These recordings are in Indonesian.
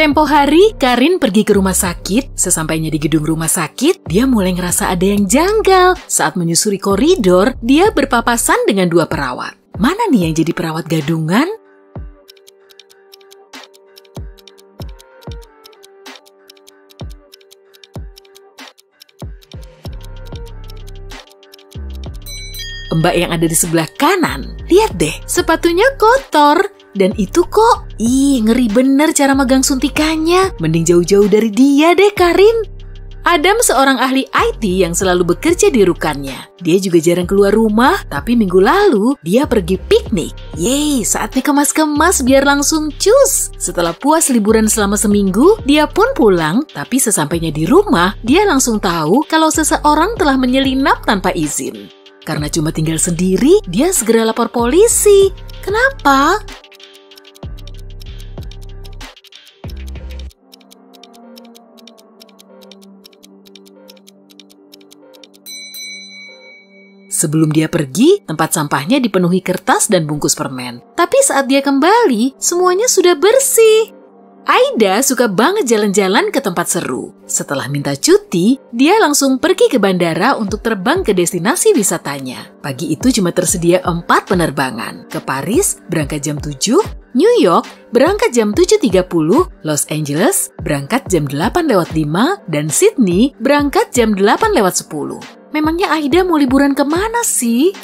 Tempo hari, Karin pergi ke rumah sakit. Sesampainya di gedung rumah sakit, dia mulai ngerasa ada yang janggal. Saat menyusuri koridor, dia berpapasan dengan dua perawat. Mana nih yang jadi perawat gadungan? Mbak yang ada di sebelah kanan, lihat deh, sepatunya kotor. Dan itu kok, ngeri bener cara megang suntikannya. Mending jauh-jauh dari dia deh, Karin. Adam seorang ahli IT yang selalu bekerja di rukannya. Dia juga jarang keluar rumah, tapi minggu lalu dia pergi piknik. Yeay, saatnya kemas-kemas biar langsung cus. Setelah puas liburan selama seminggu, dia pun pulang, tapi sesampainya di rumah, dia langsung tahu kalau seseorang telah menyelinap tanpa izin. Karena cuma tinggal sendiri, dia segera lapor polisi. Kenapa? Sebelum dia pergi, tempat sampahnya dipenuhi kertas dan bungkus permen. Tapi saat dia kembali, semuanya sudah bersih. Aida suka banget jalan-jalan ke tempat seru. Setelah minta cuti, dia langsung pergi ke bandara untuk terbang ke destinasi wisatanya. Pagi itu cuma tersedia 4 penerbangan. Ke Paris, berangkat jam 7, New York, berangkat jam 7.30, Los Angeles, berangkat jam 8:05, dan Sydney, berangkat jam 8:10. Memangnya Aida mau liburan kemana sih?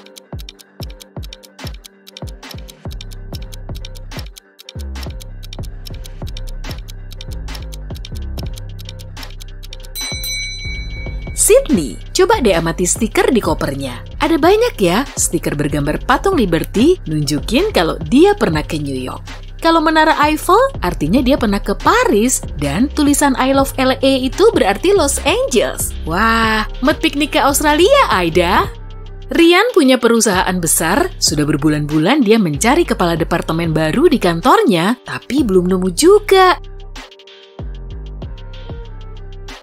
Sydney, coba deh amati stiker di kopernya. Ada banyak ya, stiker bergambar patung Liberty nunjukin kalau dia pernah ke New York. Kalau menara Eiffel, artinya dia pernah ke Paris, dan tulisan I love LA itu berarti Los Angeles. Wah, mood piknik ke Australia, Aida. Rian punya perusahaan besar, sudah berbulan-bulan dia mencari kepala departemen baru di kantornya, tapi belum nemu juga.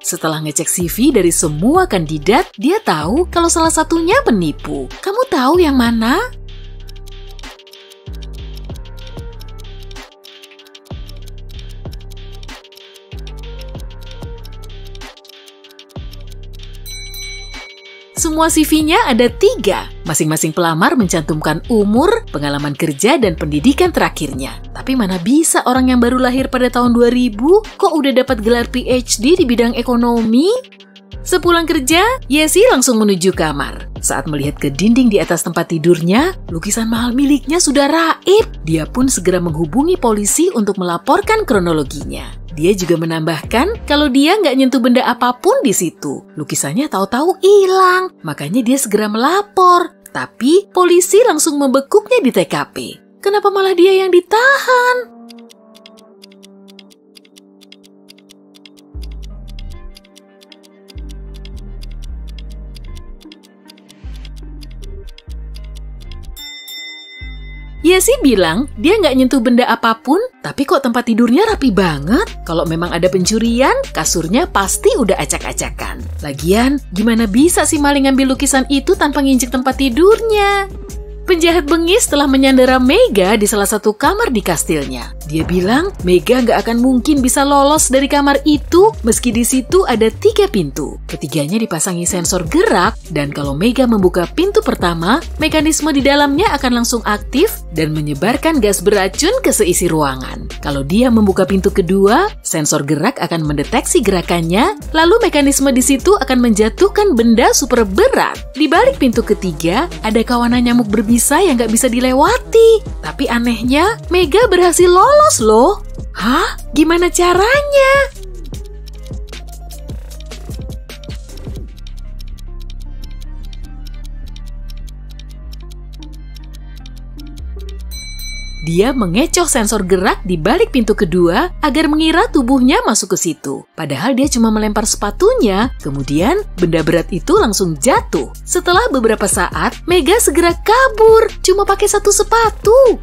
Setelah ngecek CV dari semua kandidat, dia tahu kalau salah satunya penipu. Kamu tahu yang mana? Semua CV-nya ada 3. Masing-masing pelamar mencantumkan umur, pengalaman kerja, dan pendidikan terakhirnya. Tapi mana bisa orang yang baru lahir pada tahun 2000 kok udah dapat gelar PhD di bidang ekonomi? Sepulang kerja, Yesi langsung menuju kamar. Saat melihat ke dinding di atas tempat tidurnya, lukisan mahal miliknya sudah raib. Dia pun segera menghubungi polisi untuk melaporkan kronologinya. Dia juga menambahkan kalau dia nggak nyentuh benda apapun di situ. Lukisannya tahu-tahu hilang, makanya dia segera melapor. Tapi polisi langsung membekuknya di TKP. Kenapa malah dia yang ditahan? Yesi bilang dia nggak nyentuh benda apapun, tapi kok tempat tidurnya rapi banget. Kalau memang ada pencurian, kasurnya pasti udah acak-acakan. Lagian, gimana bisa sih maling ngambil lukisan itu tanpa nginjek tempat tidurnya? Penjahat bengis telah menyandera Mega di salah satu kamar di kastilnya. Dia bilang Mega nggak akan mungkin bisa lolos dari kamar itu meski di situ ada 3 pintu. Ketiganya dipasangi sensor gerak dan kalau Mega membuka pintu pertama, mekanisme di dalamnya akan langsung aktif dan menyebarkan gas beracun ke seisi ruangan. Kalau dia membuka pintu kedua, sensor gerak akan mendeteksi gerakannya, lalu mekanisme di situ akan menjatuhkan benda super berat. Di balik pintu ketiga, ada kawanan nyamuk berbisa yang nggak bisa dilewati. Tapi anehnya, Mega berhasil lolos loh. Hah? Gimana caranya? Dia mengecoh sensor gerak di balik pintu kedua agar mengira tubuhnya masuk ke situ. Padahal dia cuma melempar sepatunya, kemudian benda berat itu langsung jatuh. Setelah beberapa saat, Mega segera kabur, cuma pakai 1 sepatu.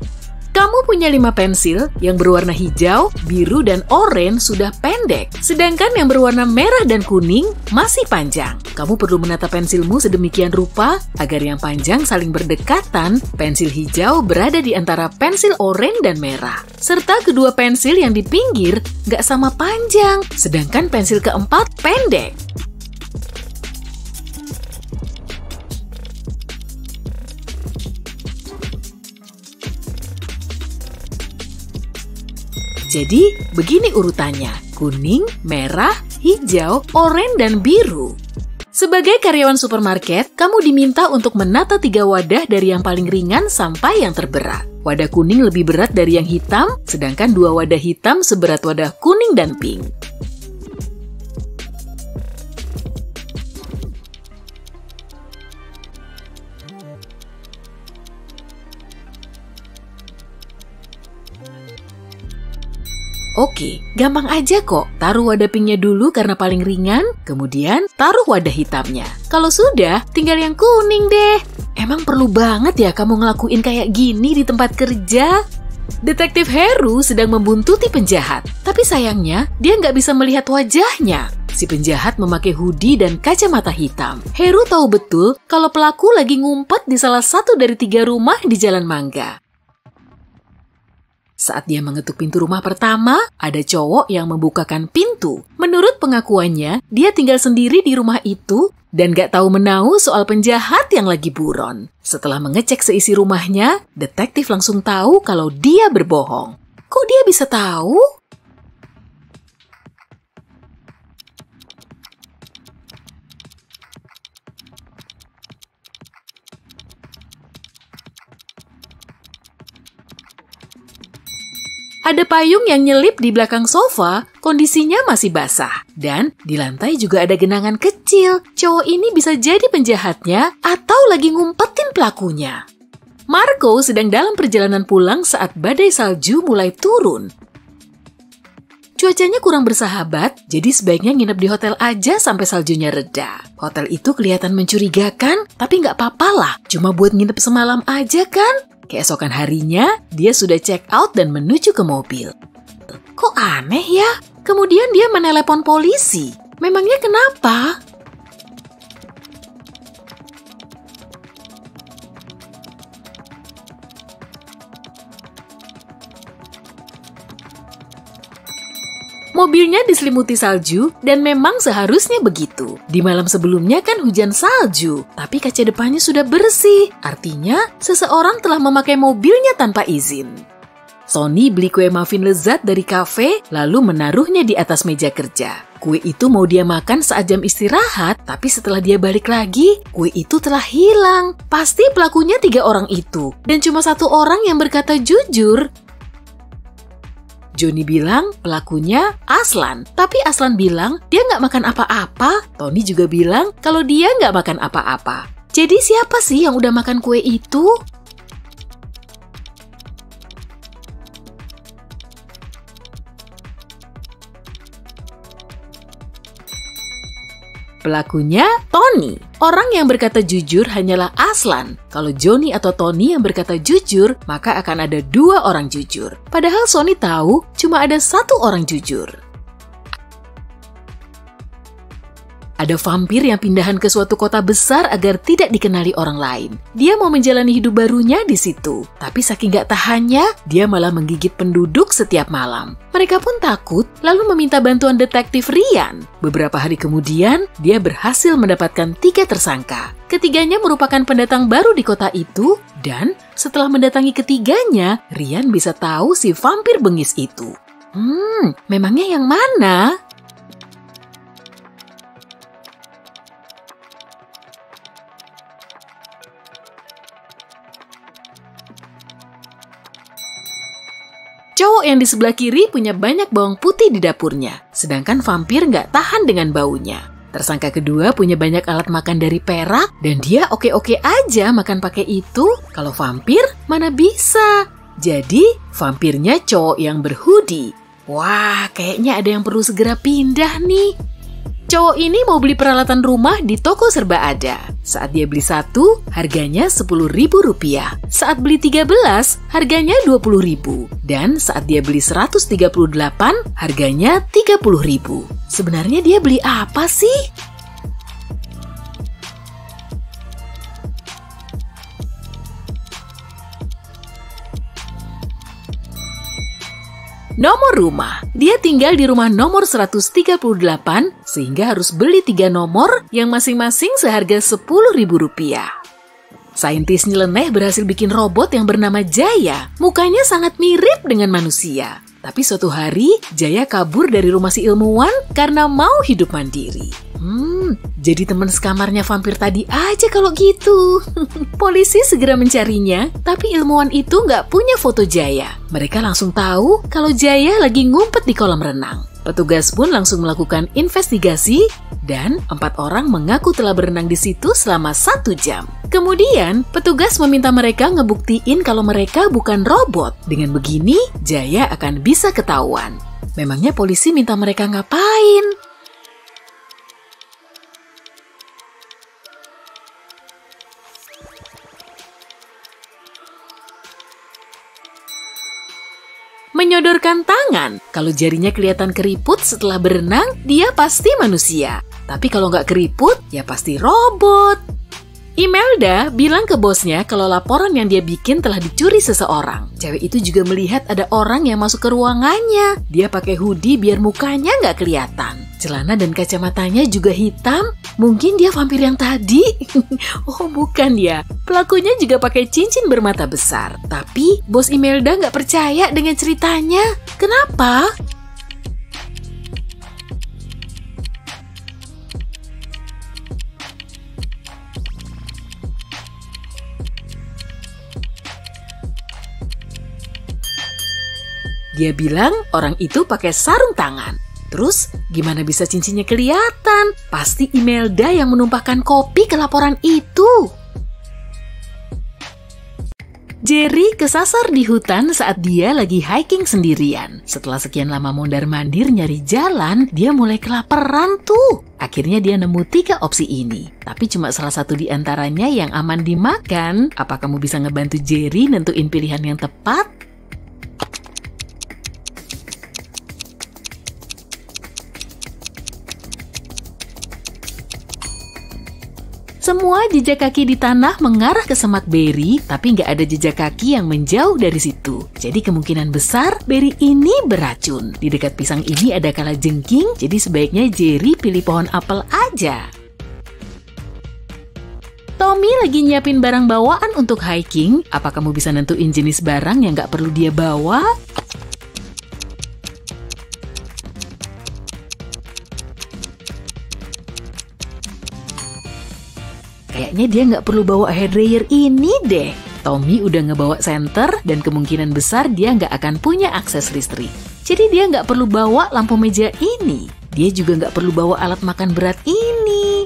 Kamu punya 5 pensil yang berwarna hijau, biru, dan oranye sudah pendek. Sedangkan yang berwarna merah dan kuning masih panjang. Kamu perlu menata pensilmu sedemikian rupa agar yang panjang saling berdekatan. Pensil hijau berada di antara pensil oranye dan merah. Serta kedua pensil yang di pinggir nggak sama panjang. Sedangkan pensil keempat pendek. Jadi, begini urutannya. Kuning, merah, hijau, oranye, dan biru. Sebagai karyawan supermarket, kamu diminta untuk menata 3 wadah dari yang paling ringan sampai yang terberat. Wadah kuning lebih berat dari yang hitam, sedangkan 2 wadah hitam seberat wadah kuning dan pink. Oke, gampang aja kok. Taruh wadah pinknya dulu karena paling ringan, kemudian taruh wadah hitamnya. Kalau sudah, tinggal yang kuning deh. Emang perlu banget ya kamu ngelakuin kayak gini di tempat kerja? Detektif Heru sedang membuntuti penjahat, tapi sayangnya dia nggak bisa melihat wajahnya. Si penjahat memakai hoodie dan kacamata hitam. Heru tahu betul kalau pelaku lagi ngumpet di salah satu dari 3 rumah di Jalan Mangga. Saat dia mengetuk pintu rumah pertama, ada cowok yang membukakan pintu. Menurut pengakuannya, dia tinggal sendiri di rumah itu dan gak tahu menau soal penjahat yang lagi buron. Setelah mengecek seisi rumahnya, detektif langsung tahu kalau dia berbohong. Kok dia bisa tahu? Ada payung yang nyelip di belakang sofa, kondisinya masih basah. Dan di lantai juga ada genangan kecil. Cowok ini bisa jadi penjahatnya atau lagi ngumpetin pelakunya. Marco sedang dalam perjalanan pulang saat badai salju mulai turun. Cuacanya kurang bersahabat, jadi sebaiknya nginep di hotel aja sampai saljunya reda. Hotel itu kelihatan mencurigakan, tapi nggak apa-apa lah. Cuma buat nginep semalam aja kan? Keesokan harinya, dia sudah check out dan menuju ke mobil. Kok aneh ya? Kemudian dia menelepon polisi. Memangnya kenapa? Mobilnya diselimuti salju dan memang seharusnya begitu. Di malam sebelumnya kan hujan salju, tapi kaca depannya sudah bersih. Artinya, seseorang telah memakai mobilnya tanpa izin. Sony beli kue muffin lezat dari kafe, lalu menaruhnya di atas meja kerja. Kue itu mau dia makan saat jam istirahat, tapi setelah dia balik lagi, kue itu telah hilang. Pasti pelakunya 3 orang itu, dan cuma 1 orang yang berkata jujur. Johnny bilang pelakunya Aslan, tapi Aslan bilang dia nggak makan apa-apa. Tony juga bilang kalau dia nggak makan apa-apa. Jadi siapa sih yang udah makan kue itu? Pelakunya Tony. Orang yang berkata jujur hanyalah Aslan. Kalau Johnny atau Tony yang berkata jujur, maka akan ada 2 orang jujur. Padahal Sony tahu cuma ada 1 orang jujur. Ada vampir yang pindahan ke suatu kota besar agar tidak dikenali orang lain. Dia mau menjalani hidup barunya di situ. Tapi saking gak tahannya, dia malah menggigit penduduk setiap malam. Mereka pun takut, lalu meminta bantuan detektif Ryan. Beberapa hari kemudian, dia berhasil mendapatkan 3 tersangka. Ketiganya merupakan pendatang baru di kota itu, dan setelah mendatangi ketiganya, Ryan bisa tahu si vampir bengis itu. Memangnya yang mana? Cowok yang di sebelah kiri punya banyak bawang putih di dapurnya, sedangkan vampir nggak tahan dengan baunya. Tersangka kedua punya banyak alat makan dari perak, dan dia oke-oke aja makan pakai itu. Kalau vampir, mana bisa? Jadi, vampirnya cowok yang berhoodie. Wah, kayaknya ada yang perlu segera pindah nih. Cowok ini mau beli peralatan rumah di toko serba ada. Saat dia beli 1, harganya Rp10.000. Saat beli 13, harganya Rp20.000. Dan saat dia beli 138, harganya Rp30.000. Sebenarnya dia beli apa sih? Nomor rumah. Dia tinggal di rumah nomor 138, sehingga harus beli 3 nomor yang masing-masing seharga Rp10.000. Saintis nyeleneh berhasil bikin robot yang bernama Jaya. Mukanya sangat mirip dengan manusia. Tapi suatu hari, Jaya kabur dari rumah si ilmuwan karena mau hidup mandiri. Jadi teman sekamarnya vampir tadi aja kalau gitu. Polisi segera mencarinya, tapi ilmuwan itu nggak punya foto Jaya. Mereka langsung tahu kalau Jaya lagi ngumpet di kolam renang. Petugas pun langsung melakukan investigasi dan 4 orang mengaku telah berenang di situ selama 1 jam. Kemudian, petugas meminta mereka ngebuktiin kalau mereka bukan robot. Dengan begini, Jaya akan bisa ketahuan. Memangnya polisi minta mereka ngapain? Menyodorkan tangan. Kalau jarinya kelihatan keriput setelah berenang, dia pasti manusia. Tapi kalau nggak keriput, ya pasti robot. Imelda bilang ke bosnya kalau laporan yang dia bikin telah dicuri seseorang. Cewek itu juga melihat ada orang yang masuk ke ruangannya. Dia pakai hoodie biar mukanya nggak kelihatan. Celana dan kacamatanya juga hitam. Mungkin dia vampir yang tadi? Oh, bukan ya. Pelakunya juga pakai cincin bermata besar. Tapi bos Imelda nggak percaya dengan ceritanya. Kenapa? Dia bilang orang itu pakai sarung tangan. Terus gimana bisa cincinnya kelihatan? Pasti Imelda yang menumpahkan kopi ke laporan itu. Jerry kesasar di hutan saat dia lagi hiking sendirian. Setelah sekian lama mondar-mandir nyari jalan, dia mulai kelaparan tuh. Akhirnya dia nemu 3 opsi ini. Tapi cuma salah satu di antaranya yang aman dimakan. Apa kamu bisa ngebantu Jerry nentuin pilihan yang tepat? Semua jejak kaki di tanah mengarah ke semak beri, tapi nggak ada jejak kaki yang menjauh dari situ. Jadi kemungkinan besar beri ini beracun. Di dekat pisang ini ada kalajengking, jadi sebaiknya Jerry pilih pohon apel aja. Tommy lagi nyiapin barang bawaan untuk hiking. Apa kamu bisa nentuin jenis barang yang nggak perlu dia bawa? Kayaknya dia nggak perlu bawa hair dryer ini deh. Tommy udah ngebawa senter dan kemungkinan besar dia nggak akan punya akses listrik. Jadi dia nggak perlu bawa lampu meja ini. Dia juga nggak perlu bawa alat makan berat ini.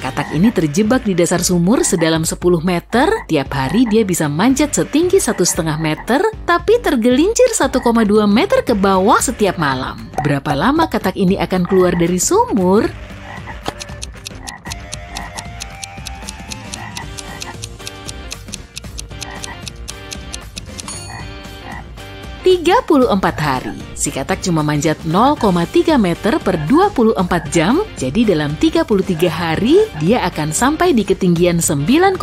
Katak ini terjebak di dasar sumur sedalam 10 meter. Tiap hari dia bisa manjat setinggi 1,5 meter, tapi tergelincir 1,2 meter ke bawah setiap malam. Berapa lama katak ini akan keluar dari sumur? 34 hari. Si katak cuma manjat 0,3 meter per 24 jam, jadi dalam 33 hari dia akan sampai di ketinggian 9,9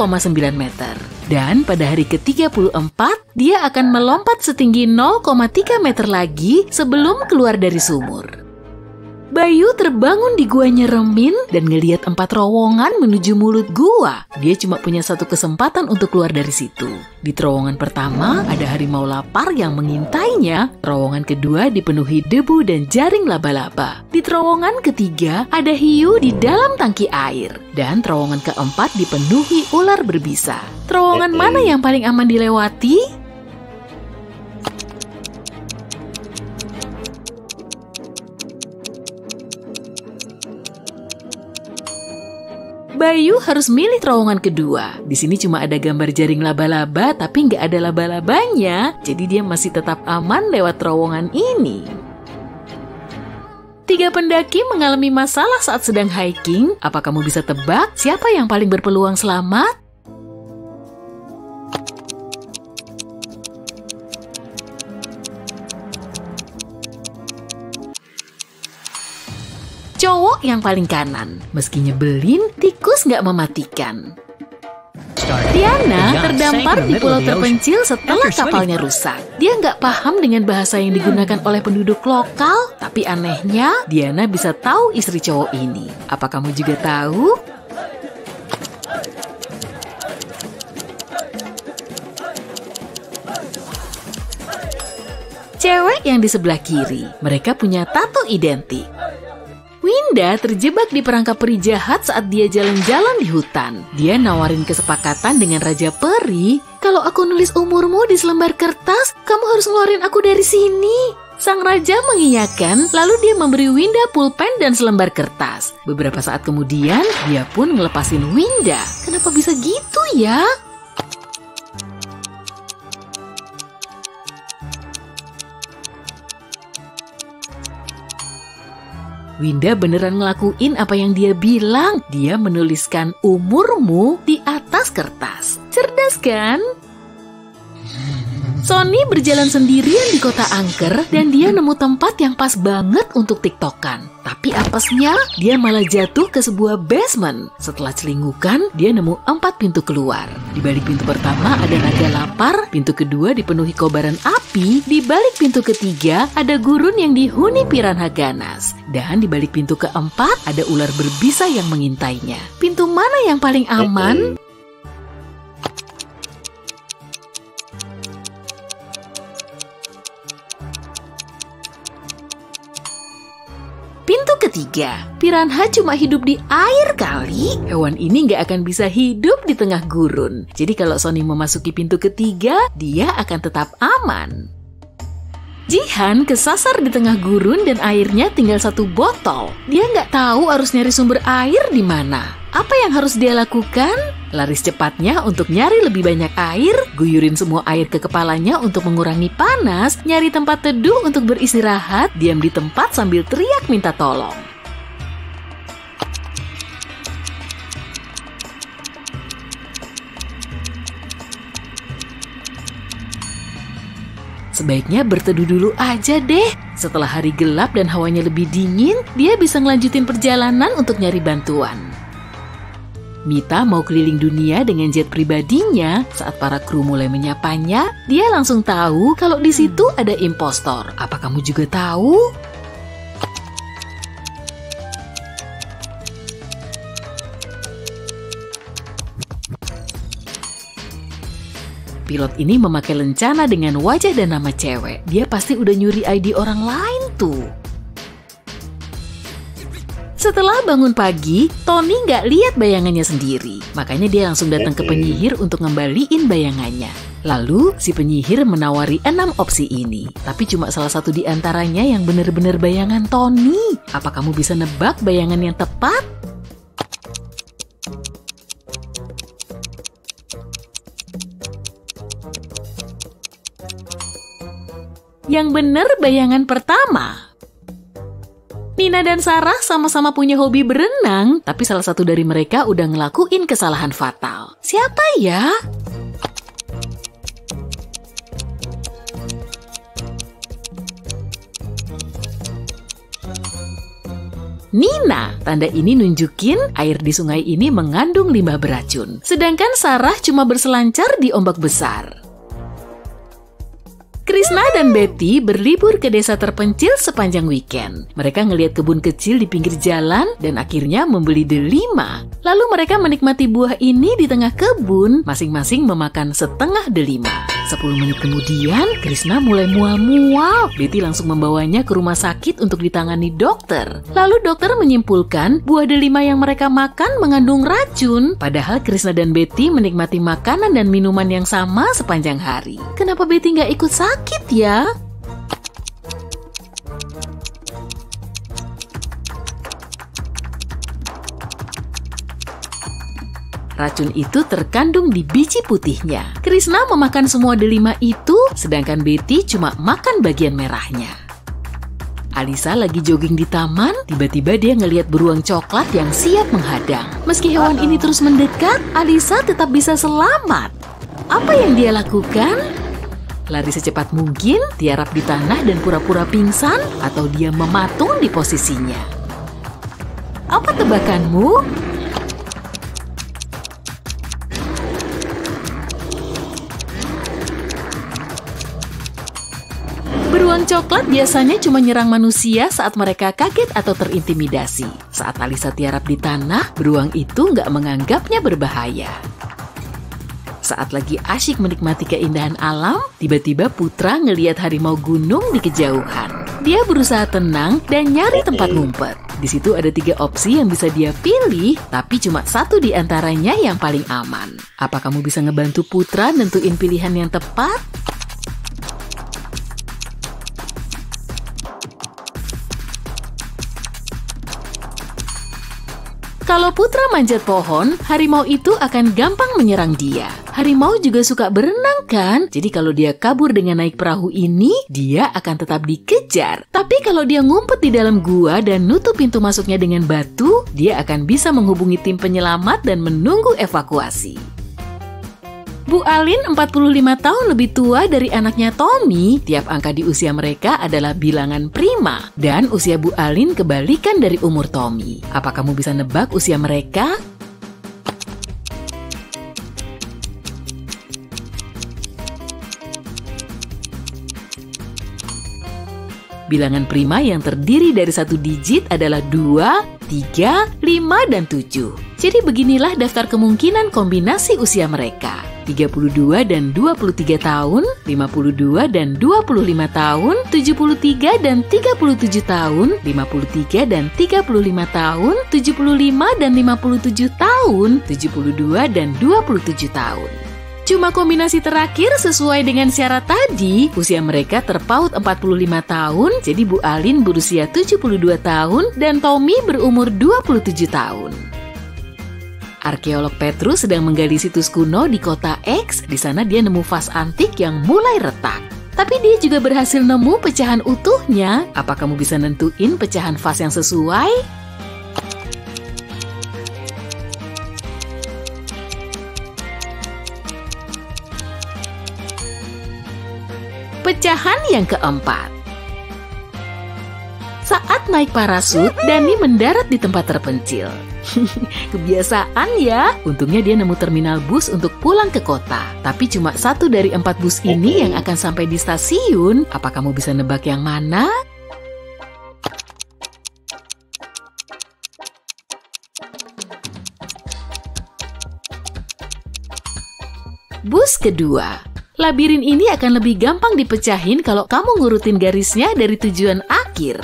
meter. Dan pada hari ke-34, dia akan melompat setinggi 0,3 meter lagi sebelum keluar dari sumur. Bayu terbangun di gua nyeremin dan ngeliat 4 terowongan menuju mulut gua. Dia cuma punya 1 kesempatan untuk keluar dari situ. Di terowongan pertama ada harimau lapar yang mengintainya. Terowongan kedua dipenuhi debu dan jaring laba-laba. Di terowongan ketiga ada hiu di dalam tangki air. Dan terowongan keempat dipenuhi ular berbisa. Terowongan mana yang paling aman dilewati? Bayu harus milih terowongan kedua. Di sini cuma ada gambar jaring laba-laba, tapi nggak ada laba-labanya. Jadi dia masih tetap aman lewat terowongan ini. 3 pendaki mengalami masalah saat sedang hiking. Apa kamu bisa tebak siapa yang paling berpeluang selamat? Cowok yang paling kanan. Meski nyebelin, tikus nggak mematikan. Diana terdampar di pulau terpencil setelah kapalnya rusak. Dia nggak paham dengan bahasa yang digunakan oleh penduduk lokal, tapi anehnya Diana bisa tahu istri cowok ini. Apa kamu juga tahu? Cewek yang di sebelah kiri, mereka punya tato identik. Winda terjebak di perangkap peri jahat saat dia jalan-jalan di hutan. Dia nawarin kesepakatan dengan Raja Peri, "Kalau aku nulis umurmu di selembar kertas, kamu harus ngeluarin aku dari sini." Sang raja mengiyakan, lalu dia memberi Winda pulpen dan selembar kertas. Beberapa saat kemudian, dia pun ngelepasin Winda. Kenapa bisa gitu ya? Winda beneran ngelakuin apa yang dia bilang. Dia menuliskan umurmu di atas kertas. Cerdas kan? Sonny berjalan sendirian di kota angker dan dia nemu tempat yang pas banget untuk tiktokan. Tapi apesnya, dia malah jatuh ke sebuah basement. Setelah celingukan, dia nemu 4 pintu keluar. Di balik pintu pertama ada naga lapar, pintu kedua dipenuhi kobaran api, di balik pintu ketiga ada gurun yang dihuni piranha ganas. Dan di balik pintu keempat ada ular berbisa yang mengintainya. Pintu mana yang paling aman? Pintu ketiga, piranha cuma hidup di air kali. Hewan ini nggak akan bisa hidup di tengah gurun. Jadi kalau Sonny memasuki pintu ketiga, dia akan tetap aman. Jihan kesasar di tengah gurun dan airnya tinggal 1 botol. Dia nggak tahu harus nyari sumber air di mana. Apa yang harus dia lakukan? Lari secepatnya untuk nyari lebih banyak air, guyurin semua air ke kepalanya untuk mengurangi panas, nyari tempat teduh untuk beristirahat, diam di tempat sambil teriak minta tolong. Sebaiknya berteduh dulu aja deh. Setelah hari gelap dan hawanya lebih dingin, dia bisa ngelanjutin perjalanan untuk nyari bantuan. Mita mau keliling dunia dengan jet pribadinya. Saat para kru mulai menyapanya, dia langsung tahu kalau di situ ada impostor. Apa kamu juga tahu? Pilot ini memakai lencana dengan wajah dan nama cewek. Dia pasti udah nyuri ID orang lain tuh. Setelah bangun pagi, Tony nggak lihat bayangannya sendiri. Makanya dia langsung datang ke penyihir untuk ngembaliin bayangannya. Lalu, si penyihir menawari 6 opsi ini. Tapi cuma salah satu di antaranya yang benar-benar bayangan Tony. Apa kamu bisa nebak bayangan yang tepat? Yang benar bayangan pertama. Nina dan Sarah sama-sama punya hobi berenang, tapi salah satu dari mereka udah ngelakuin kesalahan fatal. Siapa ya? Nina, tanda ini nunjukin air di sungai ini mengandung limbah beracun. Sedangkan Sarah cuma berselancar di ombak besar. Krishna dan Betty berlibur ke desa terpencil sepanjang weekend. Mereka ngelihat kebun kecil di pinggir jalan dan akhirnya membeli delima. Lalu mereka menikmati buah ini di tengah kebun, masing-masing memakan setengah delima. 10 menit kemudian, Krishna mulai mual-mual. Betty langsung membawanya ke rumah sakit untuk ditangani dokter. Lalu dokter menyimpulkan buah delima yang mereka makan mengandung racun. Padahal Krishna dan Betty menikmati makanan dan minuman yang sama sepanjang hari. Kenapa Betty nggak ikut sakit ya? Racun itu terkandung di biji putihnya. Krishna memakan semua delima itu, sedangkan Betty cuma makan bagian merahnya. Alisa lagi jogging di taman, tiba-tiba dia ngelihat beruang coklat yang siap menghadang. Meski hewan ini terus mendekat, Alisa tetap bisa selamat. Apa yang dia lakukan? Lari secepat mungkin, tiarap di tanah dan pura-pura pingsan, atau dia mematung di posisinya. Apa tebakanmu? Beruang coklat biasanya cuma nyerang manusia saat mereka kaget atau terintimidasi. Saat Alisa tiarap di tanah, beruang itu nggak menganggapnya berbahaya. Saat lagi asyik menikmati keindahan alam, tiba-tiba Putra ngelihat harimau gunung di kejauhan. Dia berusaha tenang dan nyari tempat ngumpet. Di situ ada 3 opsi yang bisa dia pilih, tapi cuma satu di antaranya yang paling aman. Apa kamu bisa ngebantu Putra nentuin pilihan yang tepat? Kalau Putra manjat pohon, harimau itu akan gampang menyerang dia. Harimau juga suka berenang kan? Jadi kalau dia kabur dengan naik perahu ini, dia akan tetap dikejar. Tapi kalau dia ngumpet di dalam gua dan nutup pintu masuknya dengan batu, dia akan bisa menghubungi tim penyelamat dan menunggu evakuasi. Bu Alin 45 tahun lebih tua dari anaknya Tommy. Tiap angka di usia mereka adalah bilangan prima. Dan usia Bu Alin kebalikan dari umur Tommy. Apa kamu bisa nebak usia mereka? Bilangan prima yang terdiri dari 1 digit adalah 2, 3, 5, dan 7. Jadi beginilah daftar kemungkinan kombinasi usia mereka. 32 dan 23 tahun, 52 dan 25 tahun, 73 dan 37 tahun, 53 dan 35 tahun, 75 dan 57 tahun, 72 dan 27 tahun. Cuma kombinasi terakhir sesuai dengan syarat tadi, usia mereka terpaut 45 tahun, jadi Bu Alin berusia 72 tahun dan Tommy berumur 27 tahun. Arkeolog Petrus sedang menggali situs kuno di kota X. Di sana dia nemu vas antik yang mulai retak. Tapi dia juga berhasil nemu pecahan utuhnya. Apa kamu bisa nentuin pecahan vas yang sesuai? Pecahan yang keempat. Saat naik parasut, Dani mendarat di tempat terpencil. Kebiasaan ya. Untungnya dia nemu terminal bus untuk pulang ke kota. Tapi cuma 1 dari 4 bus ini yang akan sampai di stasiun. Apa kamu bisa nebak yang mana? Bus kedua. Labirin ini akan lebih gampang dipecahin kalau kamu ngurutin garisnya dari tujuan akhir.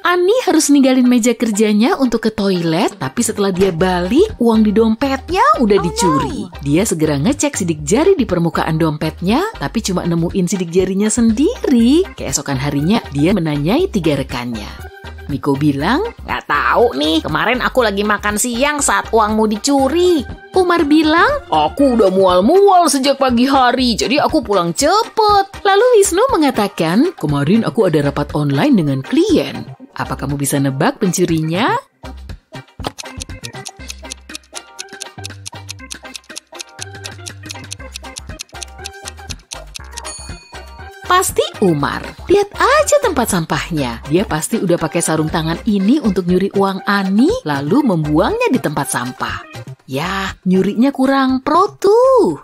Ani harus ninggalin meja kerjanya untuk ke toilet, tapi setelah dia balik, uang di dompetnya udah dicuri. Dia segera ngecek sidik jari di permukaan dompetnya, tapi cuma nemuin sidik jarinya sendiri. Keesokan harinya, dia menanyai 3 rekannya. Miko bilang, "Nggak tahu nih, kemarin aku lagi makan siang saat uangmu dicuri." Umar bilang, "Aku udah mual-mual sejak pagi hari, jadi aku pulang cepet." Lalu Wisnu mengatakan, "Kemarin aku ada rapat online dengan klien." Apa kamu bisa nebak pencurinya? Pasti Umar. Lihat aja tempat sampahnya. Dia pasti udah pakai sarung tangan ini untuk nyuri uang Ani, lalu membuangnya di tempat sampah. Ya, nyurinya kurang pro tuh.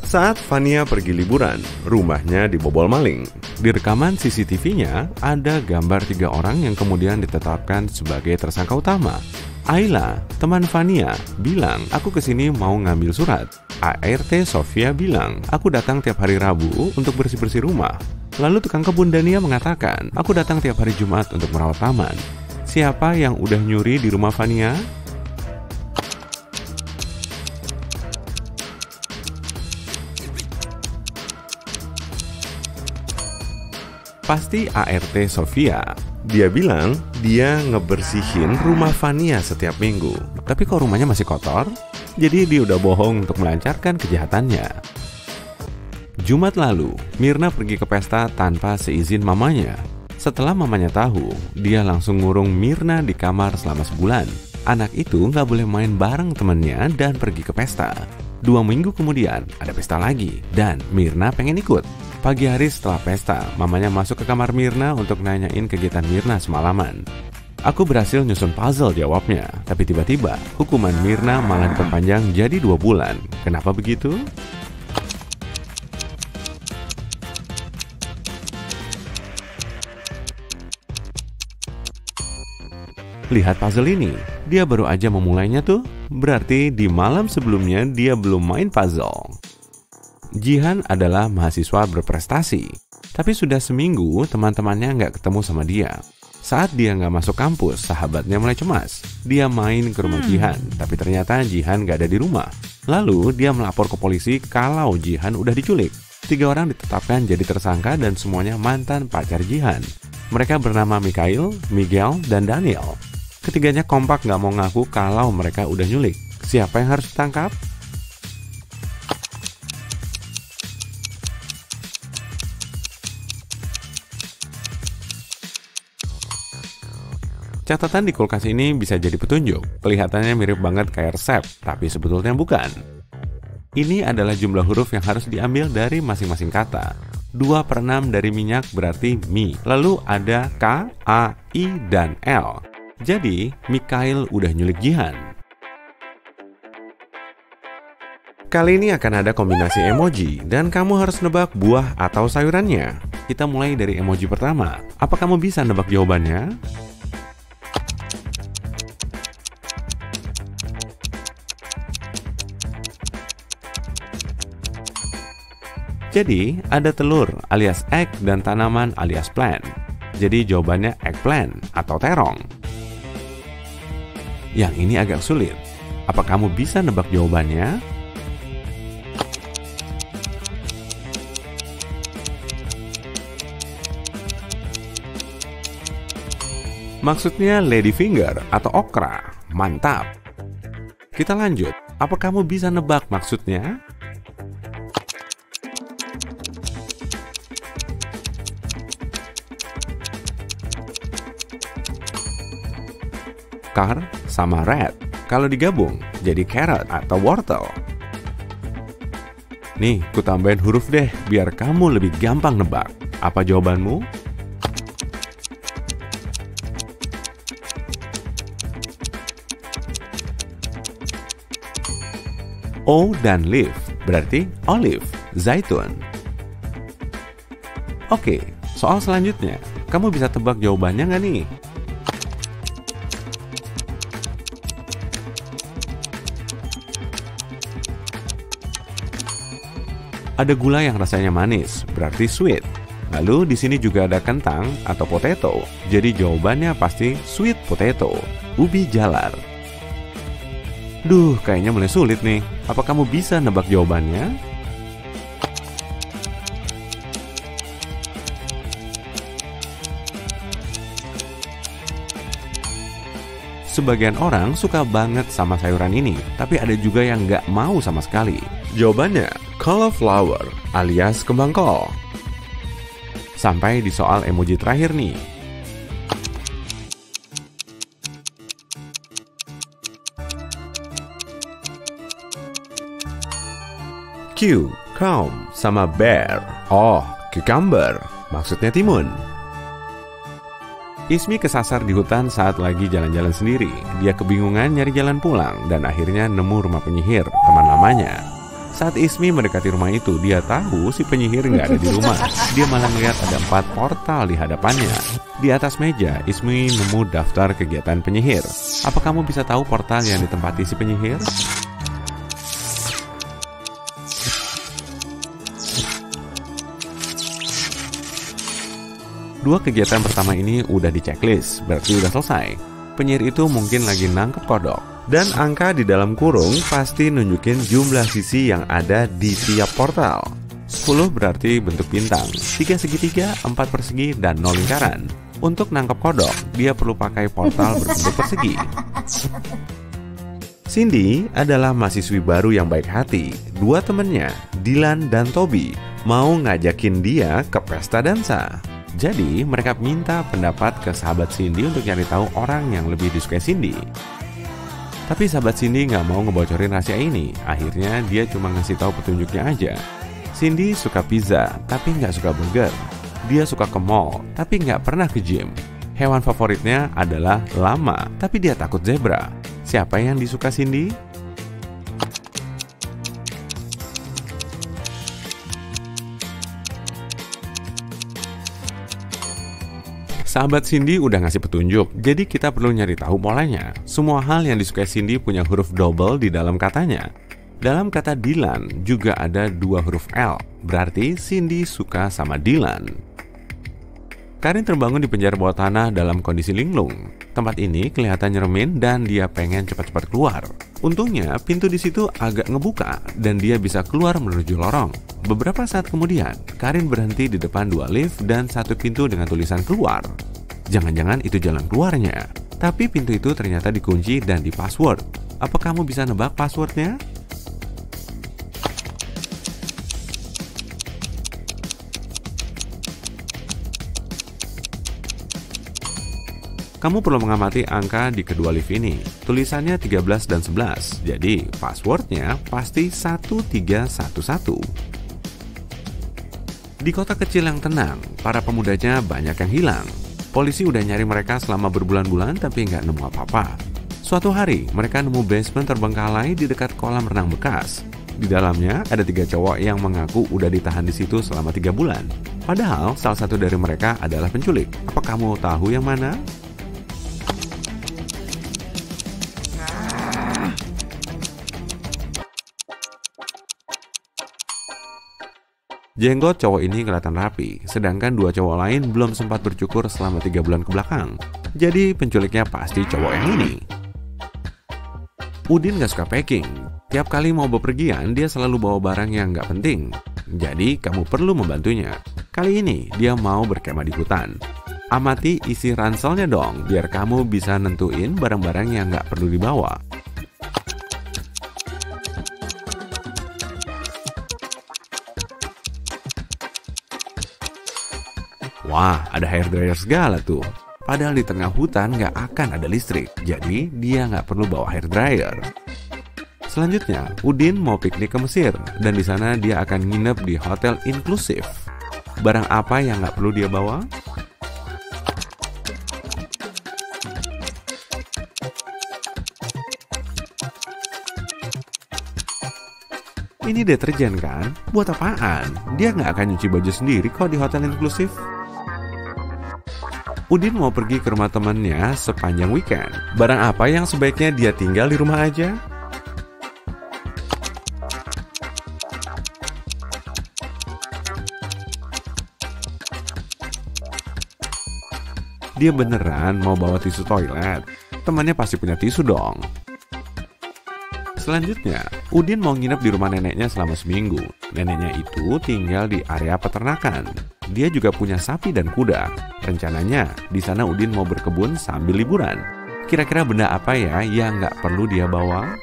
Saat Fania pergi liburan, rumahnya dibobol maling. Di rekaman CCTV-nya, ada gambar 3 orang yang kemudian ditetapkan sebagai tersangka utama. Ayla, teman Fania, bilang, "Aku kesini mau ngambil surat." ART Sofia bilang, "Aku datang tiap hari Rabu untuk bersih-bersih rumah." Lalu tukang kebun Dania mengatakan, "Aku datang tiap hari Jumat untuk merawat taman." Siapa yang udah nyuri di rumah Fania? Pasti ART Sofia. Dia bilang dia ngebersihin rumah Fania setiap minggu. Tapi kok rumahnya masih kotor? Jadi dia udah bohong untuk melancarkan kejahatannya. Jumat lalu, Myrna pergi ke pesta tanpa seizin mamanya. Setelah mamanya tahu, dia langsung ngurung Myrna di kamar selama sebulan. Anak itu nggak boleh main bareng temennya dan pergi ke pesta. 2 minggu kemudian, ada pesta lagi, dan Myrna pengen ikut. Pagi hari setelah pesta, mamanya masuk ke kamar Myrna untuk nanyain kegiatan Myrna semalaman. Aku berhasil nyusun puzzle, jawabnya. Tapi tiba-tiba, hukuman Myrna malah diperpanjang jadi 2 bulan. Kenapa begitu? Lihat puzzle ini, dia baru aja memulainya tuh. Berarti di malam sebelumnya dia belum main puzzle. Jihan adalah mahasiswa berprestasi. Tapi sudah seminggu teman-temannya nggak ketemu sama dia. Saat dia nggak masuk kampus, sahabatnya mulai cemas. Dia main ke rumah Jihan, tapi ternyata Jihan nggak ada di rumah. Lalu dia melapor ke polisi kalau Jihan udah diculik. 3 orang ditetapkan jadi tersangka dan semuanya mantan pacar Jihan. Mereka bernama Mikhail, Miguel, dan Daniel. Ketiganya kompak nggak mau ngaku kalau mereka udah nyulik. Siapa yang harus ditangkap? Catatan di kulkas ini bisa jadi petunjuk. Kelihatannya mirip banget kayak resep, tapi sebetulnya bukan. Ini adalah jumlah huruf yang harus diambil dari masing-masing kata. 2/6 dari minyak berarti mi. Lalu ada K, A, I, dan L. Jadi, Mikhail udah nyulik Jihan. Kali ini akan ada kombinasi emoji, dan kamu harus nebak buah atau sayurannya. Kita mulai dari emoji pertama. Apa kamu bisa nebak jawabannya? Jadi, ada telur alias egg dan tanaman alias plant. Jadi jawabannya eggplant atau terong. Yang ini agak sulit. Apa kamu bisa nebak jawabannya? Maksudnya ladyfinger atau okra. Mantap. Kita lanjut. Apa kamu bisa nebak maksudnya? Car sama red. Kalau digabung, jadi carrot atau wortel. Nih, ku tambahin huruf deh, biar kamu lebih gampang nebak. Apa jawabanmu? O dan leaf, berarti olive, zaitun. Oke, soal selanjutnya. Kamu bisa tebak jawabannya nggak nih? Ada gula yang rasanya manis, berarti sweet. Lalu di sini juga ada kentang atau potato. Jadi jawabannya pasti sweet potato, ubi jalar. Duh, kayaknya mulai sulit nih. Apa kamu bisa nebak jawabannya? Sebagian orang suka banget sama sayuran ini, tapi ada juga yang nggak mau sama sekali. Jawabannya, cauliflower alias kembang kol. Sampai di soal emoji terakhir nih. Q, comb, sama bear. Oh, cucumber. Maksudnya timun. Ismi kesasar di hutan saat lagi jalan-jalan sendiri. Dia kebingungan nyari jalan pulang dan akhirnya nemu rumah penyihir, teman lamanya. Saat Ismi mendekati rumah itu, dia tahu si penyihir nggak ada di rumah. Dia malah melihat ada 4 portal di hadapannya. Di atas meja, Ismi nemu daftar kegiatan penyihir. Apa kamu bisa tahu portal yang ditempati si penyihir? Dua kegiatan pertama ini udah di checklist, berarti udah selesai. Penyihir itu mungkin lagi nangkep kodok. Dan angka di dalam kurung pasti nunjukin jumlah sisi yang ada di tiap portal. 10 berarti bentuk bintang, 3 segitiga, 4 persegi, dan 0 lingkaran. Untuk nangkep kodok, dia perlu pakai portal berbentuk persegi. Cindy adalah mahasiswi baru yang baik hati. 2 temennya, Dylan dan Toby, mau ngajakin dia ke pesta dansa. Jadi mereka minta pendapat ke sahabat Cindy untuk cari tahu orang yang lebih disukai Cindy. Tapi sahabat Cindy nggak mau ngebocorin rahasia ini. Akhirnya dia cuma ngasih tahu petunjuknya aja. Cindy suka pizza, tapi nggak suka burger. Dia suka ke mall, tapi nggak pernah ke gym. Hewan favoritnya adalah lama, tapi dia takut zebra. Siapa yang disuka Cindy? Sahabat Cindy udah ngasih petunjuk, jadi kita perlu nyari tahu polanya. Semua hal yang disukai Cindy punya huruf double di dalam katanya. Dalam kata Dylan juga ada 2 huruf L, berarti Cindy suka sama Dylan. Karin terbangun di penjara bawah tanah dalam kondisi linglung. Tempat ini kelihatan nyeremin dan dia pengen cepat-cepat keluar. Untungnya pintu di situ agak ngebuka dan dia bisa keluar menuju lorong. Beberapa saat kemudian, Karin berhenti di depan 2 lift dan 1 pintu dengan tulisan keluar. Jangan-jangan itu jalan keluarnya. Tapi pintu itu ternyata dikunci dan di password. Apa kamu bisa nebak passwordnya? Kamu perlu mengamati angka di kedua lift ini. Tulisannya 13 dan 11, jadi passwordnya pasti 1311. Di kota kecil yang tenang, para pemudanya banyak yang hilang. Polisi udah nyari mereka selama berbulan-bulan tapi nggak nemu apa-apa. Suatu hari, mereka nemu basement terbengkalai di dekat kolam renang bekas. Di dalamnya ada 3 cowok yang mengaku udah ditahan di situ selama 3 bulan. Padahal salah satu dari mereka adalah penculik. Apa kamu tahu yang mana? Jenggot cowok ini kelihatan rapi, sedangkan 2 cowok lain belum sempat bercukur selama 3 bulan ke belakang. Jadi penculiknya pasti cowok yang ini. Udin gak suka packing. Tiap kali mau bepergian, dia selalu bawa barang yang gak penting. Jadi kamu perlu membantunya. Kali ini dia mau berkemah di hutan. Amati isi ranselnya dong, biar kamu bisa nentuin barang-barang yang gak perlu dibawa. Wah, ada hairdryer segala tuh. Padahal di tengah hutan nggak akan ada listrik, jadi dia nggak perlu bawa hairdryer. Selanjutnya, Udin mau piknik ke Mesir, dan di sana dia akan nginep di hotel inklusif. Barang apa yang nggak perlu dia bawa? Ini deterjen kan? Buat apaan? Dia nggak akan nyuci baju sendiri kok di hotel inklusif. Udin mau pergi ke rumah temannya sepanjang weekend. Barang apa yang sebaiknya dia tinggal di rumah aja? Dia beneran mau bawa tisu toilet. Temannya pasti punya tisu dong. Selanjutnya, Udin mau nginep di rumah neneknya selama seminggu. Neneknya itu tinggal di area peternakan. Dia juga punya sapi dan kuda. Rencananya, di sana Udin mau berkebun sambil liburan. Kira-kira benda apa ya yang nggak perlu dia bawa?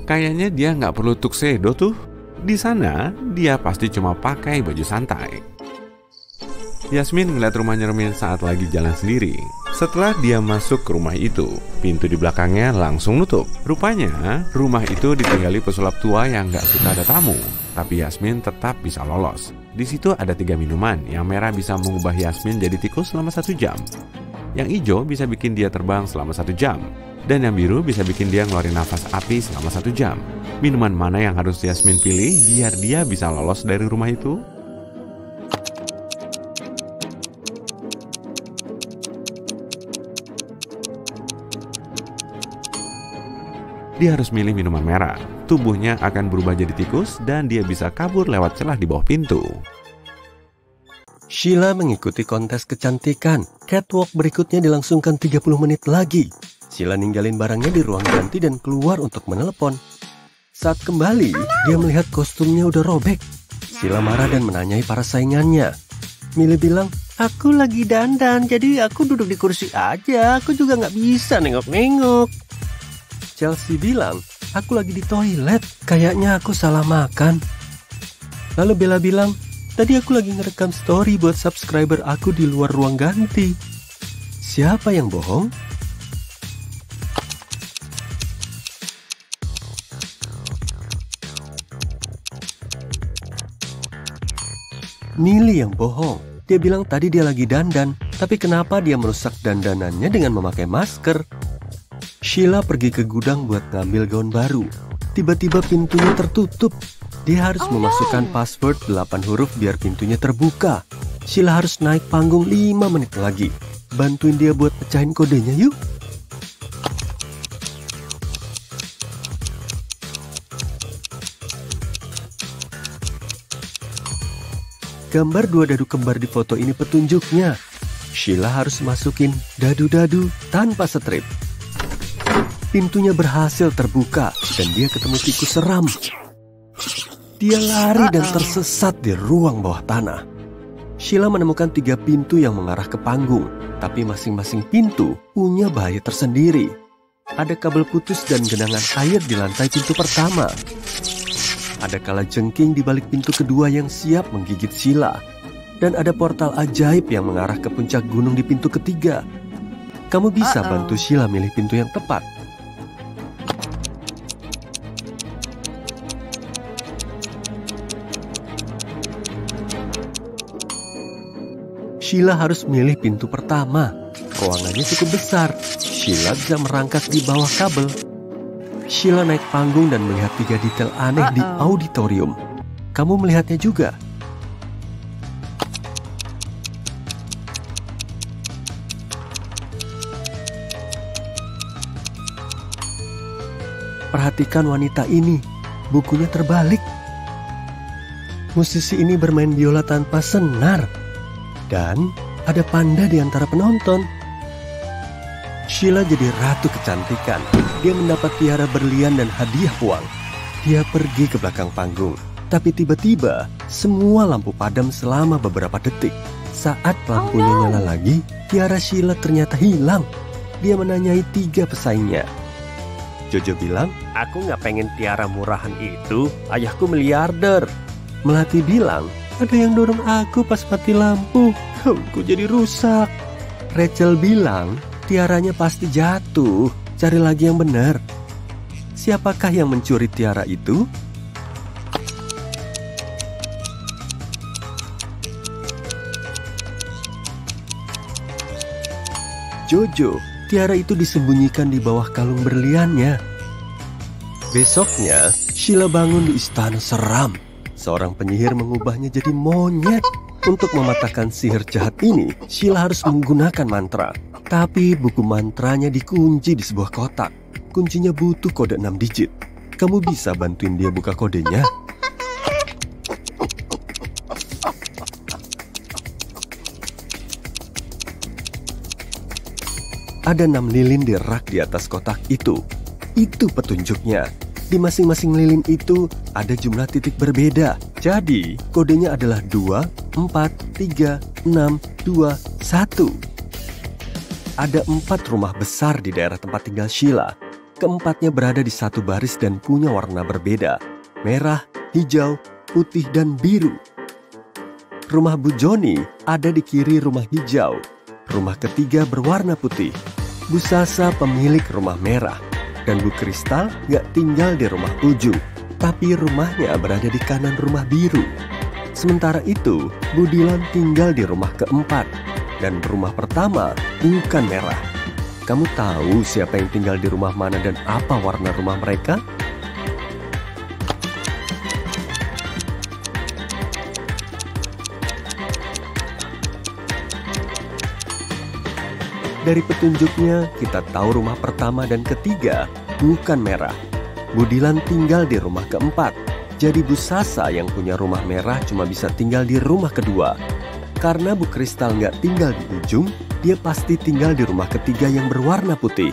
Kayaknya dia nggak perlu tuxedo tuh. Di sana, dia pasti cuma pakai baju santai. Yasmin ngeliat rumah nyeremin saat lagi jalan sendiri. Setelah dia masuk ke rumah itu, pintu di belakangnya langsung nutup. Rupanya, rumah itu ditinggali pesulap tua yang gak suka ada tamu. Tapi Yasmin tetap bisa lolos. Di situ ada 3 minuman. Yang merah bisa mengubah Yasmin jadi tikus selama 1 jam. Yang hijau bisa bikin dia terbang selama 1 jam. Dan yang biru bisa bikin dia ngeluarin nafas api selama 1 jam. Minuman mana yang harus Yasmin pilih biar dia bisa lolos dari rumah itu? Dia harus milih minuman merah. Tubuhnya akan berubah jadi tikus dan dia bisa kabur lewat celah di bawah pintu. Sheila mengikuti kontes kecantikan. Catwalk berikutnya dilangsungkan 30 menit lagi. Sheila ninggalin barangnya di ruang ganti dan keluar untuk menelepon. Saat kembali, dia melihat kostumnya udah robek. Sheila marah dan menanyai para saingannya. Millie bilang, Aku lagi dandan, jadi aku duduk di kursi aja. Aku juga nggak bisa nengok-nengok. Chelsea bilang, aku lagi di toilet. Kayaknya aku salah makan. Lalu Bella bilang, tadi aku lagi ngerekam story buat subscriber aku di luar ruang ganti. Siapa yang bohong? Millie yang bohong. Dia bilang tadi dia lagi dandan, tapi kenapa dia merusak dandanannya dengan memakai masker? Sheila pergi ke gudang buat ngambil gaun baru. Tiba-tiba pintunya tertutup. Dia harus memasukkan password 8 huruf biar pintunya terbuka. Sheila harus naik panggung 5 menit lagi. Bantuin dia buat pecahin kodenya yuk. Gambar dua dadu kembar di foto ini petunjuknya. Sheila harus masukin dadu-dadu tanpa strip. Pintunya berhasil terbuka dan dia ketemu tikus seram. Dia lari dan tersesat di ruang bawah tanah. Sheila menemukan 3 pintu yang mengarah ke panggung, tapi masing-masing pintu punya bahaya tersendiri. Ada kabel putus dan genangan air di lantai pintu pertama. Ada kalajengking di balik pintu kedua yang siap menggigit Sheila. Dan ada portal ajaib yang mengarah ke puncak gunung di pintu ketiga. Kamu bisa bantu Sheila milih pintu yang tepat. Sheila harus milih pintu pertama. Ruangannya cukup besar. Sheila bisa merangkak di bawah kabel. Sheila naik panggung dan melihat 3 detail aneh di auditorium. Kamu melihatnya juga? Perhatikan wanita ini. Bukunya terbalik. Musisi ini bermain biola tanpa senar. Dan ada panda di antara penonton. Sheila jadi ratu kecantikan. Dia mendapat tiara berlian dan hadiah uang. Dia pergi ke belakang panggung. Tapi tiba-tiba, semua lampu padam selama beberapa detik. Saat lampunya nyala lagi, tiara Sheila ternyata hilang. Dia menanyai 3 pesaingnya. Jojo bilang, aku nggak pengen tiara murahan itu. Ayahku miliarder. Melati bilang, ada yang dorong aku pas mati lampu. Aku jadi rusak. Rachel bilang, tiaranya pasti jatuh. Cari lagi yang benar. Siapakah yang mencuri tiara itu? Jojo, tiara itu disembunyikan di bawah kalung berliannya. Besoknya, Sheila bangun di istana seram. Seorang penyihir mengubahnya jadi monyet. Untuk mematahkan sihir jahat ini, Sheila harus menggunakan mantra. Tapi buku mantranya dikunci di sebuah kotak. Kuncinya butuh kode 6 digit. Kamu bisa bantuin dia buka kodenya? Ada 6 lilin di rak di atas kotak itu. Itu petunjuknya. Di masing-masing lilin itu ada jumlah titik berbeda. Jadi, kodenya adalah 2, 4, 3, 6, 2, 1. Ada 4 rumah besar di daerah tempat tinggal Sheila. Keempatnya berada di satu baris dan punya warna berbeda. Merah, hijau, putih, dan biru. Rumah Bu Joni ada di kiri rumah hijau. Rumah ketiga berwarna putih. Bu Sasa pemilik rumah merah. Dan Bu Kristal gak tinggal di rumah ujung. Tapi rumahnya berada di kanan rumah biru. Sementara itu, Bu Dylan tinggal di rumah keempat. Dan rumah pertama bukan merah. Kamu tahu siapa yang tinggal di rumah mana dan apa warna rumah mereka? Dari petunjuknya, kita tahu rumah pertama dan ketiga bukan merah. Bu Dylan tinggal di rumah keempat. Jadi Bu Sasa yang punya rumah merah cuma bisa tinggal di rumah kedua. Karena Bu Kristal nggak tinggal di ujung, dia pasti tinggal di rumah ketiga yang berwarna putih.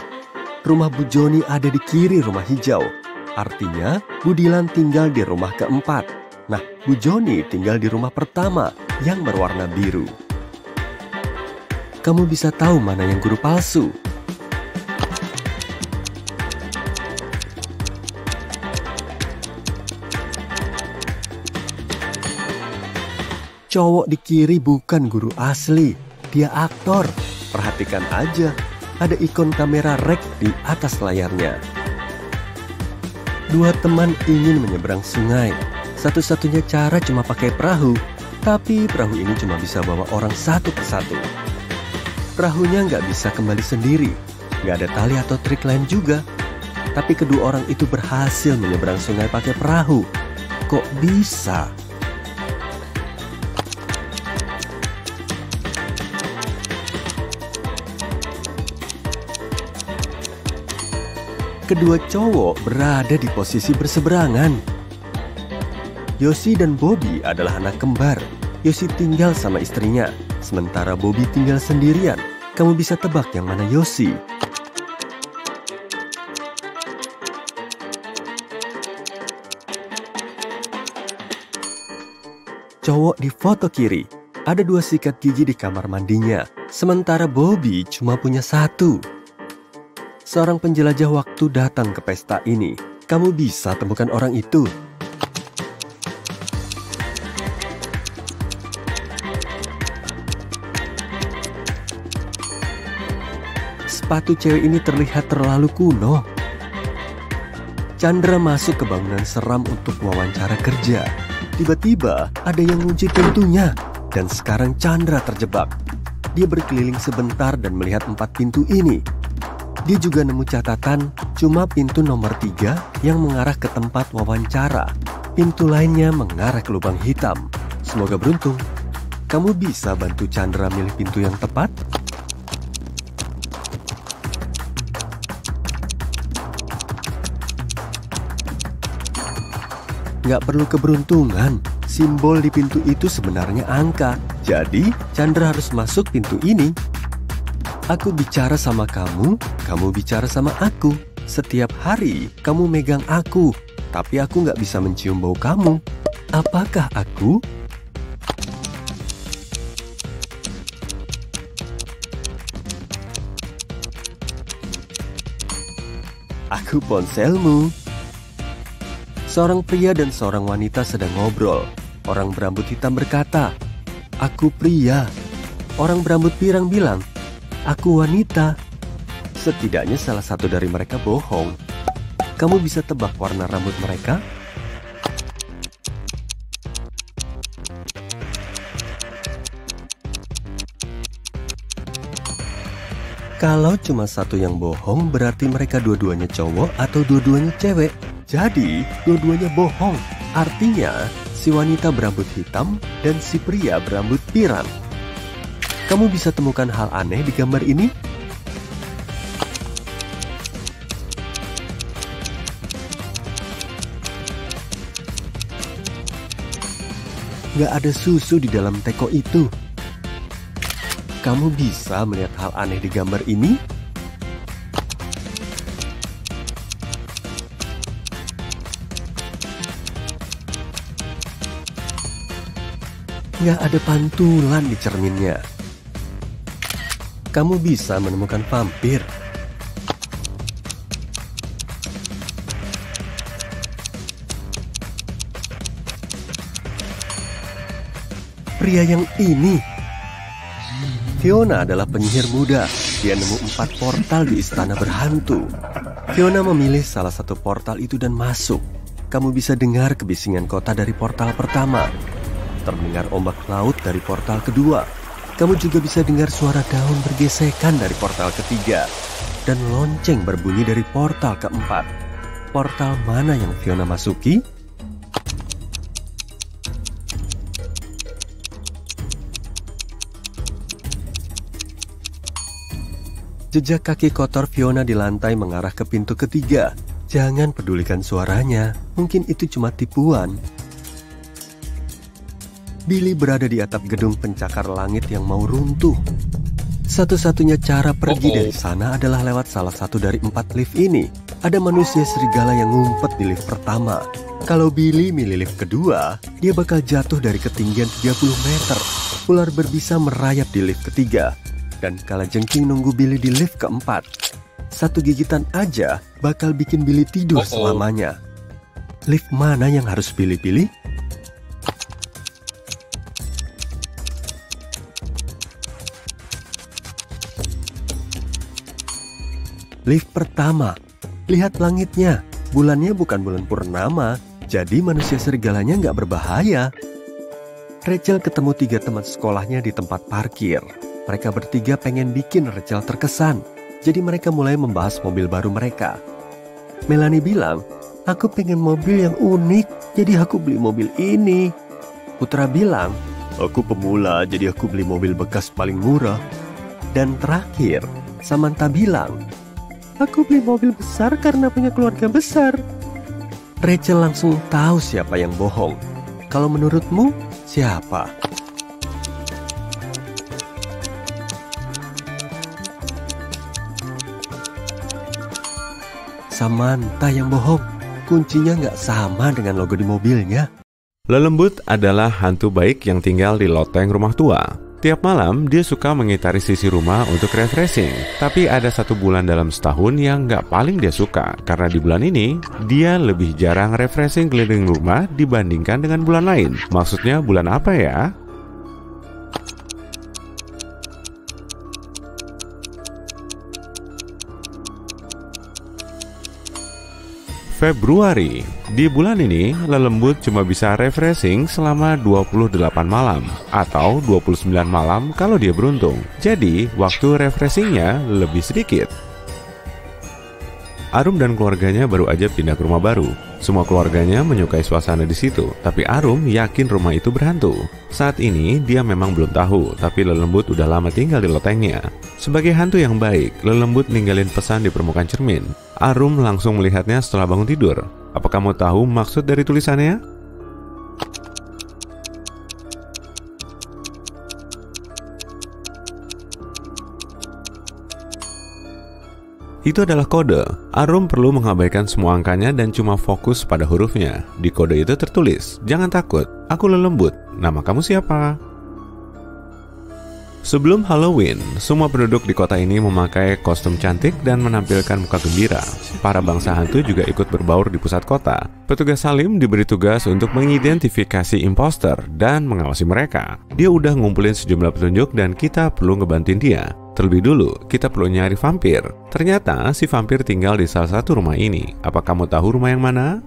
Rumah Bu Joni ada di kiri rumah hijau. Artinya, Bu Dylan tinggal di rumah keempat. Nah, Bu Joni tinggal di rumah pertama yang berwarna biru. kamu bisa tahu mana yang guru palsu. Cowok di kiri bukan guru asli, dia aktor. Perhatikan aja, ada ikon kamera rek di atas layarnya. Dua teman ingin menyeberang sungai. Satu-satunya cara cuma pakai perahu, tapi perahu ini cuma bisa bawa orang satu persatu. Perahunya nggak bisa kembali sendiri, nggak ada tali atau trik lain juga. Tapi kedua orang itu berhasil menyeberang sungai pakai perahu. Kok bisa? Kedua cowok berada di posisi berseberangan. Yosi dan Bobby adalah anak kembar. Yosi tinggal sama istrinya, sementara Bobby tinggal sendirian. Kamu bisa tebak yang mana Yosi? Cowok di foto kiri, ada 2 sikat gigi di kamar mandinya, sementara Bobby cuma punya 1. Seorang penjelajah waktu datang ke pesta ini. Kamu bisa temukan orang itu. Sepatu cewek ini terlihat terlalu kuno. Chandra masuk ke bangunan seram untuk wawancara kerja. Tiba-tiba ada yang ngunci pintunya. Dan sekarang Chandra terjebak. Dia berkeliling sebentar dan melihat 4 pintu ini. Dia juga nemu catatan, cuma pintu nomor 3 yang mengarah ke tempat wawancara. Pintu lainnya mengarah ke lubang hitam. Semoga beruntung. Kamu bisa bantu Chandra milih pintu yang tepat? Nggak perlu keberuntungan. Simbol di pintu itu sebenarnya angka. Jadi, Chandra harus masuk pintu ini. Aku bicara sama kamu, kamu bicara sama aku. Setiap hari kamu megang aku, tapi aku nggak bisa mencium bau kamu. Apakah aku? Aku ponselmu. Seorang pria dan seorang wanita sedang ngobrol. Orang berambut hitam berkata, "Aku pria." Orang berambut pirang bilang, "Aku wanita." Setidaknya salah satu dari mereka bohong. Kamu bisa tebak warna rambut mereka? Kalau cuma satu yang bohong, berarti mereka dua-duanya cowok atau dua-duanya cewek. Jadi, dua-duanya bohong. Artinya, si wanita berambut hitam dan si pria berambut pirang. Kamu bisa temukan hal aneh di gambar ini? Gak ada susu di dalam teko itu. Kamu bisa melihat hal aneh di gambar ini? Gak ada pantulan di cerminnya. Kamu bisa menemukan vampir. Pria yang ini, Fiona adalah penyihir muda. Dia nemu 4 portal di istana berhantu. Fiona memilih salah satu portal itu dan masuk. Kamu bisa dengar kebisingan kota dari portal pertama. Terdengar ombak laut dari portal kedua. Kamu juga bisa dengar suara daun bergesekan dari portal ketiga. Dan lonceng berbunyi dari portal keempat. Portal mana yang Fiona masuki? Jejak kaki kotor Fiona di lantai mengarah ke pintu ketiga. Jangan pedulikan suaranya, mungkin itu cuma tipuan. Billy berada di atap gedung pencakar langit yang mau runtuh. Satu-satunya cara pergi dari sana adalah lewat salah satu dari 4 lift ini. Ada manusia serigala yang ngumpet di lift pertama. Kalau Billy milih lift kedua, dia bakal jatuh dari ketinggian 30 meter. Ular berbisa merayap di lift ketiga. dan kalajengking nunggu Billy di lift keempat. Satu gigitan aja bakal bikin Billy tidur selamanya. Lift mana yang harus Billy pilih? Lift pertama. Lihat langitnya. Bulannya bukan bulan purnama, jadi manusia serigalanya nggak berbahaya. Rachel ketemu 3 teman sekolahnya di tempat parkir. Mereka bertiga pengen bikin Rachel terkesan, jadi mereka mulai membahas mobil baru mereka. Melanie bilang, "Aku pengen mobil yang unik, jadi aku beli mobil ini." Putra bilang, "Aku pemula, jadi aku beli mobil bekas paling murah." Dan terakhir, Samantha bilang, "Aku beli mobil besar karena punya keluarga besar." Rachel langsung tahu siapa yang bohong. Kalau menurutmu, siapa? Samantha yang bohong. Kuncinya nggak sama dengan logo di mobilnya. Lelembut adalah hantu baik yang tinggal di loteng rumah tua. Tiap malam, dia suka mengitari sisi rumah untuk refreshing. Tapi ada 1 bulan dalam setahun yang nggak paling dia suka. Karena di bulan ini, dia lebih jarang refreshing keliling rumah dibandingkan dengan bulan lain. Maksudnya bulan apa ya? Februari. Di bulan ini, Lelembut cuma bisa refreshing selama 28 malam atau 29 malam kalau dia beruntung. Jadi, waktu refreshingnya lebih sedikit. Arum dan keluarganya baru aja pindah ke rumah baru. Semua keluarganya menyukai suasana di situ, tapi Arum yakin rumah itu berhantu. Saat ini, dia memang belum tahu, tapi Lelembut udah lama tinggal di lotengnya. Sebagai hantu yang baik, Lelembut ninggalin pesan di permukaan cermin. Arum langsung melihatnya setelah bangun tidur. Apa kamu tahu maksud dari tulisannya? Itu adalah kode. Arum perlu mengabaikan semua angkanya dan cuma fokus pada hurufnya. Di kode itu tertulis, "Jangan takut, aku Lelembut. Nama kamu siapa?" Sebelum Halloween, semua penduduk di kota ini memakai kostum cantik dan menampilkan muka gembira. Para bangsa hantu juga ikut berbaur di pusat kota. Petugas Salim diberi tugas untuk mengidentifikasi imposter dan mengawasi mereka. Dia udah ngumpulin sejumlah petunjuk dan kita perlu ngebantuin dia. Terlebih dulu, kita perlu nyari vampir. Ternyata si vampir tinggal di salah satu rumah ini. Apa kamu tahu rumah yang mana?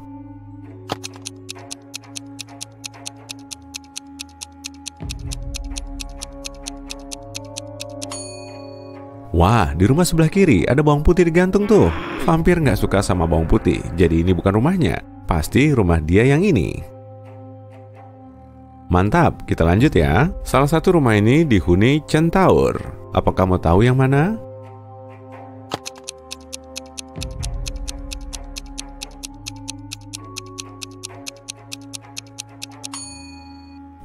Wah, di rumah sebelah kiri ada bawang putih digantung tuh. Vampir nggak suka sama bawang putih, jadi ini bukan rumahnya. Pasti rumah dia yang ini. Mantap, kita lanjut ya. Salah satu rumah ini dihuni Centaur. Apa kamu tahu yang mana?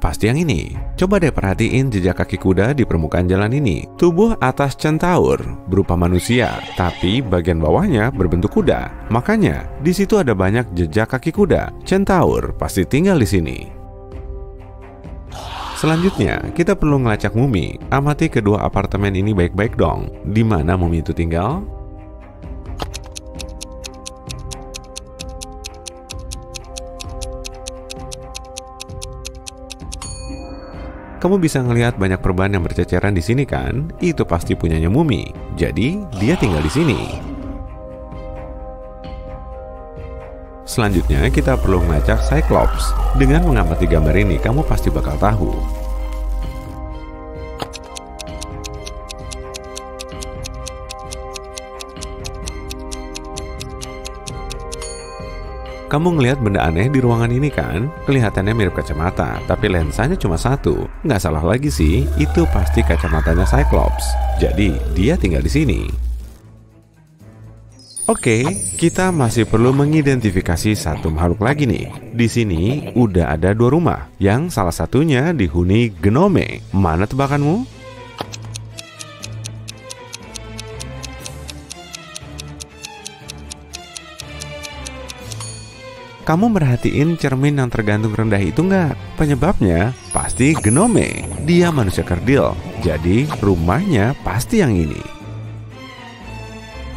Pasti yang ini. Coba deh perhatiin jejak kaki kuda di permukaan jalan ini. Tubuh atas Centaur berupa manusia, tapi bagian bawahnya berbentuk kuda. Makanya di situ ada banyak jejak kaki kuda. Centaur pasti tinggal di sini. Selanjutnya, kita perlu ngelacak mumi. Amati kedua apartemen ini baik-baik dong. Di mana mumi itu tinggal? Kamu bisa ngelihat banyak perban yang berceceran di sini kan? Itu pasti punyanya mumi. Jadi, dia tinggal di sini. Selanjutnya, kita perlu melacak Cyclops. Dengan mengamati gambar ini, kamu pasti bakal tahu. Kamu ngelihat benda aneh di ruangan ini kan? Kelihatannya mirip kacamata, tapi lensanya cuma satu. Nggak salah lagi sih, itu pasti kacamatanya Cyclops. Jadi, dia tinggal di sini. Oke, kita masih perlu mengidentifikasi satu makhluk lagi nih. Di sini udah ada 2 rumah, yang salah satunya dihuni Gnome. Mana tebakanmu? Kamu merhatiin cermin yang tergantung rendah itu nggak? Penyebabnya pasti Gnome. Dia manusia kerdil, jadi rumahnya pasti yang ini.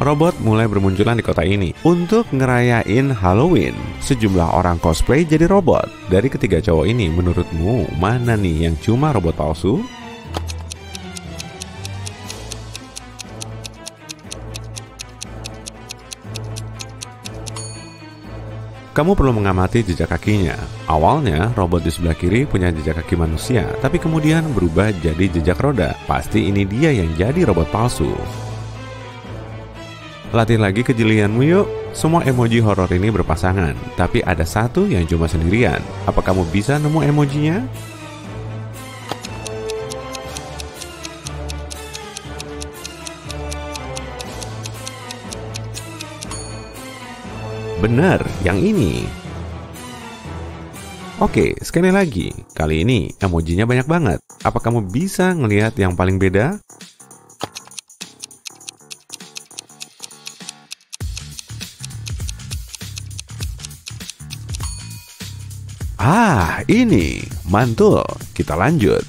Robot mulai bermunculan di kota ini. Untuk ngerayain Halloween, sejumlah orang cosplay jadi robot. Dari ketiga cowok ini, menurutmu mana nih yang cuma robot palsu? Kamu perlu mengamati jejak kakinya. Awalnya, robot di sebelah kiri punya jejak kaki manusia, tapi kemudian berubah jadi jejak roda. Pasti ini dia yang jadi robot palsu. Latih lagi kejelianmu yuk. Semua emoji horor ini berpasangan, tapi ada satu yang cuma sendirian. Apa kamu bisa nemu emojinya? Benar, yang ini. Oke, sekali lagi. Kali ini emojinya banyak banget. Apa kamu bisa ngelihat yang paling beda? Ah, ini. Mantul. Kita lanjut.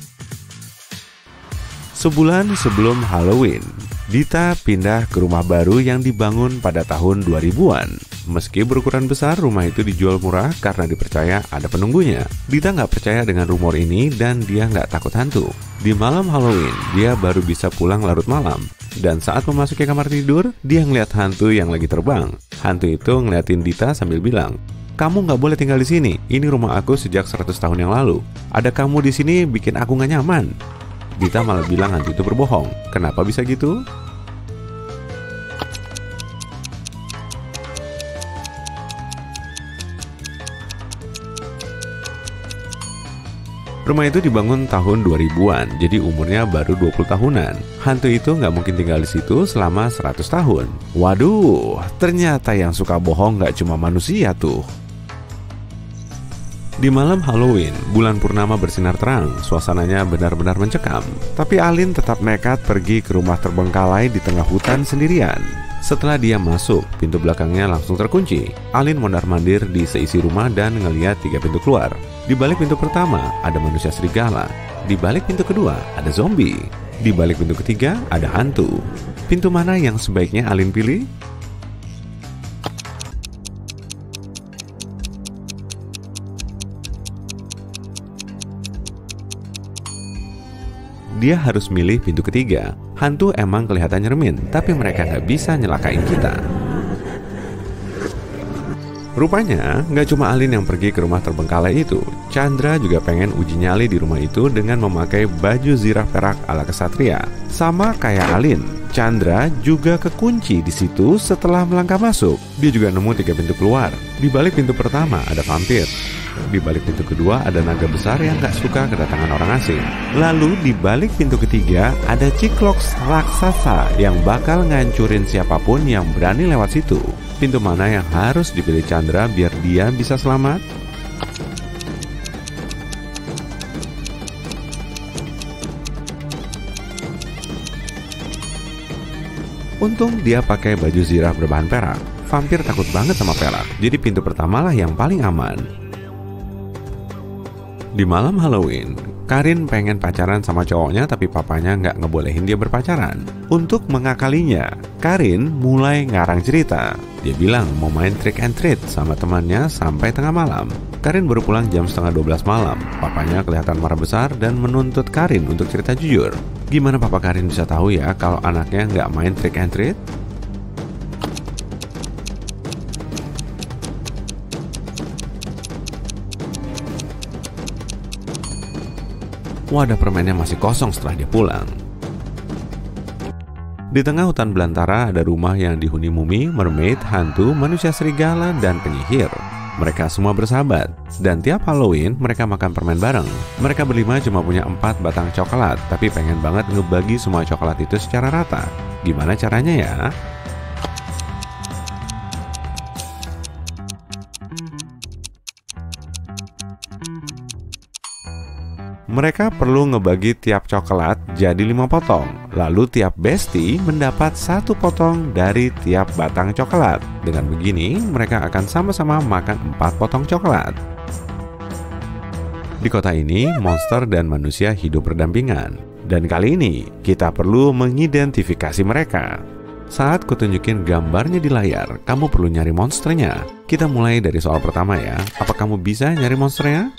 Sebulan sebelum Halloween, Dita pindah ke rumah baru yang dibangun pada tahun 2000-an. Meski berukuran besar, rumah itu dijual murah karena dipercaya ada penunggunya. Dita nggak percaya dengan rumor ini dan dia nggak takut hantu. Di malam Halloween, dia baru bisa pulang larut malam. Dan saat memasuki kamar tidur, dia ngeliat hantu yang lagi terbang. Hantu itu ngeliatin Dita sambil bilang, "Kamu nggak boleh tinggal di sini. Ini rumah aku sejak 100 tahun yang lalu. Ada kamu di sini bikin aku nggak nyaman." Dita malah bilang hantu itu berbohong. Kenapa bisa gitu? Rumah itu dibangun tahun 2000-an, jadi umurnya baru 20 tahunan. Hantu itu nggak mungkin tinggal di situ selama 100 tahun. Waduh, ternyata yang suka bohong nggak cuma manusia tuh. Di malam Halloween, bulan purnama bersinar terang, suasananya benar-benar mencekam. Tapi Alin tetap nekat pergi ke rumah terbengkalai di tengah hutan sendirian. Setelah dia masuk, pintu belakangnya langsung terkunci. Alin mondar-mandir di seisi rumah dan ngeliat 3 pintu keluar. Di balik pintu pertama, ada manusia serigala. Di balik pintu kedua, ada zombie. Di balik pintu ketiga, ada hantu. Pintu mana yang sebaiknya Alin pilih? Dia harus milih pintu ketiga. Hantu emang kelihatan nyermin, tapi mereka nggak bisa nyelakain kita. Rupanya, nggak cuma Alin yang pergi ke rumah terbengkalai itu. Chandra juga pengen uji nyali di rumah itu dengan memakai baju zirah perak ala kesatria. Sama kayak Alin, Chandra juga kekunci di situ setelah melangkah masuk. Dia juga nemu 3 pintu keluar. Di balik pintu pertama ada vampir. Di balik pintu kedua ada naga besar yang gak suka kedatangan orang asing. Lalu di balik pintu ketiga ada Cikloks raksasa yang bakal ngancurin siapapun yang berani lewat situ. Pintu mana yang harus dipilih Chandra biar dia bisa selamat? Untung dia pakai baju zirah berbahan perak. Vampir takut banget sama perak, jadi pintu pertamalah yang paling aman. Di malam Halloween, Karin pengen pacaran sama cowoknya tapi papanya nggak ngebolehin dia berpacaran. Untuk mengakalinya, Karin mulai ngarang cerita. Dia bilang mau main trick and treat sama temannya sampai tengah malam. Karin baru pulang jam setengah 12 malam. Papanya kelihatan marah besar dan menuntut Karin untuk cerita jujur. Gimana papa Karin bisa tahu ya kalau anaknya nggak main trick and treat? Wadah permennya masih kosong setelah dia pulang. Di tengah hutan belantara ada rumah yang dihuni mumi, mermaid, hantu, manusia serigala, dan penyihir. Mereka semua bersahabat, dan tiap Halloween mereka makan permen bareng. Mereka berlima cuma punya 4 batang coklat, tapi pengen banget ngebagi semua coklat itu secara rata. Gimana caranya ya? Mereka perlu ngebagi tiap coklat jadi 5 potong. Lalu tiap bestie mendapat 1 potong dari tiap batang coklat. Dengan begini, mereka akan sama-sama makan 4 potong coklat. Di kota ini, monster dan manusia hidup berdampingan. Dan kali ini, kita perlu mengidentifikasi mereka. Saat kutunjukin gambarnya di layar, kamu perlu nyari monsternya. Kita mulai dari soal pertama ya. Apa kamu bisa nyari monsternya?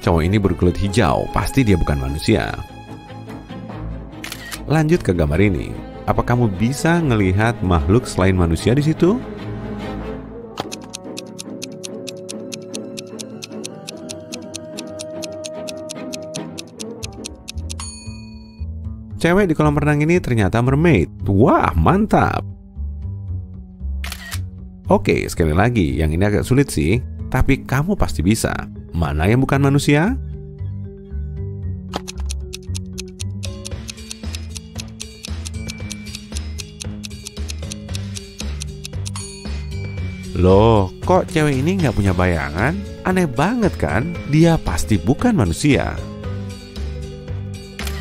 Cowok ini berkulit hijau, pasti dia bukan manusia. Lanjut ke gambar ini. Apa kamu bisa ngelihat makhluk selain manusia di situ? Cewek di kolam renang ini ternyata mermaid. Wah, mantap! Oke, sekali lagi, yang ini agak sulit sih, tapi kamu pasti bisa. Mana yang bukan manusia? Loh, kok cewek ini nggak punya bayangan? Aneh banget kan? Dia pasti bukan manusia.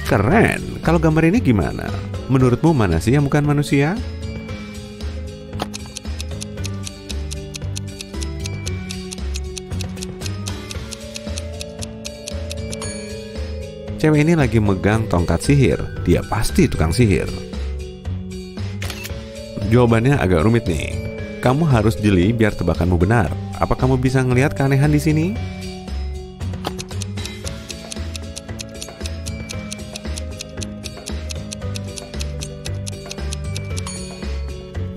Keren. Kalau gambar ini gimana? Menurutmu mana sih yang bukan manusia? Cewek ini lagi megang tongkat sihir. Dia pasti tukang sihir. Jawabannya agak rumit nih. Kamu harus jeli biar tebakanmu benar. Apa kamu bisa ngelihat keanehan di sini?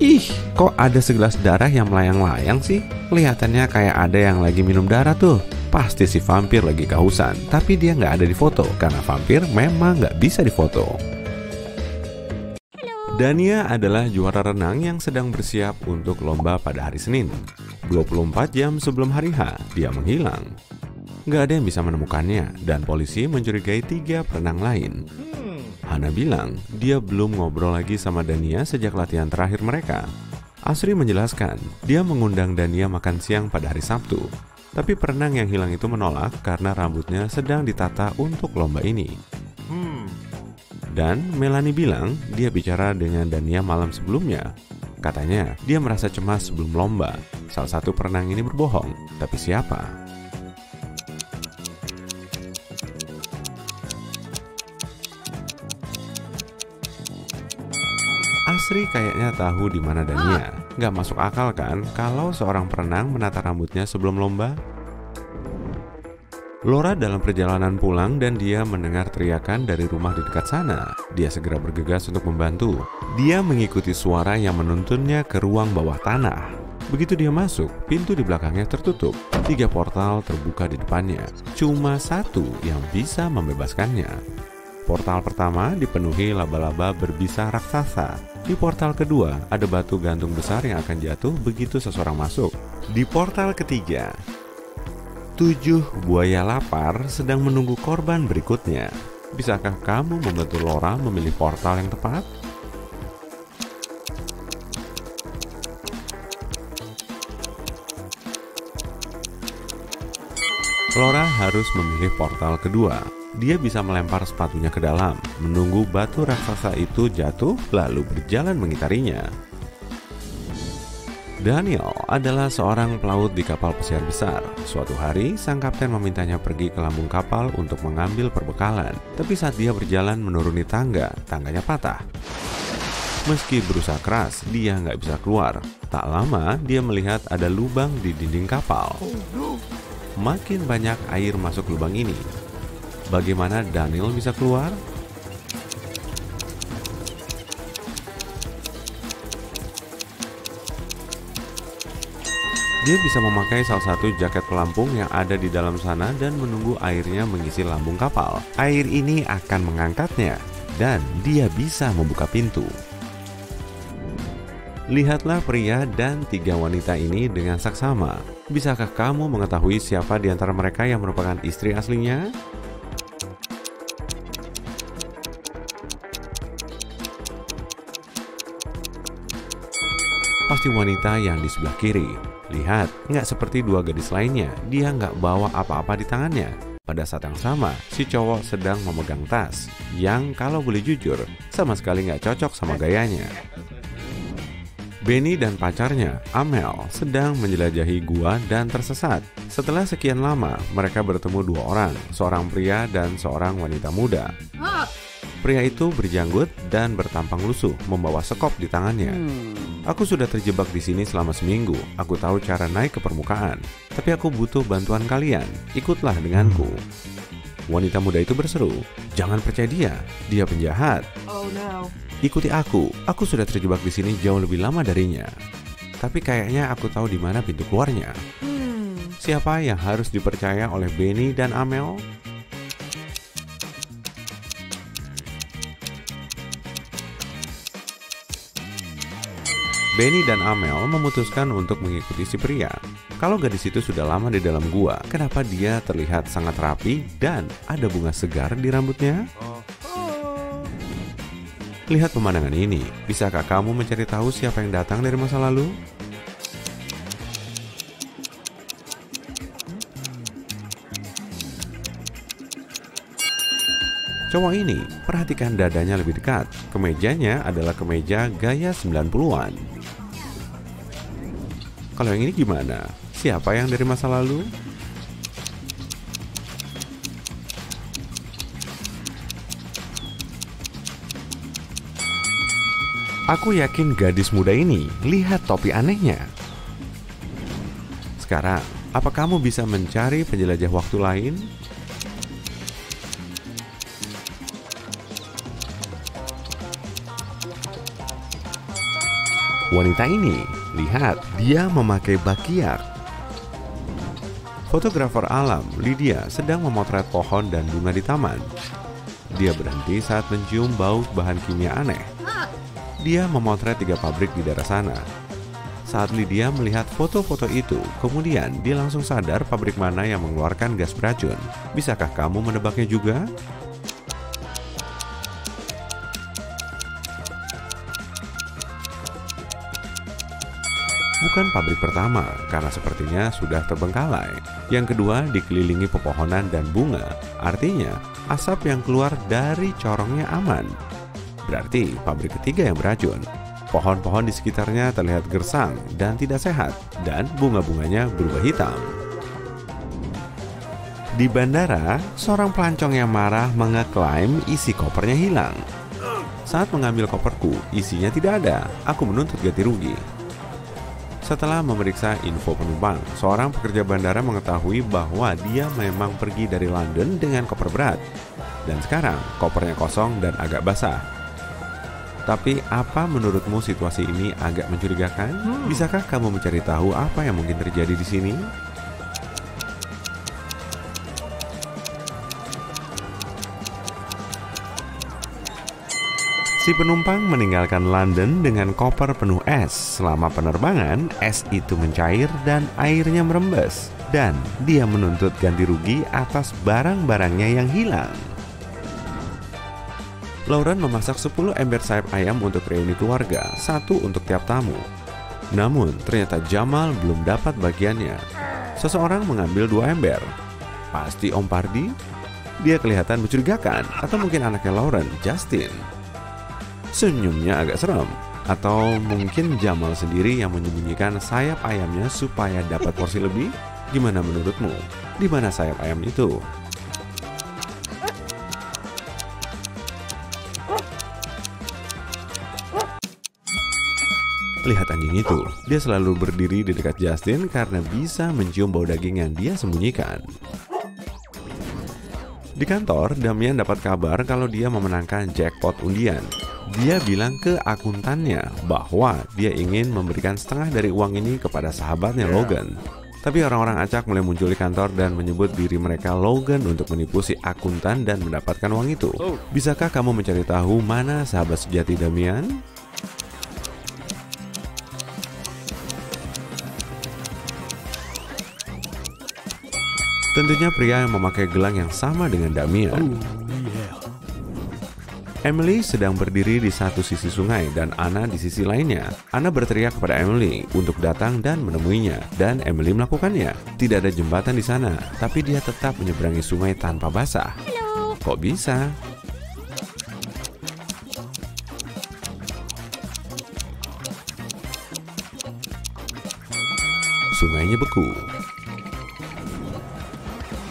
Ih, kok ada segelas darah yang melayang-layang sih? Kelihatannya kayak ada yang lagi minum darah tuh. Pasti si vampir lagi kehausan, tapi dia nggak ada di foto karena vampir memang nggak bisa difoto. Dania adalah juara renang yang sedang bersiap untuk lomba pada hari Senin. 24 jam sebelum hari H, dia menghilang. Nggak ada yang bisa menemukannya, dan polisi mencurigai 3 perenang lain. Hana bilang dia belum ngobrol lagi sama Dania sejak latihan terakhir mereka. Asri menjelaskan dia mengundang Dania makan siang pada hari Sabtu. Tapi perenang yang hilang itu menolak karena rambutnya sedang ditata untuk lomba ini. Dan Melanie bilang dia bicara dengan Dania malam sebelumnya. Katanya dia merasa cemas sebelum lomba. Salah satu perenang ini berbohong, tapi siapa? Asri kayaknya tahu di mana Dania. Nggak masuk akal kan kalau seorang perenang menata rambutnya sebelum lomba? Laura dalam perjalanan pulang dan dia mendengar teriakan dari rumah di dekat sana. Dia segera bergegas untuk membantu. Dia mengikuti suara yang menuntunnya ke ruang bawah tanah. Begitu dia masuk, pintu di belakangnya tertutup. 3 portal terbuka di depannya. Cuma 1 yang bisa membebaskannya. Portal pertama dipenuhi laba-laba berbisa raksasa. Di portal kedua, ada batu gantung besar yang akan jatuh begitu seseorang masuk. Di portal ketiga, 7 buaya lapar sedang menunggu korban berikutnya. Bisakah kamu membantu Laura memilih portal yang tepat? Laura harus memilih portal kedua. Dia bisa melempar sepatunya ke dalam, menunggu batu raksasa itu jatuh, lalu berjalan mengitarinya. Daniel adalah seorang pelaut di kapal pesiar besar. Suatu hari, sang kapten memintanya pergi ke lambung kapal untuk mengambil perbekalan. Tapi saat dia berjalan menuruni tangga, tangganya patah. Meski berusaha keras, dia nggak bisa keluar. Tak lama, dia melihat ada lubang di dinding kapal. Makin banyak air masuk lubang ini. Bagaimana Daniel bisa keluar? Dia bisa memakai salah satu jaket pelampung yang ada di dalam sana dan menunggu airnya mengisi lambung kapal. Air ini akan mengangkatnya dan dia bisa membuka pintu. Lihatlah pria dan 3 wanita ini dengan saksama. Bisakah kamu mengetahui siapa di antara mereka yang merupakan istri aslinya? Pasti wanita yang di sebelah kiri. Lihat, nggak seperti dua gadis lainnya, dia nggak bawa apa-apa di tangannya. Pada saat yang sama, si cowok sedang memegang tas, yang kalau boleh jujur, sama sekali nggak cocok sama gayanya. Benny dan pacarnya, Amel, sedang menjelajahi gua dan tersesat. Setelah sekian lama, mereka bertemu dua orang, seorang pria dan seorang wanita muda. Pria itu berjanggut dan bertampang lusuh, membawa sekop di tangannya. Aku sudah terjebak di sini selama seminggu. Aku tahu cara naik ke permukaan, tapi aku butuh bantuan kalian. Ikutlah denganku. Wanita muda itu berseru, "Jangan percaya dia. Dia penjahat. Oh no. Ikuti aku. Aku sudah terjebak di sini jauh lebih lama darinya. Tapi kayaknya aku tahu di mana pintu keluarnya." Siapa yang harus dipercaya oleh Benny dan Amel? Benny dan Amel memutuskan untuk mengikuti si pria. Kalau gadis itu sudah lama di dalam gua, kenapa dia terlihat sangat rapi dan ada bunga segar di rambutnya? Lihat pemandangan ini. Bisakah kamu mencari tahu siapa yang datang dari masa lalu? Cowok ini, perhatikan dadanya lebih dekat. Kemejanya adalah kemeja gaya 90-an. Kalau yang ini gimana? Siapa yang dari masa lalu? Aku yakin gadis muda ini. Lihat topi anehnya. Sekarang, apa kamu bisa mencari penjelajah waktu lain? Wanita ini, lihat, dia memakai bakiak. Fotografer alam, Lydia, sedang memotret pohon dan bunga di taman. Dia berhenti saat mencium bau bahan kimia aneh. Dia memotret 3 pabrik di daerah sana. Saat Lydia melihat foto-foto itu, kemudian dia langsung sadar pabrik mana yang mengeluarkan gas beracun. Bisakah kamu menebaknya juga? Bukan pabrik pertama, karena sepertinya sudah terbengkalai. Yang kedua, dikelilingi pepohonan dan bunga. Artinya, asap yang keluar dari corongnya aman. Berarti pabrik ketiga yang beracun. Pohon-pohon di sekitarnya terlihat gersang dan tidak sehat, dan bunga-bunganya berubah hitam. Di bandara, seorang pelancong yang marah mengeklaim isi kopernya hilang. Saat mengambil koperku, isinya tidak ada. Aku menuntut ganti rugi. Setelah memeriksa info penumpang, seorang pekerja bandara mengetahui bahwa dia memang pergi dari London dengan koper berat. Dan sekarang, kopernya kosong dan agak basah. Tapi apa menurutmu situasi ini agak mencurigakan? Bisakah kamu mencari tahu apa yang mungkin terjadi di sini? Si penumpang meninggalkan London dengan koper penuh es. Selama penerbangan, es itu mencair dan airnya merembes. Dan dia menuntut ganti rugi atas barang-barangnya yang hilang. Lauren memasak 10 ember sayap ayam untuk reuni keluarga, 1 untuk tiap tamu. Namun, ternyata Jamal belum dapat bagiannya. Seseorang mengambil 2 ember. Pasti Om Pardi? Dia kelihatan mencurigakan, atau mungkin anaknya Lauren, Justin. Senyumnya agak serem. Atau mungkin Jamal sendiri yang menyembunyikan sayap ayamnya supaya dapat porsi lebih? Gimana menurutmu? Di mana sayap ayam itu? Lihat anjing itu. Dia selalu berdiri di dekat Justin karena bisa mencium bau daging yang dia sembunyikan. Di kantor, Damian dapat kabar kalau dia memenangkan jackpot undian. Dia bilang ke akuntannya bahwa dia ingin memberikan setengah dari uang ini kepada sahabatnya Logan. Tapi orang-orang acak mulai muncul di kantor dan menyebut diri mereka Logan untuk menipu si akuntan dan mendapatkan uang itu. Bisakah kamu mencari tahu mana sahabat sejati Damian? Tentunya pria yang memakai gelang yang sama dengan Damian. Emily sedang berdiri di satu sisi sungai dan Anna di sisi lainnya. Anna berteriak kepada Emily untuk datang dan menemuinya, dan Emily melakukannya. Tidak ada jembatan di sana, tapi dia tetap menyeberangi sungai tanpa basah. Halo. Kok bisa? Sungainya beku.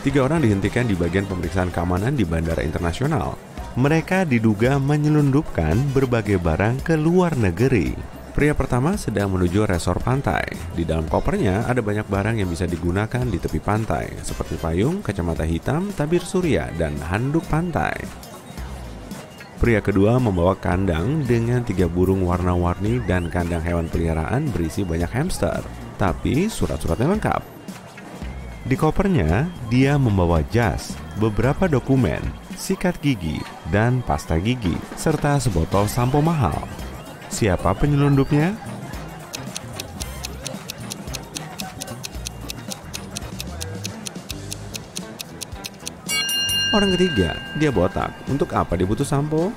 3 orang dihentikan di bagian pemeriksaan keamanan di bandara internasional. Mereka diduga menyelundupkan berbagai barang ke luar negeri. Pria pertama sedang menuju resor pantai. Di dalam kopernya ada banyak barang yang bisa digunakan di tepi pantai, seperti payung, kacamata hitam, tabir surya, dan handuk pantai. Pria kedua membawa kandang dengan 3 burung warna-warni dan kandang hewan peliharaan berisi banyak hamster, tapi surat-suratnya lengkap. Di kopernya, dia membawa jas, beberapa dokumen, sikat gigi, dan pasta gigi, serta sebotol sampo mahal. Siapa penyelundupnya? Orang ketiga, dia botak. Untuk apa dia butuh sampo?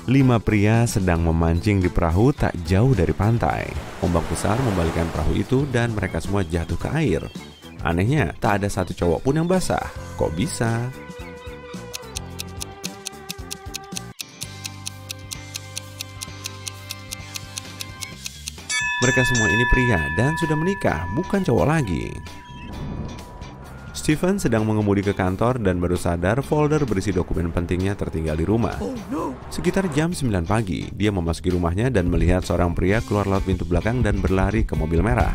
5 pria sedang memancing di perahu tak jauh dari pantai. Ombak besar membalikkan perahu itu dan mereka semua jatuh ke air. Anehnya, tak ada satu cowok pun yang basah. Kok bisa? Mereka semua ini pria dan sudah menikah, bukan cowok lagi. Stephen sedang mengemudi ke kantor dan baru sadar folder berisi dokumen pentingnya tertinggal di rumah. Sekitar jam 9 pagi, dia memasuki rumahnya dan melihat seorang pria keluar lewat pintu belakang dan berlari ke mobil merah.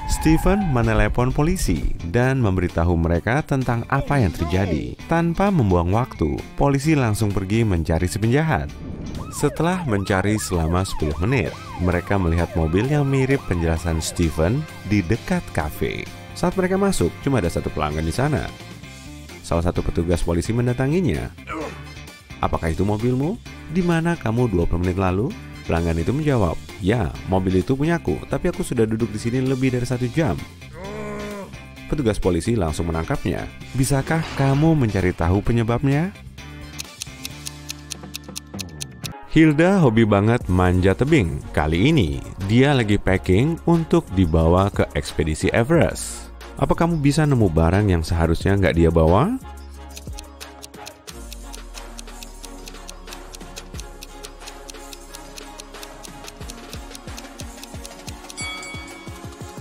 Stephen menelepon polisi dan memberitahu mereka tentang apa yang terjadi. Tanpa membuang waktu, polisi langsung pergi mencari si penjahat. Setelah mencari selama 10 menit, mereka melihat mobil yang mirip penjelasan Stephen di dekat kafe. Saat mereka masuk, cuma ada satu pelanggan di sana. Salah satu petugas polisi mendatanginya. Apakah itu mobilmu? Di mana kamu 20 menit lalu? Pelanggan itu menjawab, ya, mobil itu punyaku, tapi aku sudah duduk di sini lebih dari 1 jam. Petugas polisi langsung menangkapnya. Bisakah kamu mencari tahu penyebabnya? Hilda hobi banget manja tebing. Kali ini, dia lagi packing untuk dibawa ke ekspedisi Everest. Apa kamu bisa nemu barang yang seharusnya nggak dia bawa?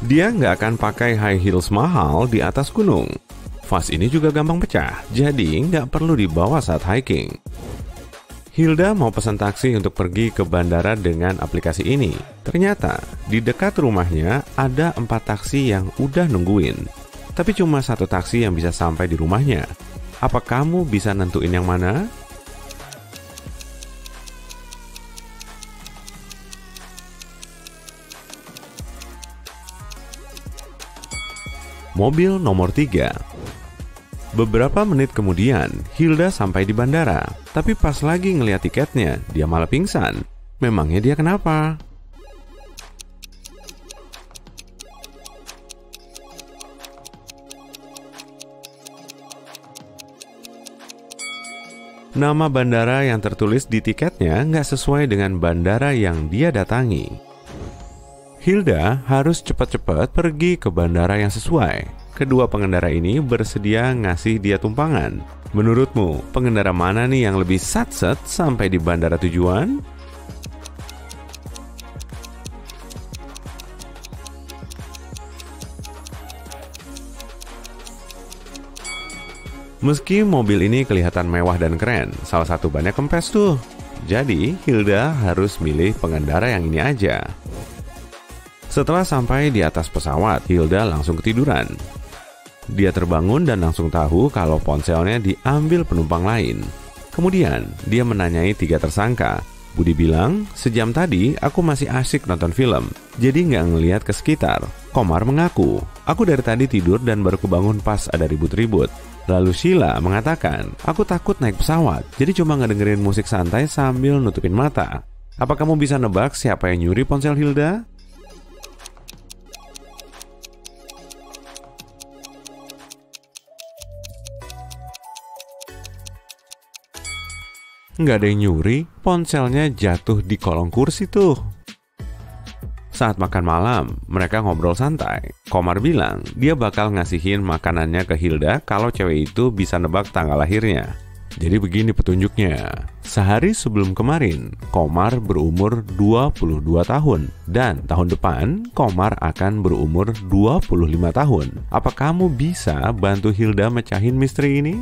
Dia nggak akan pakai high heels mahal di atas gunung. Vas ini juga gampang pecah, jadi nggak perlu dibawa saat hiking. Hilda mau pesan taksi untuk pergi ke bandara dengan aplikasi ini. Ternyata, di dekat rumahnya ada 4 taksi yang udah nungguin. Tapi cuma 1 taksi yang bisa sampai di rumahnya. Apa kamu bisa nentuin yang mana? Mobil nomor 3. Beberapa menit kemudian, Hilda sampai di bandara. Tapi pas lagi ngeliat tiketnya, dia malah pingsan. Memangnya dia kenapa? Nama bandara yang tertulis di tiketnya nggak sesuai dengan bandara yang dia datangi. Hilda harus cepat-cepat pergi ke bandara yang sesuai. Kedua pengendara ini bersedia ngasih dia tumpangan. Menurutmu, pengendara mana nih yang lebih satset sampai di bandara tujuan? Meski mobil ini kelihatan mewah dan keren, salah satu bannya kempes tuh. Jadi, Hilda harus milih pengendara yang ini aja. Setelah sampai di atas pesawat, Hilda langsung ketiduran. Dia terbangun dan langsung tahu kalau ponselnya diambil penumpang lain. Kemudian, dia menanyai 3 tersangka. Budi bilang, sejam tadi aku masih asyik nonton film, jadi nggak ngeliat ke sekitar. Komar mengaku, aku dari tadi tidur dan baru kebangun pas ada ribut-ribut. Lalu Sheila mengatakan, aku takut naik pesawat, jadi cuma ngedengerin musik santai sambil nutupin mata. Apa kamu bisa nebak siapa yang nyuri ponsel Hilda? Nggak ada yang nyuri, ponselnya jatuh di kolong kursi tuh. Saat makan malam, mereka ngobrol santai. Komar bilang dia bakal ngasihin makanannya ke Hilda kalau cewek itu bisa nebak tanggal lahirnya. Jadi begini petunjuknya. Sehari sebelum kemarin, Komar berumur 22 tahun. Dan tahun depan, Komar akan berumur 25 tahun. Apa kamu bisa bantu Hilda mecahin misteri ini?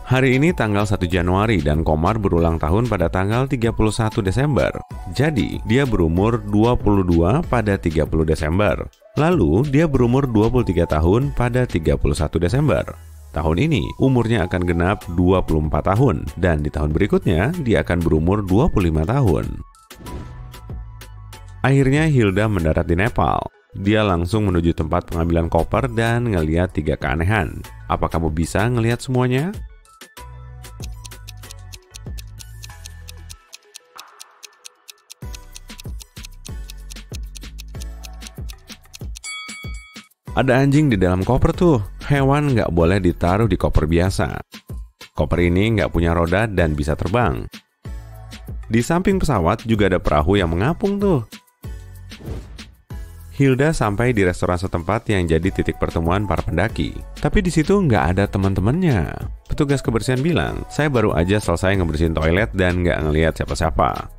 Hari ini tanggal 1 Januari dan Komar berulang tahun pada tanggal 31 Desember. Jadi, dia berumur 22 pada 30 Desember. Lalu, dia berumur 23 tahun pada 31 Desember. Tahun ini, umurnya akan genap 24 tahun. Dan di tahun berikutnya, dia akan berumur 25 tahun. Akhirnya, Hilda mendarat di Nepal. Dia langsung menuju tempat pengambilan koper dan ngeliat 3 keanehan. Apa kamu bisa ngeliat semuanya? Ada anjing di dalam koper tuh. Hewan nggak boleh ditaruh di koper biasa. Koper ini nggak punya roda dan bisa terbang. Di samping pesawat juga ada perahu yang mengapung tuh. Hilda sampai di restoran setempat yang jadi titik pertemuan para pendaki. Tapi di situ nggak ada teman-temannya. Petugas kebersihan bilang, saya baru aja selesai ngebersihin toilet dan nggak ngelihat siapa-siapa.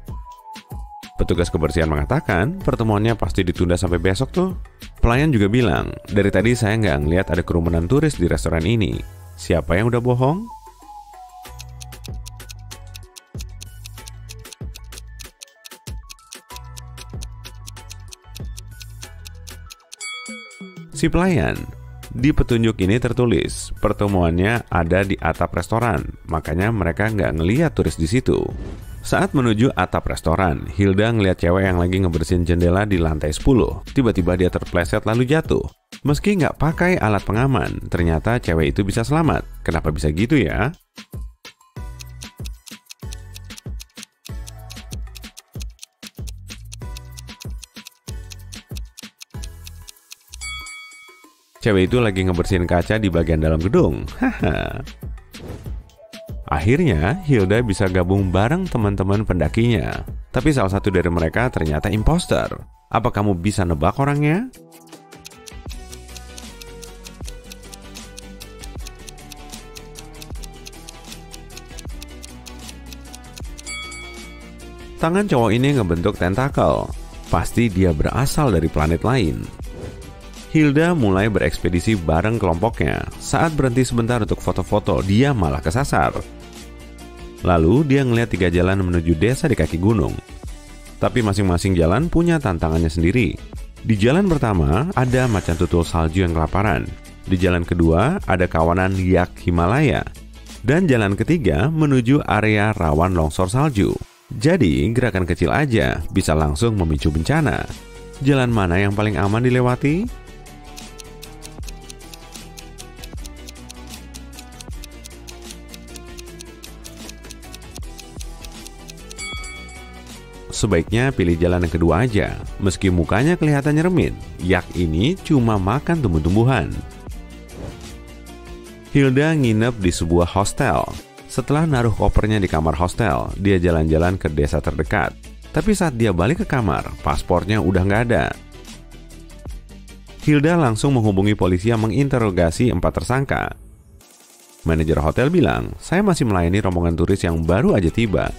Petugas kebersihan mengatakan, pertemuannya pasti ditunda sampai besok tuh. Pelayan juga bilang, dari tadi saya nggak ngelihat ada kerumunan turis di restoran ini. Siapa yang udah bohong? Si pelayan, di petunjuk ini tertulis, pertemuannya ada di atap restoran, makanya mereka nggak ngelihat turis di situ. Saat menuju atap restoran, Hilda ngeliat cewek yang lagi ngebersihin jendela di lantai 10. Tiba-tiba dia terpleset lalu jatuh. Meski nggak pakai alat pengaman, ternyata cewek itu bisa selamat. Kenapa bisa gitu ya? Cewek itu lagi ngebersihin kaca di bagian dalam gedung. Haha. Akhirnya, Hilda bisa gabung bareng teman-teman pendakinya. Tapi salah satu dari mereka ternyata imposter. Apa kamu bisa nebak orangnya? Tangan cowok ini ngebentuk tentakel. Pasti dia berasal dari planet lain. Hilda mulai berekspedisi bareng kelompoknya. Saat berhenti sebentar untuk foto-foto, dia malah kesasar. Lalu dia ngeliat 3 jalan menuju desa di kaki gunung. Tapi masing-masing jalan punya tantangannya sendiri. Di jalan pertama ada macan tutul salju yang kelaparan. Di jalan kedua ada kawanan yak Himalaya. Dan jalan ketiga menuju area rawan longsor salju. Jadi gerakan kecil aja bisa langsung memicu bencana. Jalan mana yang paling aman dilewati? Sebaiknya pilih jalan yang kedua aja. Meski mukanya kelihatan nyeremit, yak ini cuma makan tumbuh-tumbuhan. Hilda nginep di sebuah hostel. Setelah naruh kopernya di kamar hostel, dia jalan-jalan ke desa terdekat. Tapi saat dia balik ke kamar, paspornya udah nggak ada. Hilda langsung menghubungi polisi yang menginterogasi 4 tersangka. Manajer hotel bilang, saya masih melayani rombongan turis yang baru aja tiba.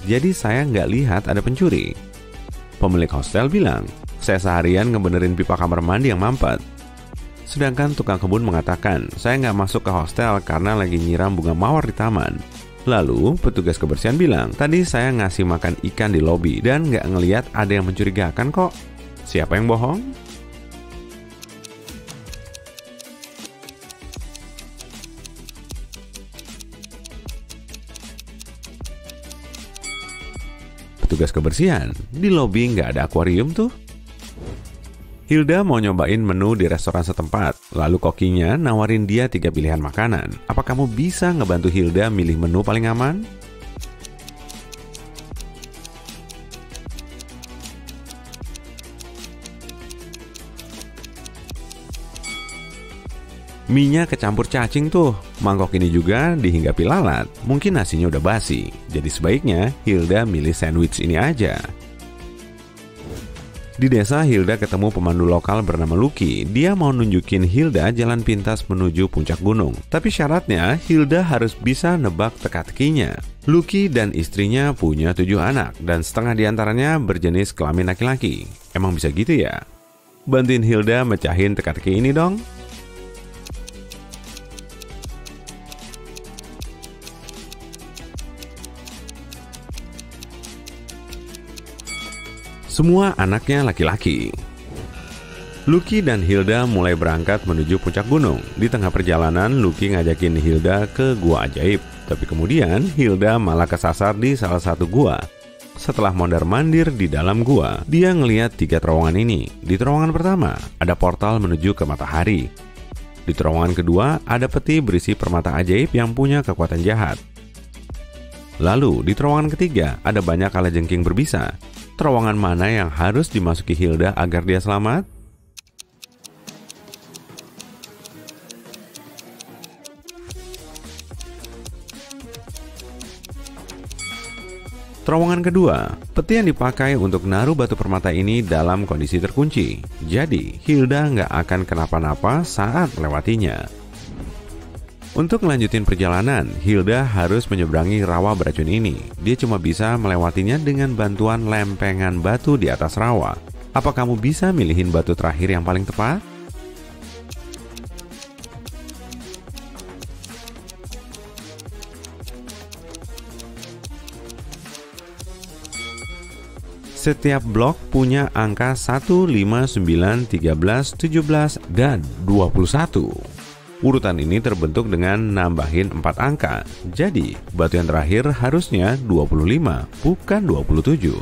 Jadi saya nggak lihat ada pencuri. Pemilik hostel bilang, saya seharian ngebenerin pipa kamar mandi yang mampet. Sedangkan tukang kebun mengatakan, saya nggak masuk ke hostel karena lagi nyiram bunga mawar di taman. Lalu, petugas kebersihan bilang, tadi saya ngasih makan ikan di lobi dan nggak ngelihat ada yang mencurigakan kok. Siapa yang bohong? Petugas kebersihan, di lobi nggak ada akuarium tuh. Hilda mau nyobain menu di restoran setempat, lalu kokinya nawarin dia 3 pilihan makanan. Apa kamu bisa ngebantu Hilda milih menu paling aman? Mie-nya kecampur cacing tuh. Mangkok ini juga dihinggapi lalat. Mungkin nasinya udah basi. Jadi sebaiknya Hilda milih sandwich ini aja. Di desa, Hilda ketemu pemandu lokal bernama Lucky. Dia mau nunjukin Hilda jalan pintas menuju puncak gunung. Tapi syaratnya, Hilda harus bisa nebak teka-tekinya. Lucky dan istrinya punya 7 anak, dan setengah diantaranya berjenis kelamin laki-laki. Emang bisa gitu ya? Bantuin Hilda mecahin teka-teki ini dong. Semua anaknya laki-laki. Lucky dan Hilda mulai berangkat menuju puncak gunung. Di tengah perjalanan, Lucky ngajakin Hilda ke gua ajaib. Tapi kemudian, Hilda malah kesasar di salah satu gua. Setelah mondar-mandir di dalam gua, dia ngelihat 3 terowongan ini. Di terowongan pertama, ada portal menuju ke matahari. Di terowongan kedua, ada peti berisi permata ajaib yang punya kekuatan jahat. Lalu, di terowongan ketiga, ada banyak kalajengking berbisa. Terowongan mana yang harus dimasuki Hilda agar dia selamat? Terowongan kedua, peti yang dipakai untuk naruh batu permata ini dalam kondisi terkunci. Jadi, Hilda nggak akan kenapa-napa saat melewatinya. Untuk melanjutin perjalanan, Hilda harus menyeberangi rawa beracun ini. Dia cuma bisa melewatinya dengan bantuan lempengan batu di atas rawa. Apa kamu bisa milihin batu terakhir yang paling tepat? Setiap blok punya angka 1, 5, 9, 13, 17, dan 21. Urutan ini terbentuk dengan nambahin 4 angka. Jadi, batu yang terakhir harusnya 25, bukan 27.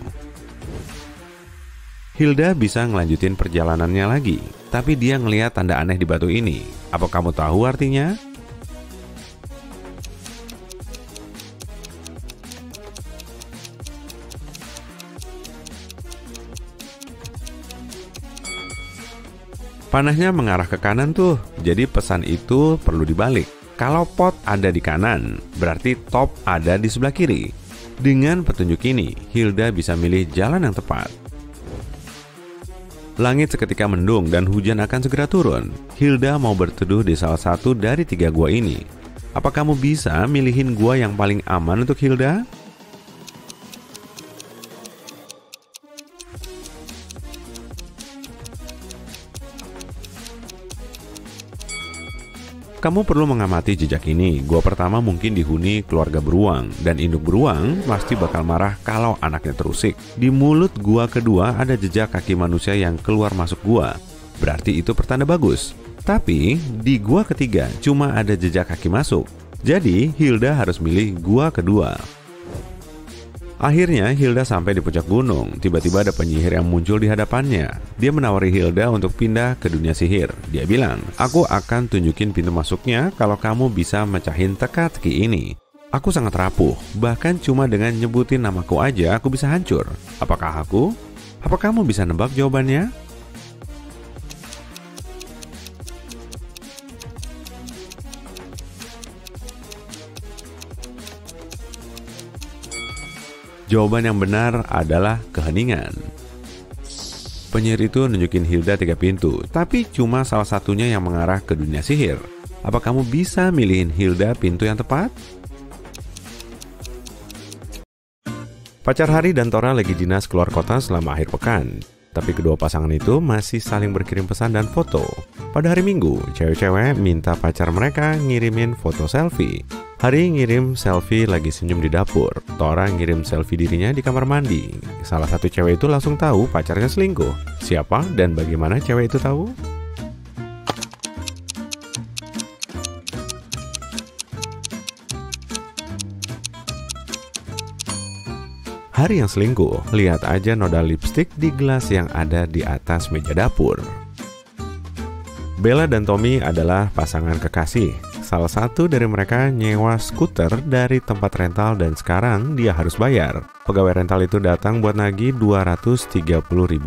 Hilda bisa ngelanjutin perjalanannya lagi, tapi dia ngelihat tanda aneh di batu ini. Apa kamu tahu artinya? Panahnya mengarah ke kanan tuh, jadi pesan itu perlu dibalik. Kalau pot ada di kanan, berarti top ada di sebelah kiri. Dengan petunjuk ini, Hilda bisa milih jalan yang tepat. Langit seketika mendung dan hujan akan segera turun. Hilda mau berteduh di salah satu dari 3 gua ini. Apa kamu bisa milihin gua yang paling aman untuk Hilda? Kamu perlu mengamati jejak ini. Gua pertama mungkin dihuni keluarga beruang, dan induk beruang pasti bakal marah kalau anaknya terusik. Di mulut gua kedua ada jejak kaki manusia yang keluar masuk gua. Berarti itu pertanda bagus. Tapi di gua ketiga cuma ada jejak kaki masuk. Jadi Hilda harus milih gua kedua. Akhirnya Hilda sampai di puncak gunung. Tiba-tiba ada penyihir yang muncul di hadapannya. Dia menawari Hilda untuk pindah ke dunia sihir. Dia bilang, aku akan tunjukin pintu masuknya kalau kamu bisa mecahin teka-teki ini. Aku sangat rapuh, bahkan cuma dengan nyebutin namaku aja aku bisa hancur. Apakah aku? Apa kamu bisa nebak jawabannya? Jawaban yang benar adalah keheningan. Penyihir itu nunjukin Hilda 3 pintu, tapi cuma salah satunya yang mengarah ke dunia sihir. Apa kamu bisa milihin Hilda pintu yang tepat? Pacar Hari dan Tora lagi dinas keluar kota selama akhir pekan. Tapi kedua pasangan itu masih saling berkirim pesan dan foto. Pada hari Minggu, cewek-cewek minta pacar mereka ngirimin foto selfie. Hari ngirim selfie lagi senyum di dapur. Tora ngirim selfie dirinya di kamar mandi. Salah satu cewek itu langsung tahu pacarnya selingkuh. Siapa dan bagaimana cewek itu tahu? Hari yang selingkuh, lihat aja noda lipstik di gelas yang ada di atas meja dapur. Bella dan Tommy adalah pasangan kekasih. Salah satu dari mereka nyewa skuter dari tempat rental dan sekarang dia harus bayar. Pegawai rental itu datang buat nagih Rp230.000.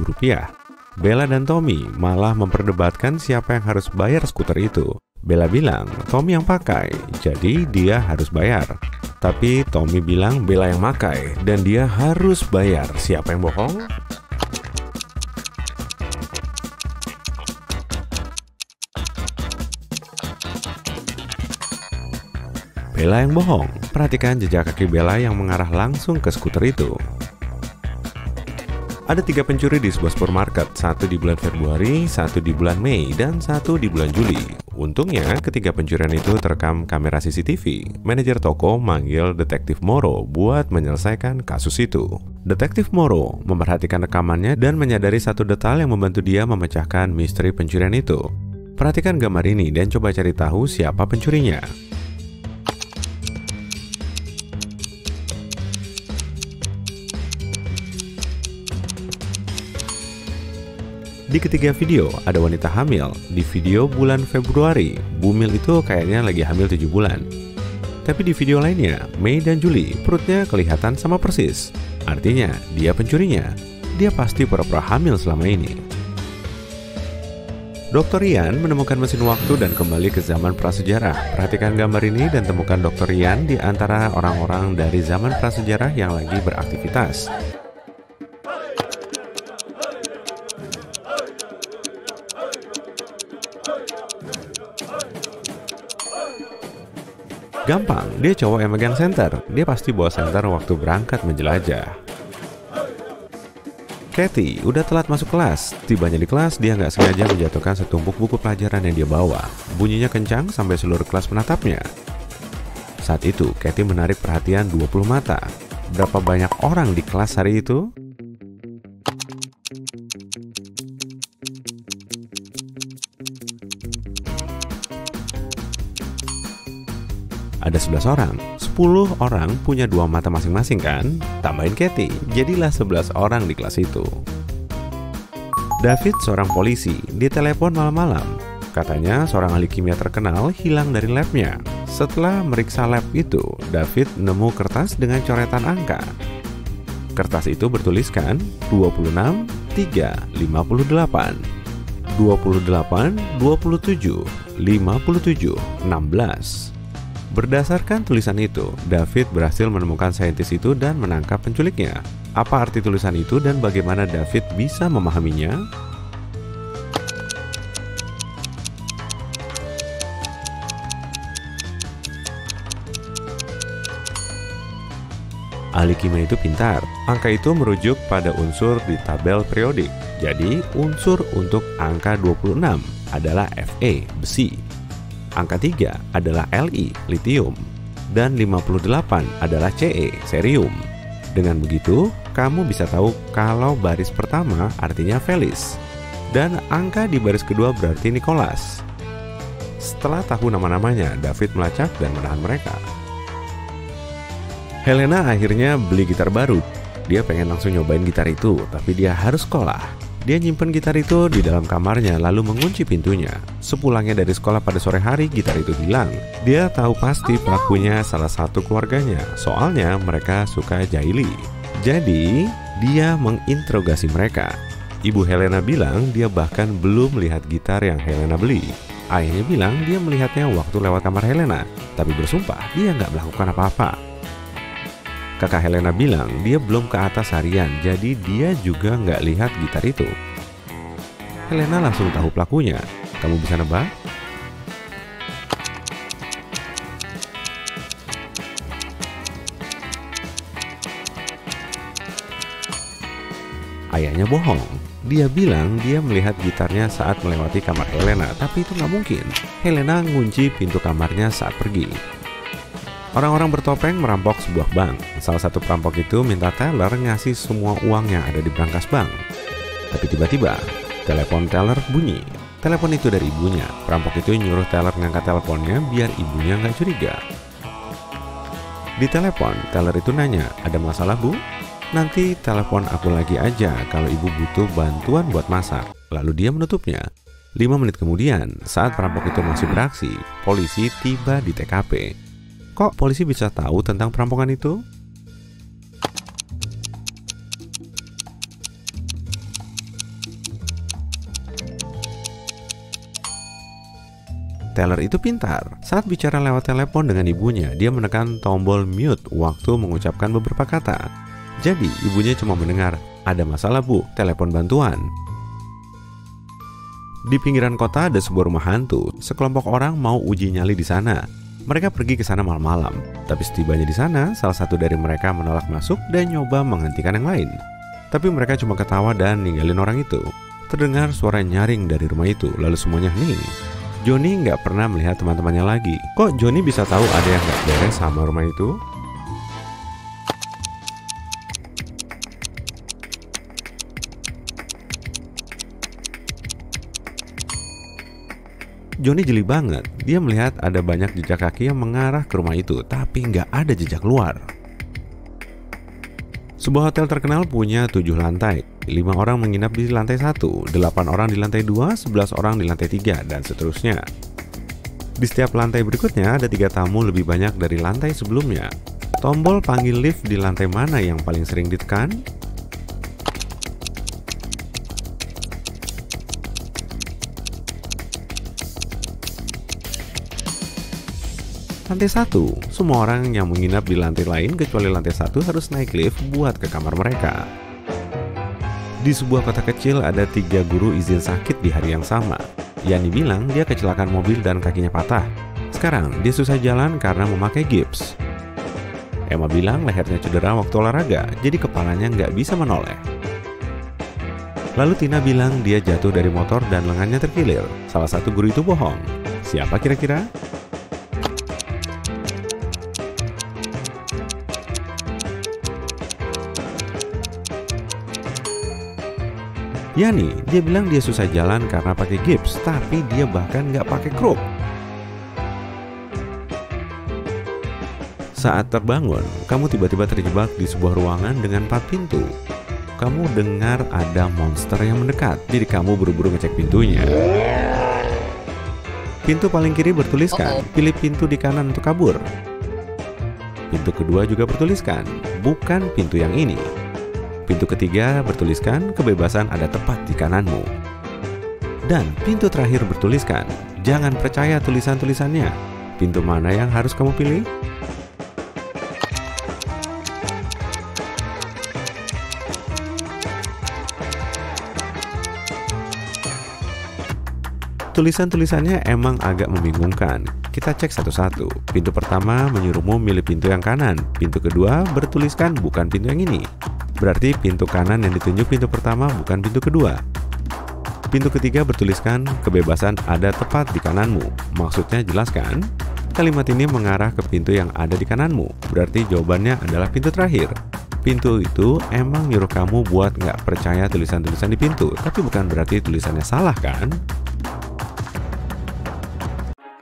Bella dan Tommy malah memperdebatkan siapa yang harus bayar skuter itu. Bella bilang Tommy yang pakai, jadi dia harus bayar. Tapi Tommy bilang Bella yang pakai dan dia harus bayar. Siapa yang bohong? Bella yang bohong. Perhatikan jejak kaki Bella yang mengarah langsung ke skuter itu. Ada 3 pencuri di sebuah supermarket, 1 di bulan Februari, 1 di bulan Mei, dan 1 di bulan Juli. Untungnya, ketiga pencurian itu terekam kamera CCTV. Manajer toko manggil Detektif Moro buat menyelesaikan kasus itu. Detektif Moro memperhatikan rekamannya dan menyadari satu detail yang membantu dia memecahkan misteri pencurian itu. Perhatikan gambar ini dan coba cari tahu siapa pencurinya. Di ketiga video, ada wanita hamil. Di video bulan Februari, Bumil itu kayaknya lagi hamil 7 bulan. Tapi di video lainnya, Mei dan Juli, perutnya kelihatan sama persis. Artinya, dia pencurinya. Dia pasti pura-pura hamil selama ini. Dr. Ian menemukan mesin waktu dan kembali ke zaman prasejarah. Perhatikan gambar ini dan temukan Dr. Ian di antara orang-orang dari zaman prasejarah yang lagi beraktivitas. Gampang, dia cowok yang megang senter. Dia pasti bawa senter waktu berangkat menjelajah. Kathy udah telat masuk kelas. Tibanya di kelas, dia nggak sengaja menjatuhkan setumpuk buku pelajaran yang dia bawa. Bunyinya kencang sampai seluruh kelas menatapnya. Saat itu, Kathy menarik perhatian 20 mata. Berapa banyak orang di kelas hari itu? Ada 11 orang, 10 orang punya 2 mata masing-masing kan? Tambahin Kathy, jadilah 11 orang di kelas itu. David seorang polisi, ditelepon malam-malam. Katanya seorang ahli kimia terkenal hilang dari labnya. Setelah meriksa lab itu, David nemu kertas dengan coretan angka. Kertas itu bertuliskan 26, 3, 58, 28, 27, 57, 16. Berdasarkan tulisan itu, David berhasil menemukan saintis itu dan menangkap penculiknya. Apa arti tulisan itu dan bagaimana David bisa memahaminya? Ahli kimia itu pintar. Angka itu merujuk pada unsur di tabel periodik. Jadi, unsur untuk angka 26 adalah Fe, besi. Angka 3 adalah Li, litium, dan 58 adalah Ce, cerium. Dengan begitu, kamu bisa tahu kalau baris pertama artinya Felis, dan angka di baris kedua berarti Nicholas. Setelah tahu nama-namanya, David melacak dan menahan mereka. Helena akhirnya beli gitar baru. Dia pengen langsung nyobain gitar itu, tapi dia harus sekolah. Dia nyimpen gitar itu di dalam kamarnya lalu mengunci pintunya. Sepulangnya dari sekolah pada sore hari, gitar itu hilang. Dia tahu pasti pelakunya salah satu keluarganya, soalnya mereka suka jahili. Jadi, dia menginterogasi mereka. Ibu Helena bilang dia bahkan belum melihat gitar yang Helena beli. Ayahnya bilang dia melihatnya waktu lewat kamar Helena, tapi bersumpah dia nggak melakukan apa-apa. Kakak Helena bilang dia belum ke atas harian, jadi dia juga nggak lihat gitar itu. Helena langsung tahu pelakunya. Kamu bisa nebak? Ayahnya bohong. Dia bilang dia melihat gitarnya saat melewati kamar Helena, tapi itu nggak mungkin. Helena ngunci pintu kamarnya saat pergi. Orang-orang bertopeng merampok sebuah bank. Salah satu perampok itu minta teller ngasih semua uang yang ada di brankas bank. Tapi tiba-tiba, telepon teller bunyi. Telepon itu dari ibunya. Perampok itu nyuruh teller ngangkat teleponnya biar ibunya nggak curiga. Di telepon, teller itu nanya, "Ada masalah, Bu? Nanti telepon aku lagi aja kalau ibu butuh bantuan buat masak." Lalu dia menutupnya. 5 menit kemudian, saat perampok itu masih beraksi, polisi tiba di TKP. Kok polisi bisa tahu tentang perampokan itu? Taylor itu pintar. Saat bicara lewat telepon dengan ibunya, dia menekan tombol mute waktu mengucapkan beberapa kata. Jadi, ibunya cuma mendengar, "Ada masalah, Bu, telepon bantuan." Di pinggiran kota ada sebuah rumah hantu. Sekelompok orang mau uji nyali di sana. Mereka pergi ke sana malam-malam. Tapi setibanya di sana, salah satu dari mereka menolak masuk dan nyoba menghentikan yang lain. Tapi mereka cuma ketawa dan ninggalin orang itu. Terdengar suara nyaring dari rumah itu, lalu semuanya hening. Johnny nggak pernah melihat teman-temannya lagi. Kok Johnny bisa tahu ada yang nggak beres sama rumah itu? Johnny jeli banget. Dia melihat ada banyak jejak kaki yang mengarah ke rumah itu, tapi nggak ada jejak luar. Sebuah hotel terkenal punya 7 lantai. 5 orang menginap di lantai 1, 8 orang di lantai 2, 11 orang di lantai 3, dan seterusnya. Di setiap lantai berikutnya ada 3 tamu lebih banyak dari lantai sebelumnya. Tombol panggil lift di lantai mana yang paling sering ditekan? Lantai 1, semua orang yang menginap di lantai lain kecuali lantai 1 harus naik lift buat ke kamar mereka. Di sebuah kota kecil ada 3 guru izin sakit di hari yang sama. Yani bilang dia kecelakaan mobil dan kakinya patah. Sekarang dia susah jalan karena memakai gips. Emma bilang lehernya cedera waktu olahraga, jadi kepalanya nggak bisa menoleh. Lalu Tina bilang dia jatuh dari motor dan lengannya terkilir. Salah satu guru itu bohong. Siapa kira-kira? Yani, dia bilang dia susah jalan karena pakai gips, tapi dia bahkan nggak pakai kruk. Saat terbangun, kamu tiba-tiba terjebak di sebuah ruangan dengan 4 pintu. Kamu dengar ada monster yang mendekat, jadi kamu buru-buru ngecek pintunya. Pintu paling kiri bertuliskan, pilih pintu di kanan untuk kabur. Pintu kedua juga bertuliskan, bukan pintu yang ini. Pintu ketiga bertuliskan, kebebasan ada tepat di kananmu. Dan pintu terakhir bertuliskan, jangan percaya tulisan-tulisannya. Pintu mana yang harus kamu pilih? Tulisan-tulisannya emang agak membingungkan. Kita cek satu-satu. Pintu pertama menyuruhmu milih pintu yang kanan. Pintu kedua bertuliskan bukan pintu yang ini. Berarti pintu kanan yang ditunjuk pintu pertama bukan pintu kedua. Pintu ketiga bertuliskan kebebasan ada tepat di kananmu. Maksudnya jelas kan? Kalimat ini mengarah ke pintu yang ada di kananmu. Berarti jawabannya adalah pintu terakhir. Pintu itu emang nyuruh kamu buat nggak percaya tulisan-tulisan di pintu. Tapi bukan berarti tulisannya salah kan?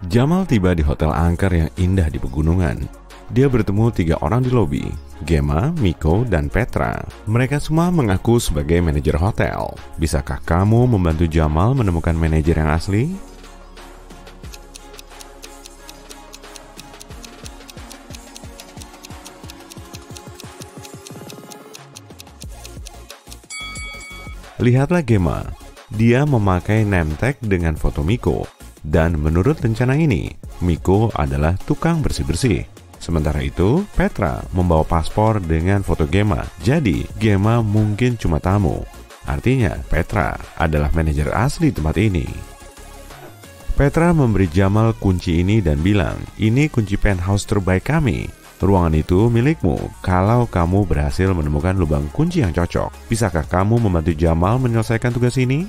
Jamal tiba di hotel angker yang indah di pegunungan. Dia bertemu 3 orang di lobi, Gemma, Miko, dan Petra. Mereka semua mengaku sebagai manajer hotel. Bisakah kamu membantu Jamal menemukan manajer yang asli? Lihatlah Gemma. Dia memakai name tag dengan foto Miko. Dan menurut rencana ini, Miko adalah tukang bersih-bersih. Sementara itu, Petra membawa paspor dengan foto Gemma. Jadi, Gemma mungkin cuma tamu. Artinya, Petra adalah manajer asli tempat ini. Petra memberi Jamal kunci ini dan bilang, ini kunci penthouse terbaik kami. Ruangan itu milikmu kalau kamu berhasil menemukan lubang kunci yang cocok. Bisakah kamu membantu Jamal menyelesaikan tugas ini?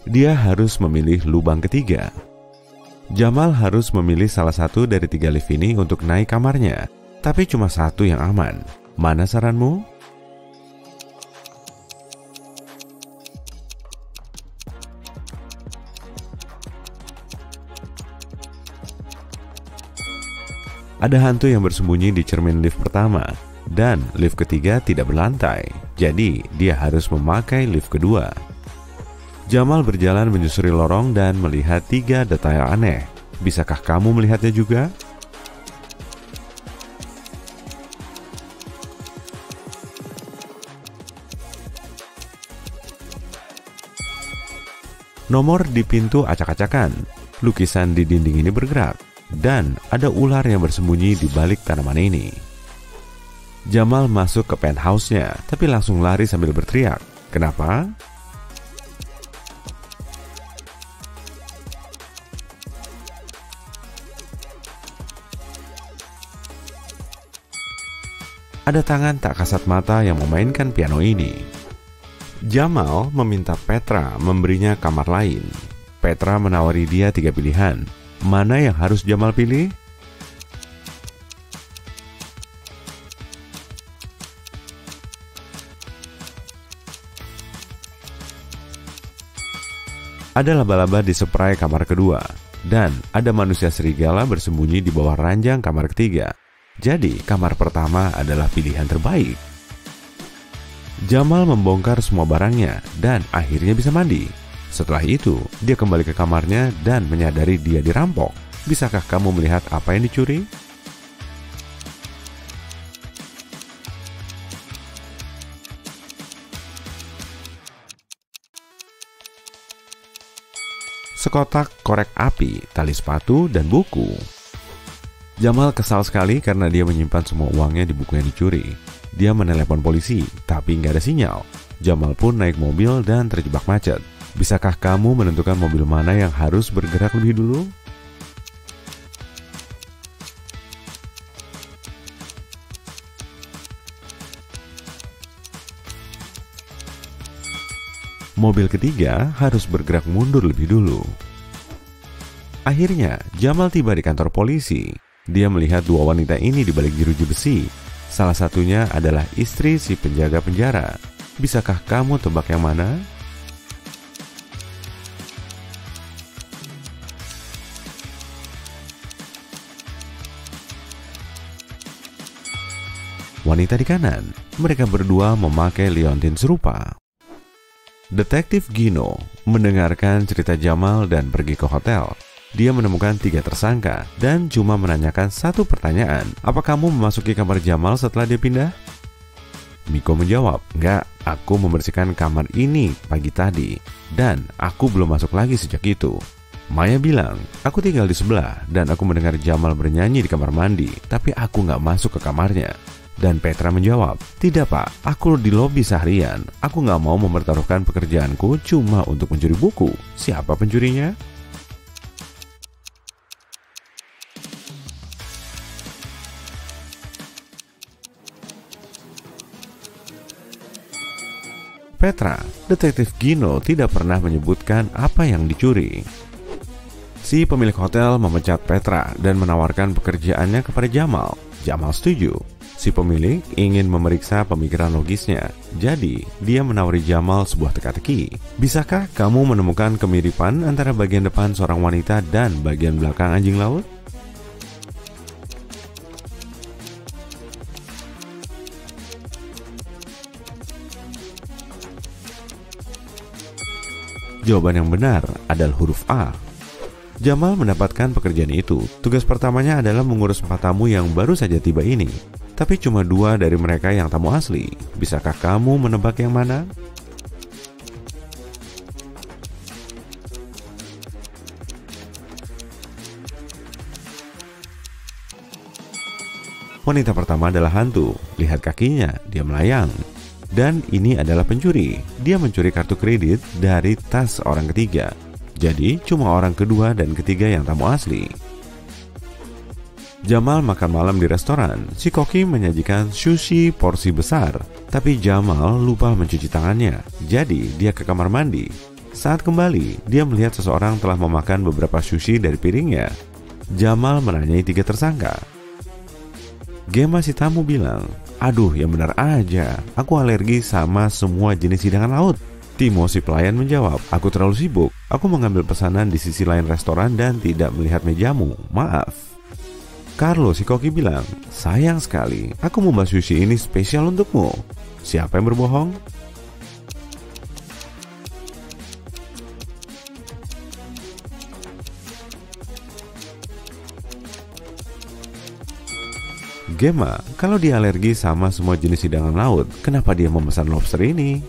Dia harus memilih lubang ketiga. Jamal harus memilih salah satu dari 3 lift ini untuk naik kamarnya. Tapi cuma satu yang aman. Mana saranmu? Ada hantu yang bersembunyi di cermin lift pertama. Dan lift ketiga tidak berlantai. Jadi dia harus memakai lift kedua. Jamal berjalan menyusuri lorong dan melihat 3 detail aneh. Bisakah kamu melihatnya juga? Nomor di pintu acak-acakan. Lukisan di dinding ini bergerak. Dan ada ular yang bersembunyi di balik tanaman ini. Jamal masuk ke penthouse-nya, tapi langsung lari sambil berteriak. Kenapa? Ada tangan tak kasat mata yang memainkan piano ini. Jamal meminta Petra memberinya kamar lain. Petra menawari dia 3 pilihan. Mana yang harus Jamal pilih? Ada laba-laba di spray kamar kedua, dan ada manusia serigala bersembunyi di bawah ranjang kamar ketiga. Jadi, kamar pertama adalah pilihan terbaik. Jamal membongkar semua barangnya dan akhirnya bisa mandi. Setelah itu, dia kembali ke kamarnya dan menyadari dia dirampok. Bisakah kamu melihat apa yang dicuri? Sekotak korek api, tali sepatu, dan buku. Jamal kesal sekali karena dia menyimpan semua uangnya di buku yang dicuri. Dia menelepon polisi, tapi nggak ada sinyal. Jamal pun naik mobil dan terjebak macet. Bisakah kamu menentukan mobil mana yang harus bergerak lebih dulu? Mobil ketiga harus bergerak mundur lebih dulu. Akhirnya, Jamal tiba di kantor polisi. Dia melihat 2 wanita ini di balik jeruji besi. Salah satunya adalah istri si penjaga penjara. Bisakah kamu tebak yang mana? Wanita di kanan, mereka berdua memakai liontin serupa. Detektif Gino mendengarkan cerita Jamal dan pergi ke hotel. Dia menemukan 3 tersangka dan cuma menanyakan 1 pertanyaan. Apa kamu memasuki kamar Jamal setelah dia pindah? Miko menjawab, enggak, aku membersihkan kamar ini pagi tadi dan aku belum masuk lagi sejak itu. Maya bilang, aku tinggal di sebelah dan aku mendengar Jamal bernyanyi di kamar mandi, tapi aku nggak masuk ke kamarnya. Dan Petra menjawab, tidak pak, aku di lobi seharian. Aku nggak mau mempertaruhkan pekerjaanku cuma untuk mencuri buku. Siapa pencurinya? Petra, detektif Gino tidak pernah menyebutkan apa yang dicuri. Si pemilik hotel memecat Petra dan menawarkan pekerjaannya kepada Jamal. Jamal setuju. Si pemilik ingin memeriksa pemikiran logisnya, jadi dia menawari Jamal sebuah teka-teki. Bisakah kamu menemukan kemiripan antara bagian depan seorang wanita dan bagian belakang anjing laut? Jawaban yang benar adalah huruf A. Jamal mendapatkan pekerjaan itu. Tugas pertamanya adalah mengurus 4 tamu yang baru saja tiba ini. Tapi cuma 2 dari mereka yang tamu asli. Bisakah kamu menebak yang mana? Wanita pertama adalah hantu. Lihat kakinya, dia melayang. Dan ini adalah pencuri. Dia mencuri kartu kredit dari tas orang ketiga. Jadi cuma orang kedua dan ketiga yang tamu asli. Jamal makan malam di restoran. Si koki menyajikan sushi porsi besar. Tapi Jamal lupa mencuci tangannya. Jadi dia ke kamar mandi. Saat kembali, dia melihat seseorang telah memakan beberapa sushi dari piringnya. Jamal menanyai 3 tersangka. Gemma si tamu bilang, aduh yang benar aja, aku alergi sama semua jenis hidangan laut. Timo si pelayan menjawab, aku terlalu sibuk. Aku mengambil pesanan di sisi lain restoran dan tidak melihat mejamu. Maaf. Carlo si koki bilang, sayang sekali, aku membuat sushi ini spesial untukmu. Siapa yang berbohong? Gemma, kalau dia alergi sama semua jenis hidangan laut, kenapa dia memesan lobster ini?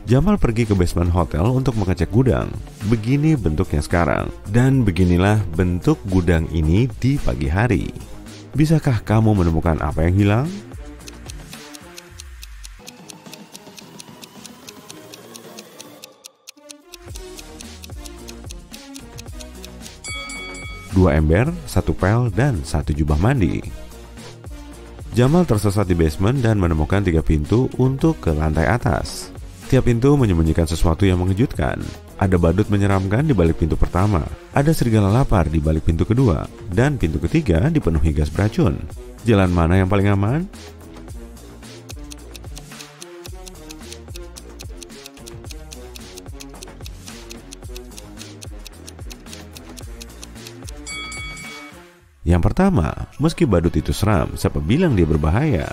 Jamal pergi ke basement hotel untuk mengecek gudang. Begini bentuknya sekarang, dan beginilah bentuk gudang ini di pagi hari. Bisakah kamu menemukan apa yang hilang? Dua ember, satu pel, dan satu jubah mandi. Jamal tersesat di basement dan menemukan 3 pintu untuk ke lantai atas. Tiap pintu menyembunyikan sesuatu yang mengejutkan. Ada badut menyeramkan di balik pintu pertama, ada serigala lapar di balik pintu kedua, dan pintu ketiga dipenuhi gas beracun. Jalan mana yang paling aman? Yang pertama, meski badut itu seram, siapa bilang dia berbahaya?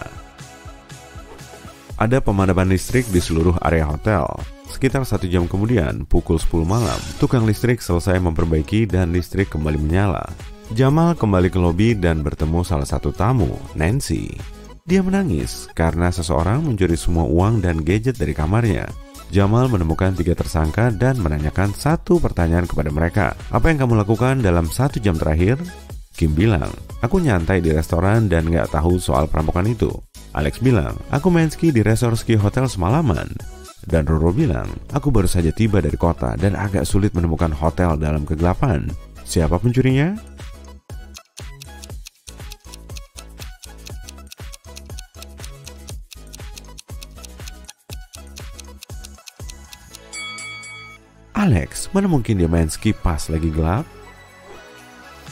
Ada pemadaman listrik di seluruh area hotel. Sekitar 1 jam kemudian, pukul 10 malam, tukang listrik selesai memperbaiki dan listrik kembali menyala. Jamal kembali ke lobi dan bertemu salah satu tamu, Nancy. Dia menangis karena seseorang mencuri semua uang dan gadget dari kamarnya. Jamal menemukan 3 tersangka dan menanyakan satu pertanyaan kepada mereka. Apa yang kamu lakukan dalam 1 jam terakhir? Kim bilang, aku nyantai di restoran dan gak tahu soal perampokan itu. Alex bilang, aku main ski di resort ski hotel semalaman. Dan Roro bilang, aku baru saja tiba dari kota dan agak sulit menemukan hotel dalam kegelapan. Siapa pencurinya? Alex, mana mungkin dia main ski pas lagi gelap?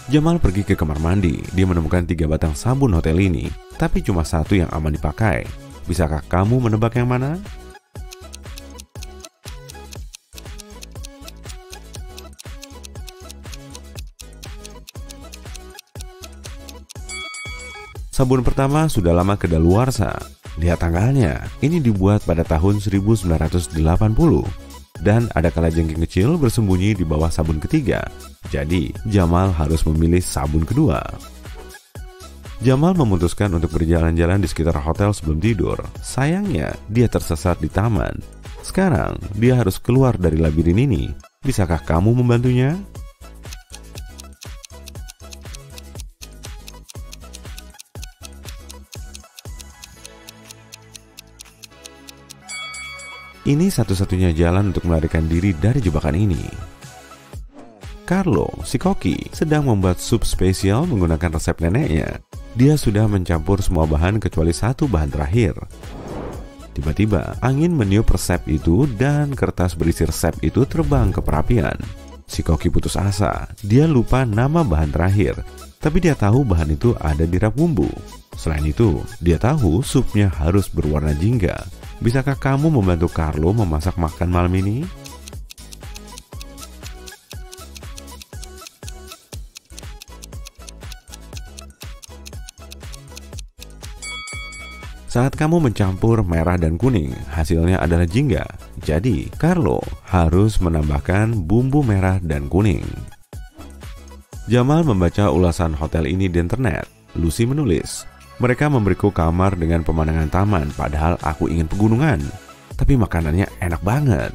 Jamal pergi ke kamar mandi. Dia menemukan 3 batang sabun hotel ini, tapi cuma 1 yang aman dipakai. Bisakah kamu menebak yang mana? Sabun pertama sudah lama kedaluarsa. Lihat tanggalnya, ini dibuat pada tahun 1980. Dan ada kalajengking kecil bersembunyi di bawah sabun ketiga. Jadi, Jamal harus memilih sabun kedua. Jamal memutuskan untuk berjalan-jalan di sekitar hotel sebelum tidur. Sayangnya, dia tersesat di taman. Sekarang, dia harus keluar dari labirin ini. Bisakah kamu membantunya? Ini satu-satunya jalan untuk melarikan diri dari jebakan ini. Carlo, si koki, sedang membuat sup spesial menggunakan resep neneknya. Dia sudah mencampur semua bahan kecuali 1 bahan terakhir. Tiba-tiba, angin meniup resep itu dan kertas berisi resep itu terbang ke perapian. Si koki putus asa. Dia lupa nama bahan terakhir. Tapi dia tahu bahan itu ada di rak bumbu. Selain itu, dia tahu supnya harus berwarna jingga. Bisakah kamu membantu Carlo memasak makan malam ini? Saat kamu mencampur merah dan kuning, hasilnya adalah jingga. Jadi, Carlo harus menambahkan bumbu merah dan kuning. Jamal membaca ulasan hotel ini di internet. Lucy menulis, mereka memberiku kamar dengan pemandangan taman, padahal aku ingin pegunungan. Tapi makanannya enak banget.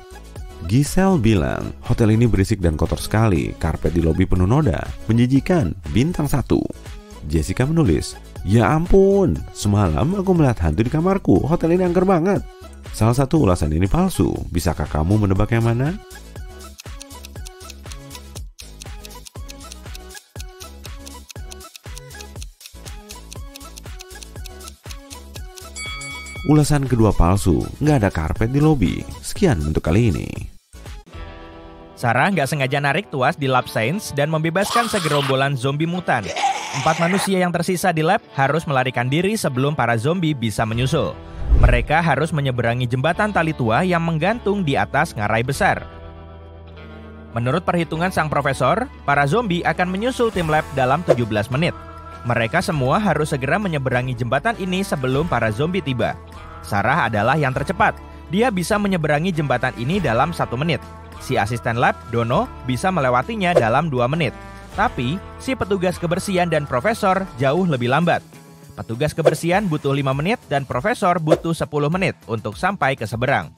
Giselle bilang, hotel ini berisik dan kotor sekali, karpet di lobi penuh noda, menjijikan, bintang 1. Jessica menulis, ya ampun, semalam aku melihat hantu di kamarku, hotel ini angker banget. Salah satu ulasan ini palsu, bisakah kamu menebak yang mana? Ulasan kedua palsu, nggak ada karpet di lobi. Sekian untuk kali ini. Sarah nggak sengaja narik tuas di lab sains dan membebaskan segerombolan zombie mutan. 4 manusia yang tersisa di lab harus melarikan diri sebelum para zombie bisa menyusul. Mereka harus menyeberangi jembatan tali tua yang menggantung di atas ngarai besar. Menurut perhitungan sang profesor, para zombie akan menyusul tim lab dalam 17 menit. Mereka semua harus segera menyeberangi jembatan ini sebelum para zombie tiba. Sarah adalah yang tercepat. Dia bisa menyeberangi jembatan ini dalam 1 menit. Si asisten lab, Dono, bisa melewatinya dalam 2 menit. Tapi, si petugas kebersihan dan profesor jauh lebih lambat. Petugas kebersihan butuh 5 menit dan profesor butuh 10 menit untuk sampai ke seberang.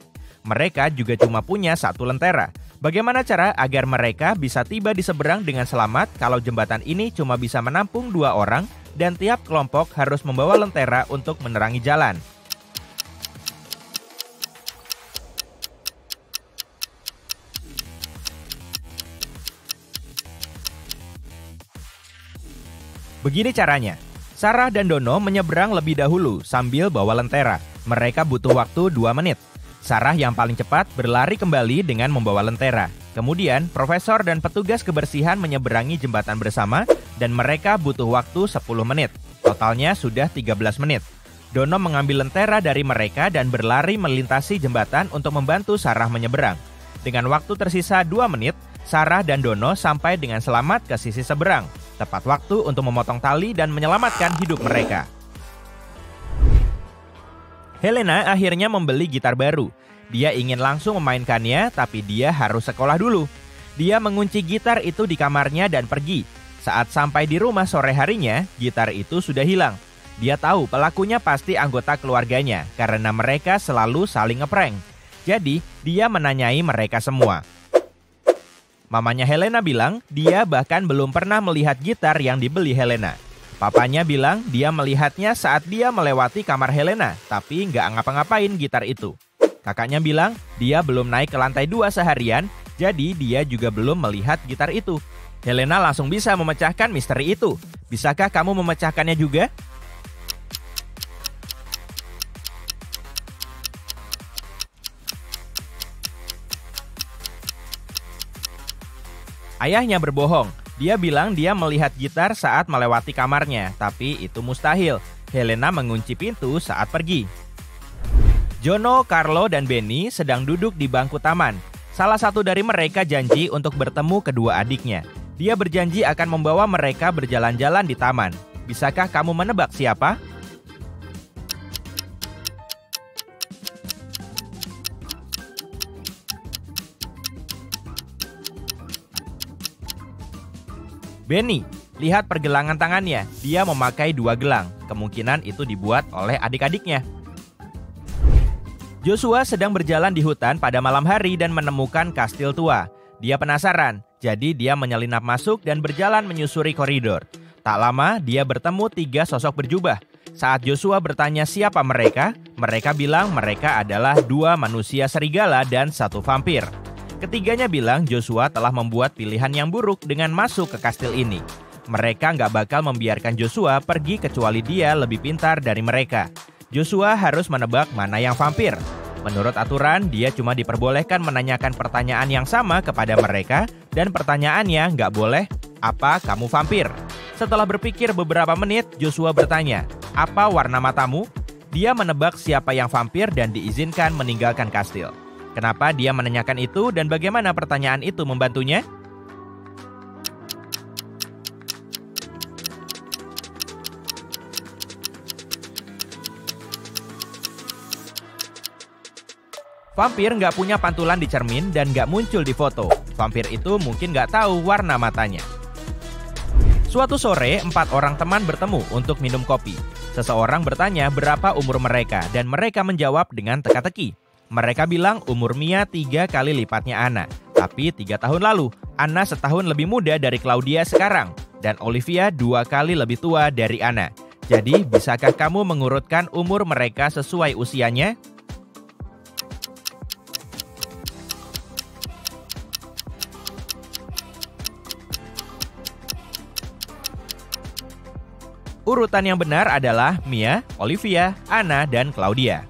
Mereka juga cuma punya satu lentera. Bagaimana cara agar mereka bisa tiba di seberang dengan selamat kalau jembatan ini cuma bisa menampung 2 orang dan tiap kelompok harus membawa lentera untuk menerangi jalan? Begini caranya. Sarah dan Dono menyeberang lebih dahulu sambil bawa lentera. Mereka butuh waktu 2 menit. Sarah yang paling cepat berlari kembali dengan membawa lentera. Kemudian, profesor dan petugas kebersihan menyeberangi jembatan bersama dan mereka butuh waktu 10 menit. Totalnya sudah 13 menit. Dono mengambil lentera dari mereka dan berlari melintasi jembatan untuk membantu Sarah menyeberang. Dengan waktu tersisa 2 menit, Sarah dan Dono sampai dengan selamat ke sisi seberang. Tepat waktu untuk memotong tali dan menyelamatkan hidup mereka. Helena akhirnya membeli gitar baru. Dia ingin langsung memainkannya, tapi dia harus sekolah dulu. Dia mengunci gitar itu di kamarnya dan pergi. Saat sampai di rumah sore harinya, gitar itu sudah hilang. Dia tahu pelakunya pasti anggota keluarganya, karena mereka selalu saling ngeprank. Jadi, dia menanyai mereka semua. Mamanya Helena bilang dia bahkan belum pernah melihat gitar yang dibeli Helena. Papanya bilang dia melihatnya saat dia melewati kamar Helena, tapi nggak ngapa-ngapain gitar itu. Kakaknya bilang dia belum naik ke lantai 2 seharian, jadi dia juga belum melihat gitar itu. Helena langsung bisa memecahkan misteri itu. Bisakah kamu memecahkannya juga? Ayahnya berbohong. Dia bilang dia melihat gitar saat melewati kamarnya, tapi itu mustahil. Helena mengunci pintu saat pergi. Jono, Carlo, dan Benny sedang duduk di bangku taman. Salah satu dari mereka janji untuk bertemu kedua adiknya. Dia berjanji akan membawa mereka berjalan-jalan di taman. Bisakah kamu menebak siapa? Benny, lihat pergelangan tangannya. Dia memakai 2 gelang. Kemungkinan itu dibuat oleh adik-adiknya. Joshua sedang berjalan di hutan pada malam hari dan menemukan kastil tua. Dia penasaran, jadi dia menyelinap masuk dan berjalan menyusuri koridor. Tak lama, dia bertemu 3 sosok berjubah. Saat Joshua bertanya siapa mereka, mereka bilang mereka adalah 2 manusia serigala dan 1 vampir. Ketiganya bilang Joshua telah membuat pilihan yang buruk dengan masuk ke kastil ini. Mereka nggak bakal membiarkan Joshua pergi kecuali dia lebih pintar dari mereka. Joshua harus menebak mana yang vampir. Menurut aturan, dia cuma diperbolehkan menanyakan pertanyaan yang sama kepada mereka dan pertanyaannya nggak boleh, apa kamu vampir? Setelah berpikir beberapa menit, Joshua bertanya, apa warna matamu? Dia menebak siapa yang vampir dan diizinkan meninggalkan kastil. Kenapa dia menanyakan itu dan bagaimana pertanyaan itu membantunya? Vampir nggak punya pantulan di cermin dan nggak muncul di foto. Vampir itu mungkin nggak tahu warna matanya. Suatu sore, 4 orang teman bertemu untuk minum kopi. Seseorang bertanya berapa umur mereka dan mereka menjawab dengan teka-teki. Mereka bilang umur Mia 3 kali lipatnya Anna. Tapi 3 tahun lalu, Anna setahun lebih muda dari Claudia sekarang. Dan Olivia 2 kali lebih tua dari Anna. Jadi, bisakah kamu mengurutkan umur mereka sesuai usianya? Urutan yang benar adalah Mia, Olivia, Anna, dan Claudia.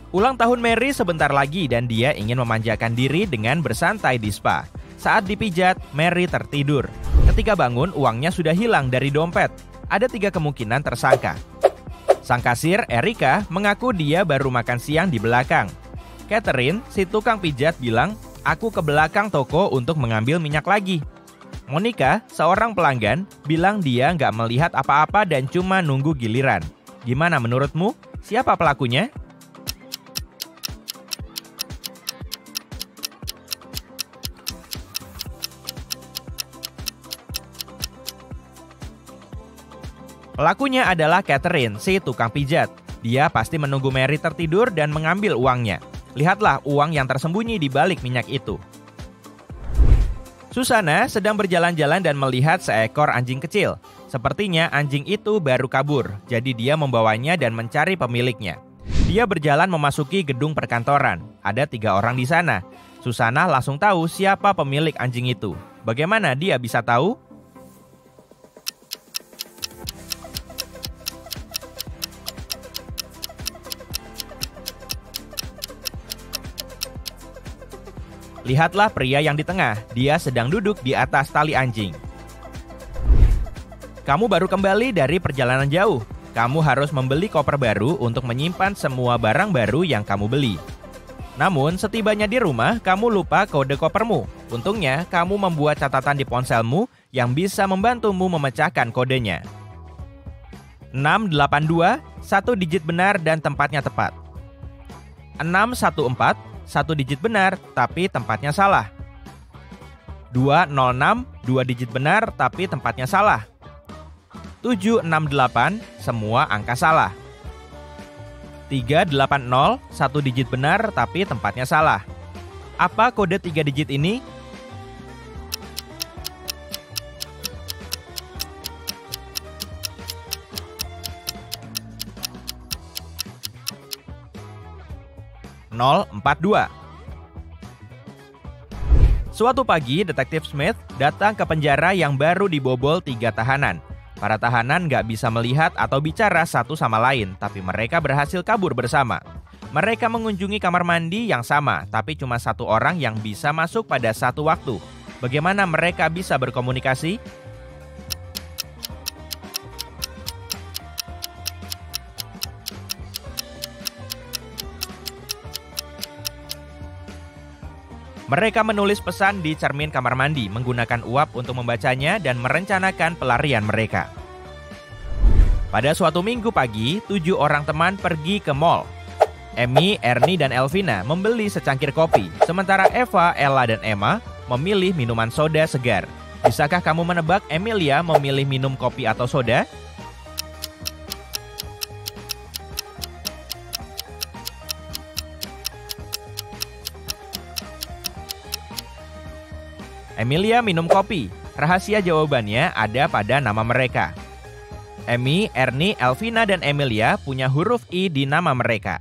Ulang tahun Mary sebentar lagi dan dia ingin memanjakan diri dengan bersantai di spa. Saat dipijat, Mary tertidur. Ketika bangun, uangnya sudah hilang dari dompet. Ada 3 kemungkinan tersangka. Sang kasir, Erika, mengaku dia baru makan siang di belakang. Catherine, si tukang pijat, bilang, aku ke belakang toko untuk mengambil minyak lagi. Monica, seorang pelanggan, bilang dia nggak melihat apa-apa dan cuma nunggu giliran. Gimana menurutmu? Siapa pelakunya? Pelakunya adalah Catherine, si tukang pijat. Dia pasti menunggu Mary tertidur dan mengambil uangnya. Lihatlah uang yang tersembunyi di balik minyak itu. Susana sedang berjalan-jalan dan melihat seekor anjing kecil. Sepertinya anjing itu baru kabur, jadi dia membawanya dan mencari pemiliknya. Dia berjalan memasuki gedung perkantoran. Ada 3 orang di sana. Susana langsung tahu siapa pemilik anjing itu. Bagaimana dia bisa tahu? Lihatlah pria yang di tengah. Dia sedang duduk di atas tali anjing. Kamu baru kembali dari perjalanan jauh. Kamu harus membeli koper baru untuk menyimpan semua barang baru yang kamu beli. Namun, setibanya di rumah, kamu lupa kode kopermu. Untungnya, kamu membuat catatan di ponselmu yang bisa membantumu memecahkan kodenya. 682, 1 digit benar dan tempatnya tepat. 614, 1 digit benar tapi tempatnya salah. 206, 2 digit benar tapi tempatnya salah. 768, semua angka salah. 380, 1 digit benar tapi tempatnya salah. Apa kode 3 digit ini? (042). Suatu pagi, Detektif Smith datang ke penjara yang baru dibobol 3 tahanan. Para tahanan nggak bisa melihat atau bicara satu sama lain, tapi mereka berhasil kabur bersama. Mereka mengunjungi kamar mandi yang sama, tapi cuma 1 orang yang bisa masuk pada satu waktu. Bagaimana mereka bisa berkomunikasi? Mereka menulis pesan di cermin kamar mandi, menggunakan uap untuk membacanya dan merencanakan pelarian mereka. Pada suatu minggu pagi, 7 orang teman pergi ke mall. Amy, Ernie, dan Elvina membeli secangkir kopi, sementara Eva, Ella, dan Emma memilih minuman soda segar. Bisakah kamu menebak Emilia memilih minum kopi atau soda? Emilia minum kopi. Rahasia jawabannya ada pada nama mereka. Amy, Ernie, Elvina, dan Emilia punya huruf I di nama mereka.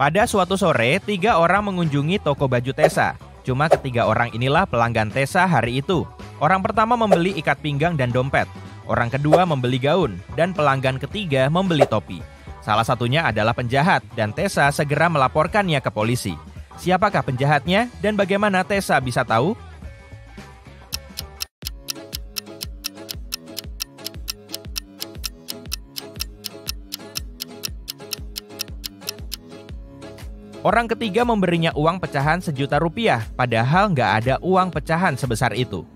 Pada suatu sore, 3 orang mengunjungi toko baju Tessa. Cuma ketiga orang inilah pelanggan Tessa hari itu. Orang pertama membeli ikat pinggang dan dompet. Orang kedua membeli gaun. Dan pelanggan ketiga membeli topi. Salah satunya adalah penjahat dan Tessa segera melaporkannya ke polisi. Siapakah penjahatnya dan bagaimana Tessa bisa tahu? Orang ketiga memberinya uang pecahan Rp1.000.000, padahal nggak ada uang pecahan sebesar itu.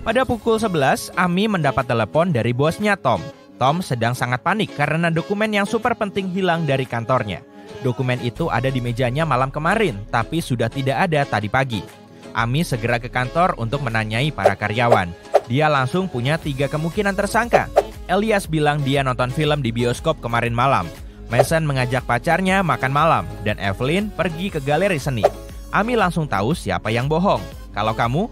Pada pukul 11, Amy mendapat telepon dari bosnya Tom. Tom sedang sangat panik karena dokumen yang super penting hilang dari kantornya. Dokumen itu ada di mejanya malam kemarin, tapi sudah tidak ada tadi pagi. Amy segera ke kantor untuk menanyai para karyawan. Dia langsung punya 3 kemungkinan tersangka. Elias bilang dia nonton film di bioskop kemarin malam. Mason mengajak pacarnya makan malam, dan Evelyn pergi ke galeri seni. Amy langsung tahu siapa yang bohong. Kalau kamu?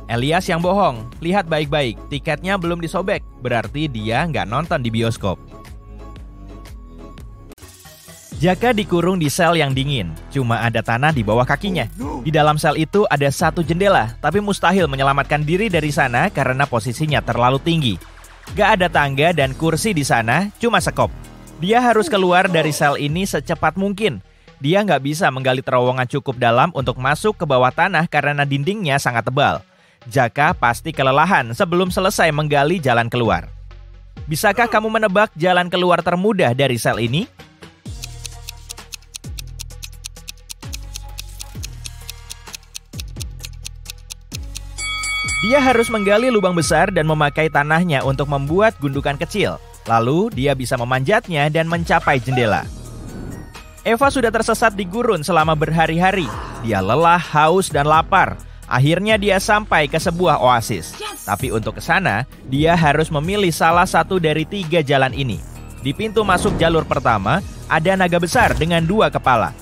Elias yang bohong. Lihat baik-baik, tiketnya belum disobek. Berarti dia nggak nonton di bioskop. Jaka dikurung di sel yang dingin. Cuma ada tanah di bawah kakinya. Di dalam sel itu ada 1 jendela, tapi mustahil menyelamatkan diri dari sana karena posisinya terlalu tinggi. Gak ada tangga dan kursi di sana, cuma sekop. Dia harus keluar dari sel ini secepat mungkin. Dia nggak bisa menggali terowongan cukup dalam untuk masuk ke bawah tanah karena dindingnya sangat tebal. Jaka pasti kelelahan sebelum selesai menggali jalan keluar. Bisakah kamu menebak jalan keluar termudah dari sel ini? Dia harus menggali lubang besar dan memakai tanahnya untuk membuat gundukan kecil. Lalu dia bisa memanjatnya dan mencapai jendela. Eva sudah tersesat di gurun selama berhari-hari. Dia lelah, haus, dan lapar. Akhirnya dia sampai ke sebuah oasis. Tapi untuk ke sana, dia harus memilih salah satu dari 3 jalan ini. Di pintu masuk jalur pertama, ada naga besar dengan 2 kepala.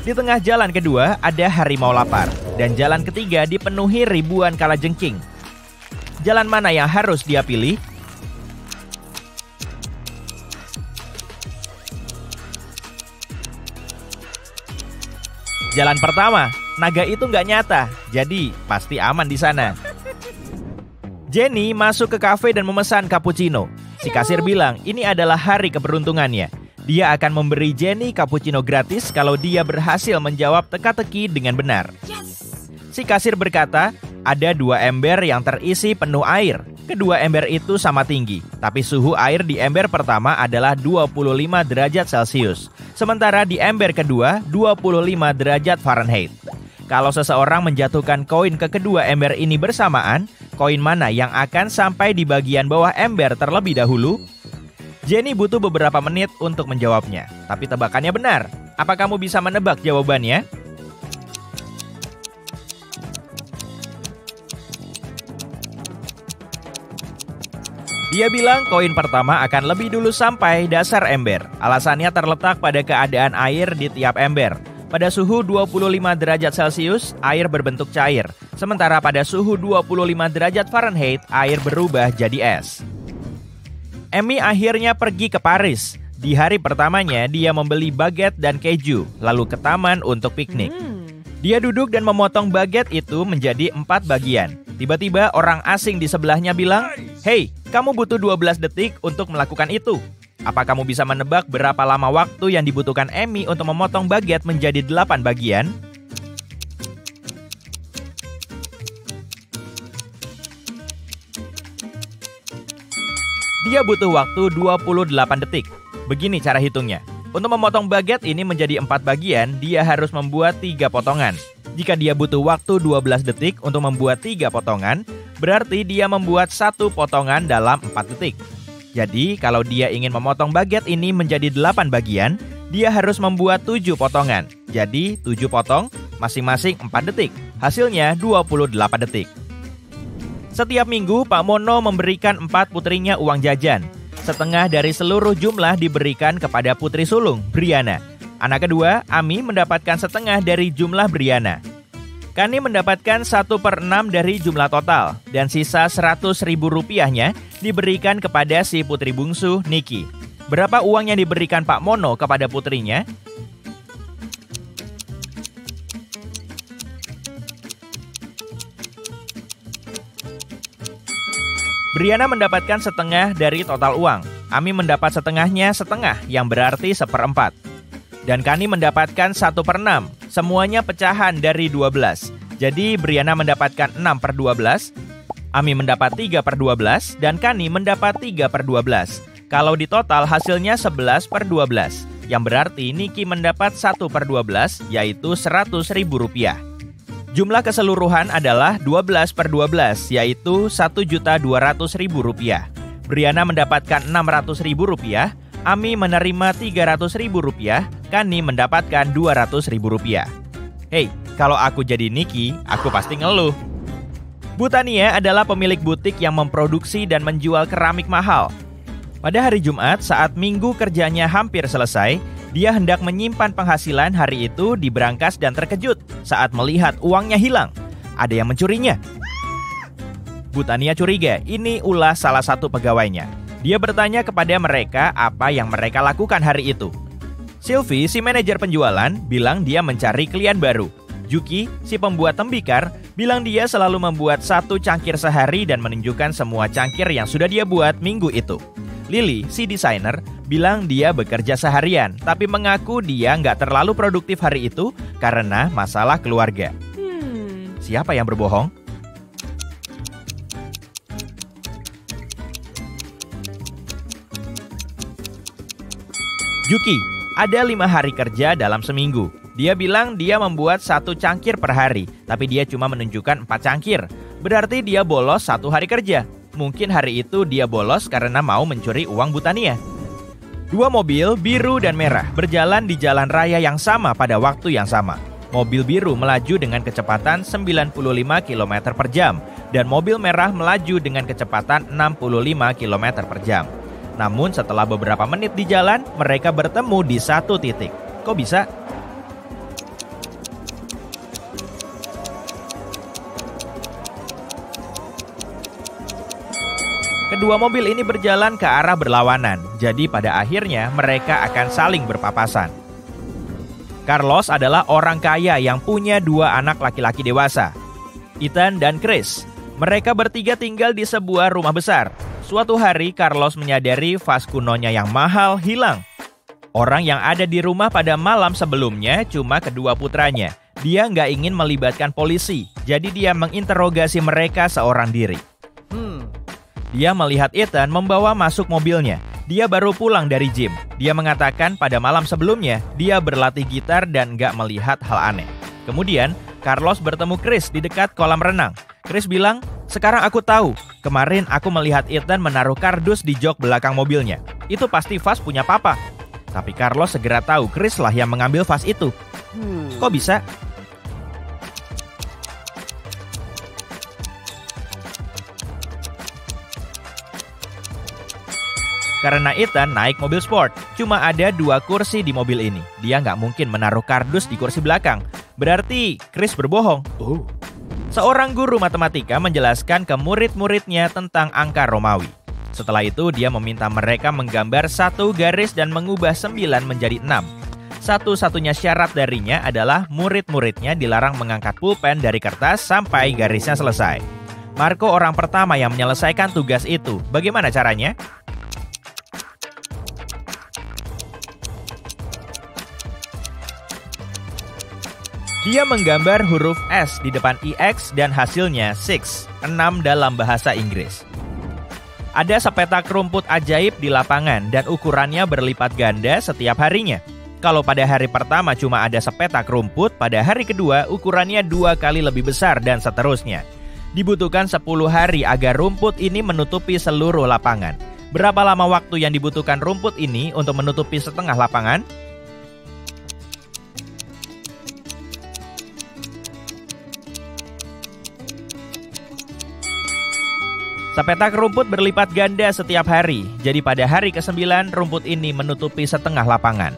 Di tengah jalan kedua, ada harimau lapar. Dan jalan ketiga dipenuhi ribuan kalajengking. Jalan mana yang harus dia pilih? Jalan pertama, naga itu nggak nyata, jadi pasti aman di sana. Jenny masuk ke kafe dan memesan cappuccino. Si kasir bilang ini adalah hari keberuntungannya. Dia akan memberi Jenny cappuccino gratis kalau dia berhasil menjawab teka-teki dengan benar. Si kasir berkata, ada 2 ember yang terisi penuh air. Kedua ember itu sama tinggi, tapi suhu air di ember pertama adalah 25 derajat Celcius. Sementara di ember kedua, 25 derajat Fahrenheit. Kalau seseorang menjatuhkan koin ke kedua ember ini bersamaan, koin mana yang akan sampai di bagian bawah ember terlebih dahulu? Jenny butuh beberapa menit untuk menjawabnya, tapi tebakannya benar. Apa kamu bisa menebak jawabannya? Dia bilang koin pertama akan lebih dulu sampai dasar ember. Alasannya terletak pada keadaan air di tiap ember. Pada suhu 25 derajat Celcius, air berbentuk cair. Sementara pada suhu 25 derajat Fahrenheit, air berubah jadi es. Amy akhirnya pergi ke Paris. Di hari pertamanya, dia membeli baguette dan keju, lalu ke taman untuk piknik. Dia duduk dan memotong baguette itu menjadi 4 bagian. Tiba-tiba orang asing di sebelahnya bilang, "Hei, kamu butuh 12 detik untuk melakukan itu." Apa kamu bisa menebak berapa lama waktu yang dibutuhkan Amy untuk memotong baguette menjadi 8 bagian? Dia butuh waktu 28 detik. Begini cara hitungnya. Untuk memotong baguette ini menjadi 4 bagian, dia harus membuat 3 potongan. Jika dia butuh waktu 12 detik untuk membuat 3 potongan, berarti dia membuat 1 potongan dalam 4 detik. Jadi, kalau dia ingin memotong baguette ini menjadi 8 bagian, dia harus membuat 7 potongan. Jadi, 7 potong, masing-masing 4 detik. Hasilnya 28 detik. Setiap minggu, Pak Mono memberikan 4 putrinya uang jajan. Setengah dari seluruh jumlah diberikan kepada putri sulung, Brianna. Anak kedua, Amy, mendapatkan setengah dari jumlah Brianna. Kani mendapatkan 1/6 dari jumlah total, dan sisa 100.000 rupiahnya diberikan kepada si putri bungsu, Nikki. Berapa uang yang diberikan Pak Mono kepada putrinya? Brianna mendapatkan setengah dari total uang. Amy mendapat setengahnya setengah, yang berarti 1/4. Dan Kani mendapatkan 1/6. Semuanya pecahan dari 12. Jadi Brianna mendapatkan 6/12, Amy mendapat 3/12, dan Kani mendapat 3/12. Kalau di total hasilnya 11/12, yang berarti Nikki mendapat 1/12, yaitu 100.000 rupiah. Jumlah keseluruhan adalah 12/12, yaitu 1.200.000 rupiah. Brianna mendapatkan 600.000 rupiah, Amy menerima 300.000 rupiah, Kani mendapatkan 200.000 rupiah. Hei, kalau aku jadi Nikki, aku pasti ngeluh. Bu Tania adalah pemilik butik yang memproduksi dan menjual keramik mahal. Pada hari Jumat, saat minggu kerjanya hampir selesai, dia hendak menyimpan penghasilan hari itu di berangkas dan terkejut saat melihat uangnya hilang. Ada yang mencurinya. Bu Tania curiga ini ulah salah satu pegawainya. Dia bertanya kepada mereka apa yang mereka lakukan hari itu. Sylvie, si manajer penjualan, bilang dia mencari klien baru. Juki, si pembuat tembikar, bilang dia selalu membuat 1 cangkir sehari dan menunjukkan semua cangkir yang sudah dia buat minggu itu. Lily, si desainer, bilang dia bekerja seharian, tapi mengaku dia nggak terlalu produktif hari itu karena masalah keluarga. Siapa yang berbohong? Juki, ada 5 hari kerja dalam seminggu. Dia bilang dia membuat 1 cangkir per hari, tapi dia cuma menunjukkan 4 cangkir. Berarti dia bolos 1 hari kerja. Mungkin hari itu dia bolos karena mau mencuri uang Bu Tania. Dua mobil, biru dan merah, berjalan di jalan raya yang sama pada waktu yang sama. Mobil biru melaju dengan kecepatan 95 km per jam, dan mobil merah melaju dengan kecepatan 65 km per jam. Namun setelah beberapa menit di jalan, mereka bertemu di satu titik. Kok bisa? Kedua mobil ini berjalan ke arah berlawanan, jadi pada akhirnya mereka akan saling berpapasan. Carlos adalah orang kaya yang punya dua anak laki-laki dewasa, Ethan dan Chris. Mereka bertiga tinggal di sebuah rumah besar. Suatu hari, Carlos menyadari vas kunonya yang mahal hilang. Orang yang ada di rumah pada malam sebelumnya cuma kedua putranya. Dia nggak ingin melibatkan polisi, jadi dia menginterogasi mereka seorang diri. Dia melihat Ethan membawa masuk mobilnya. Dia baru pulang dari gym. Dia mengatakan pada malam sebelumnya, dia berlatih gitar dan nggak melihat hal aneh. Kemudian, Carlos bertemu Chris di dekat kolam renang. Chris bilang, "Sekarang aku tahu, kemarin aku melihat Ethan menaruh kardus di jok belakang mobilnya. Itu pasti vas punya papa." Tapi Carlos segera tahu Chris lah yang mengambil vas itu. Kok bisa? Karena Ethan naik mobil sport, cuma ada 2 kursi di mobil ini. Dia nggak mungkin menaruh kardus di kursi belakang. Berarti Chris berbohong. Seorang guru matematika menjelaskan ke murid-muridnya tentang angka Romawi. Setelah itu dia meminta mereka menggambar 1 garis dan mengubah 9 menjadi 6. Satu-satunya syarat darinya adalah murid-muridnya dilarang mengangkat pulpen dari kertas sampai garisnya selesai. Marco orang pertama yang menyelesaikan tugas itu. Bagaimana caranya? Dia menggambar huruf S di depan IX dan hasilnya 6 dalam bahasa Inggris. Ada sepetak rumput ajaib di lapangan dan ukurannya berlipat ganda setiap harinya. Kalau pada hari pertama cuma ada sepetak rumput, pada hari kedua ukurannya 2 kali lebih besar dan seterusnya. Dibutuhkan 10 hari agar rumput ini menutupi seluruh lapangan. Berapa lama waktu yang dibutuhkan rumput ini untuk menutupi setengah lapangan? Sepetak rumput berlipat ganda setiap hari, jadi pada hari ke-9 rumput ini menutupi setengah lapangan.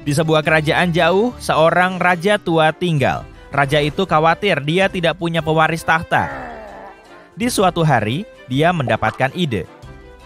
Di sebuah kerajaan jauh, seorang raja tua tinggal. Raja itu khawatir dia tidak punya pewaris tahta. Di suatu hari, dia mendapatkan ide.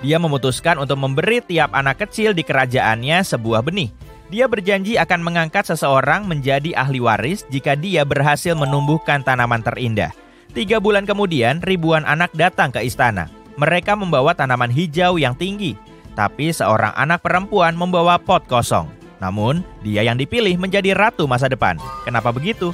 Dia memutuskan untuk memberi tiap anak kecil di kerajaannya sebuah benih. Dia berjanji akan mengangkat seseorang menjadi ahli waris jika dia berhasil menumbuhkan tanaman terindah. 3 bulan kemudian, ribuan anak datang ke istana. Mereka membawa tanaman hijau yang tinggi, tapi seorang anak perempuan membawa pot kosong. Namun, dia yang dipilih menjadi ratu masa depan. Kenapa begitu?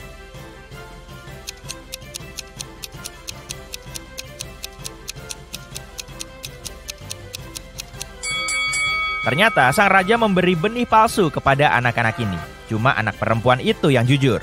Ternyata sang raja memberi benih palsu kepada anak-anak ini. Cuma anak perempuan itu yang jujur.